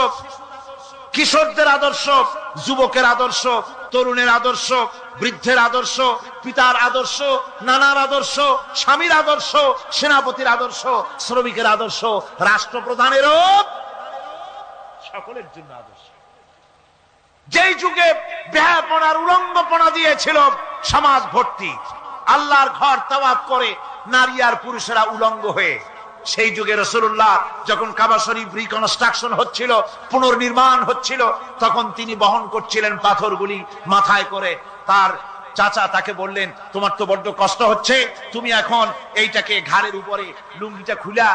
কিশোরদের আদর্শ, যুবকের আদর্শ, তরুণের আদর্শ, বৃদ্ধের আদর্শ, পিতার আদর্শ, নানার আদর্শ, স্বামীর আদর্শ, সেনাপতির আদর্শ, শ্রমিকের আদর্শ, রাষ্ট্রপ্রধানেরও সকলের জন্য আদর্শ। যেই যুগে বেহাপনার উলঙ্গপনা দিয়েছিল সমাজ ভর্তি, আল্লাহর ঘর তাওয়াফ করে নারী আর পুরুষেরা উলঙ্গ হয়ে, সেই যুগে রাসূলুল্লাহ যখন কাবা শরীফ রিকনস্ট্রাকশন হচ্ছিল, পুনর্নির্মাণ হচ্ছিল, তখন তিনি বহন করছিলেন পাথরগুলি মাথায় করে। তার চাচা তাকে বললেন, তোমার তো বড্ড কষ্ট হচ্ছে, তুমি এখন এইটাকে ঘাড়ের উপরে, লুঙ্গিটা খুলা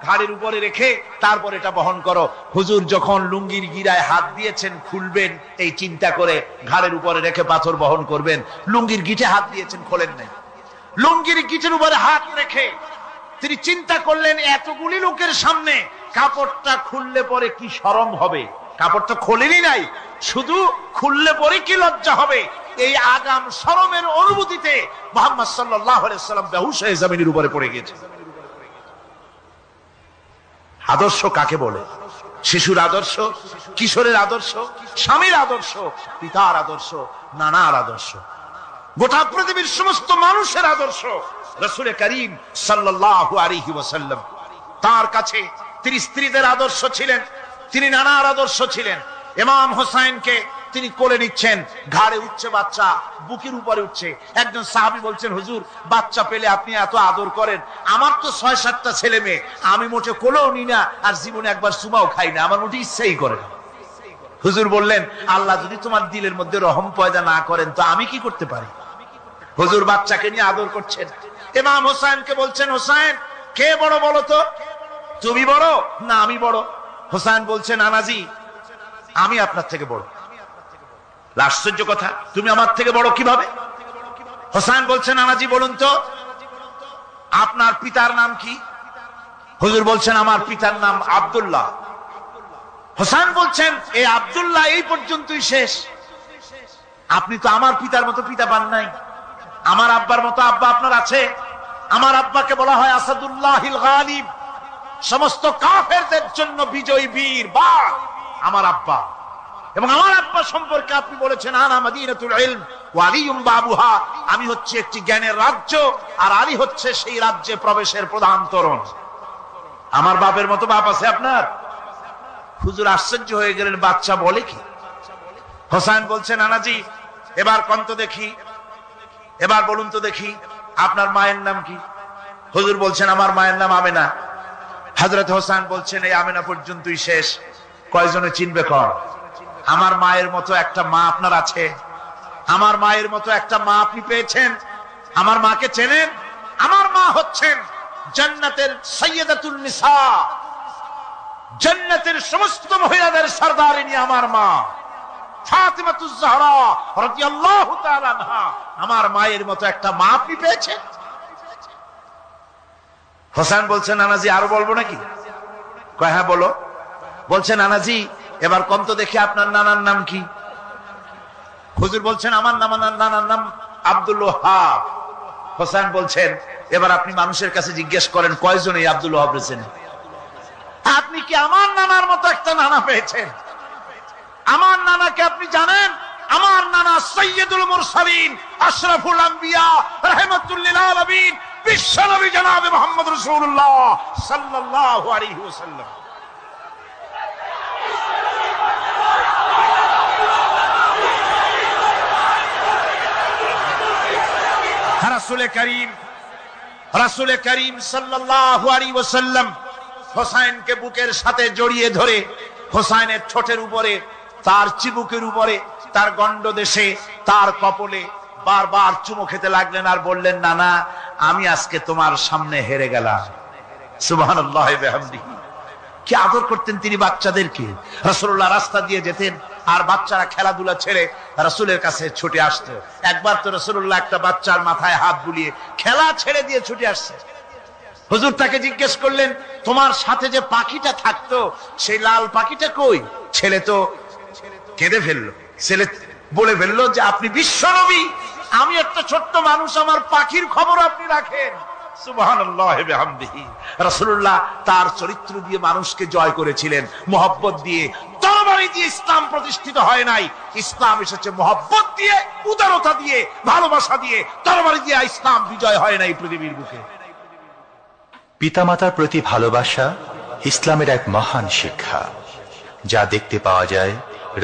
ঘাড়ের উপরে রেখে তারপর এটা বহন করো। হুজুর যখন লুঙ্গির গিরায় হাত দিয়েছেন খুলবেন এই চিন্তা করে, ঘাড়ের উপরে রেখে পাথর বহন করবেন, লুঙ্গির গিটে হাত দিয়েছেন, খোলেন নাই। লুঙ্গির গিটের উপরে হাত রেখে তিনি চিন্তা করলেন, এতগুলি লোকের সামনে কাপড়টা খুললে পরে কি শরম হবে। কাপড়টা খোলেনি নাই, শুধু খুললে পরে কি লজ্জা হবে। এই আগাম শরমের অনুভূতিতে মুহাম্মদ সাল্লাল্লাহু আলাইহি ওয়াসাল্লাম বেহুশ হয়ে জমিনের উপরে পড়ে গিয়েছে। আদর্শ কাকে বলে? শিশুর আদর্শ, কিশোরের আদর্শ, স্বামীর আদর্শ, পিতার আদর্শ, নানার আদর্শ, গোটা পৃথিবীর সমস্ত মানুষের আদর্শ রাসূল করিম সাল্লাল্লাহু আলাইহি ওয়াসাল্লাম। তার কাছে তিনি স্ত্রীদের আদর্শ ছিলেন, তিনি নানার আদর্শ ছিলেন। ইমাম হোসেনকে তিনি কোলে নিচ্ছেন, ঘাড়ে উঠছে বাচ্চা, বুকের উপরে উঠছে। একজন সাহাবী বলছেন, হুজুর বাচ্চা পেলে আপনি এত আদর করেন, আমার তো ৬-৭টা ছেলে মেয়ে, আমি মোটে কোলেও নি না, আর জীবনে একবার সুমাও খাই না, আমার মোটে ইচ্ছাই করে না। হুজুর বললেন, আল্লাহ যদি তোমার দিলের মধ্যে রহম পয়দা না করেন তো আমি কি করতে পারি। হুজুর বাচ্চাকে নিয়ে আদর করছেন। ইমাম হোসেনকে বলছেন, হোসেন কে বড় বলো তো, তুমি বড় না আমি বড়? হোসেন বলছেন, নানাজি আমি আপনার থেকে বড়। আশ্চর্য কথা, তুমি আমার থেকে বড় কিভাবে? হোসেন বলছেন, নানাজি বলুন তো আপনার পিতার নাম কি? হুজুর বলছেন, আমার পিতার নাম আব্দুল্লাহ। হোসেন বলছেন, এই আব্দুল্লাহ এই পর্যন্তই শেষ, আপনি তো আমার পিতার মতো পিতা পান নাই, আমার আব্বার মতো আব্বা আপনার আছে। আমার আব্বাকে বলা হয় আসাদুল্লাহিল গালিব, সমস্ত কাফেরদের জন্য বিজয়ী বীর বাঘ আমার আব্বা। এবং আমার আব্বা সম্পর্কে আপনি বলেছেন, আনা মাদিনাতুল ইলম ওয়া আলিয়ুম বাবুহা, আমি হচ্ছে একটি জ্ঞানের রাজ্য, আর আলী হচ্ছে সেই রাজ্যে প্রবেশের প্রধান তোরণ। আমার বাপের মতো বাপ আছে আপনার? হুজুর আশ্চর্য হয়ে গেলেন, বাচ্চা বলে কি? হোসেন বলছেন, নানাজি এবার কোন তো দেখি, এবার বলুন তো দেখি আপনার মায়ের নাম কি? হুজুর বলছেন, আমার মায়ের নাম আমেনা। হযরত হোসেন বলছেন, এই আমেনা পর্যন্তই শেষ, কয়জনে চিনবে কর? আমার মায়ের মতো একটা মা আপনার আছে? আমার মায়ের মতো একটা মা আপনি পেয়েছেন? আমার মাকে চেনেন? আমার মা হচ্ছেন জান্নাতের সাইয়্যিদাতুন নিসা, জান্নাতের সমস্ত মহিলাদের সরদারিনী আমার মা ফাতিমাতুজ জাহরা রাদিয়াল্লাহু তাআলা আনহা। আমার মায়ের মতো একটা মা আপনি পেয়েছেন? হোসেন বলছেন, নানাজি আরো বলবো নাকি? কয় হ্যাঁ বলো। বলছেন, নানাজি এবার কোন তো দেখি আপনার নানার নাম কি? হুজুর বলছেন, আমার নানার নাম আব্দুল ওয়াহাব। হোসেন বলছেন, এবার আপনি মানুষের কাছে জিজ্ঞেস করেন কয়জন এই আব্দুল ওয়াহাব রয়েছেন? আপনি কি আমার নানার মতো একটা নানা পেয়েছেন? আমার নানাকে আপনি জানেন? আমার নানা সাইয়্যিদুল মুরসালিন, আশরাফুল আম্বিয়া, রাহমাতুল লিল আলামিন, বিশ্বনবী জনাবে মুহাম্মদ রাসূলুল্লাহ সাল্লাল্লাহু আলাইহি ওয়াসাল্লাম। রাসূল করিম সাল্লাল্লাহু আলাইহি ওয়াসাল্লাম হোসেনকে বুকের সাথে জড়িয়ে ধরে হোসেনের ঠোঁটের উপরে, তার চিবুকের উপরে, তার গণ্ডদেশে, তার কপলে বারবার চুমু খেতে লাগলেন আর বললেন, নানা আমি আজকে তোমার সামনে হেরে গেলাম। সুবহানাল্লাহি ওয়া বিহামদিহি। কি আদর করতেন তিনি বাচ্চাদেরকে। রাসূলুল্লাহ রাস্তা দিয়ে যেতেন আর বাচ্চারা খেলাধুলা ছেড়ে রাসূলের কাছে ছুটে আসতো। একবার তো রাসূলুল্লাহ একটা বাচ্চার মাথায় হাত বুলিয়ে খেলা ছেড়ে দিয়ে ছুটে আসছে। হুজুর তাকে জিজ্ঞেস করলেন, তোমার সাথে যে পাখিটা থাকতো সেই লাল পাখিটা কই? ছেলে তো কেঁদে ফেললো। ছেলে বলে ফেললো যে আপনি বিশ্বনবী, আমি একটা ছোট্ট মানুষ, আমার পাখির খবর আপনি রাখেন। সুবহানাল্লাহি ওয়া বিহামদিহি। রাসূলুল্লাহ তার চরিত্র দিয়ে মানুষকে জয় করেছিলেন, মুহাব্বত দিয়ে, তরবারি দিয়ে ইসলাম প্রতিষ্ঠিত হয় নাই, ইসলাম এসেছে মহব্বত দিয়ে, উদারতা দিয়ে, ভালোবাসা দিয়ে। তরবারি দিয়ে ইসলাম বিজয় হয় নাই পৃথিবীর বুকে। পিতামাতার প্রতি ভালোবাসা ইসলামের এক মহান শিক্ষা, যা দেখতে পাওয়া যায়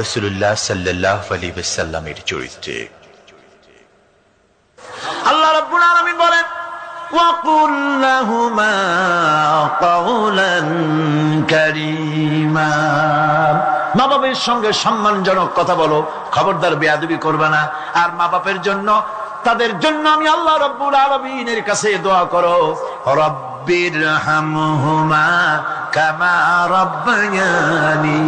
রাসূলুল্লাহ সাল্লাল্লাহু আলাইহি ওয়াসাল্লামের চরিত্রে। আল্লাহ রাব্বুল আলামিন বলেন, ওয়াকুল লাহুমা কাওলান কারীমা, মা বাবার সঙ্গে সম্মানজনক কথা বলো, খবরদার বেয়াদবি করবে না। আর মা বাপের জন্য, তাদের জন্য আমি আল্লাহ রাব্বুল আলামিনের কাছে দোয়া করো, রব্বিরহামহুমা কামা রাব্বায়ানি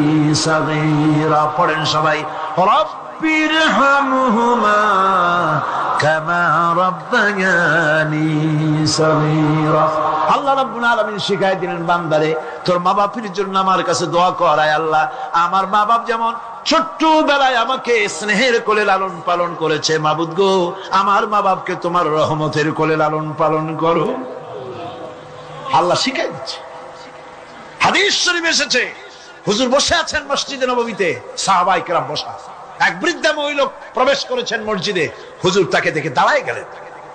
সাগীরা। পড়েন সবাই, রব্বিরহামহুমা কামা রাব্বায়ানি সাগীরা। আল্লাহ রাব্বুল আলামিন শিখাই দিলেন বান্দারে, তোর মা বাপের জন্য আমার কাছে দোয়া কর, আয় আল্লাহ আমার মা বাপ যেমন ছোট্টবেলায় আমাকে স্নেহের কোলে লালন পালন করেছে, মাবুদ গো আমার মা বাপকে তোমার রহমতের কোলে লালন পালন করো। আল্লাহ শিখাই দিচ্ছে। হাদিস শরীফ এসেছে, হুজুর বসে আছেন মসজিদে নববীতে, সাহাবায়ে কেরাম বসা, এক বৃদ্ধা মহিলা প্রবেশ করেছেন মসজিদে, হুজুর তাকে দেখে দাঁড়ায় গেলেন।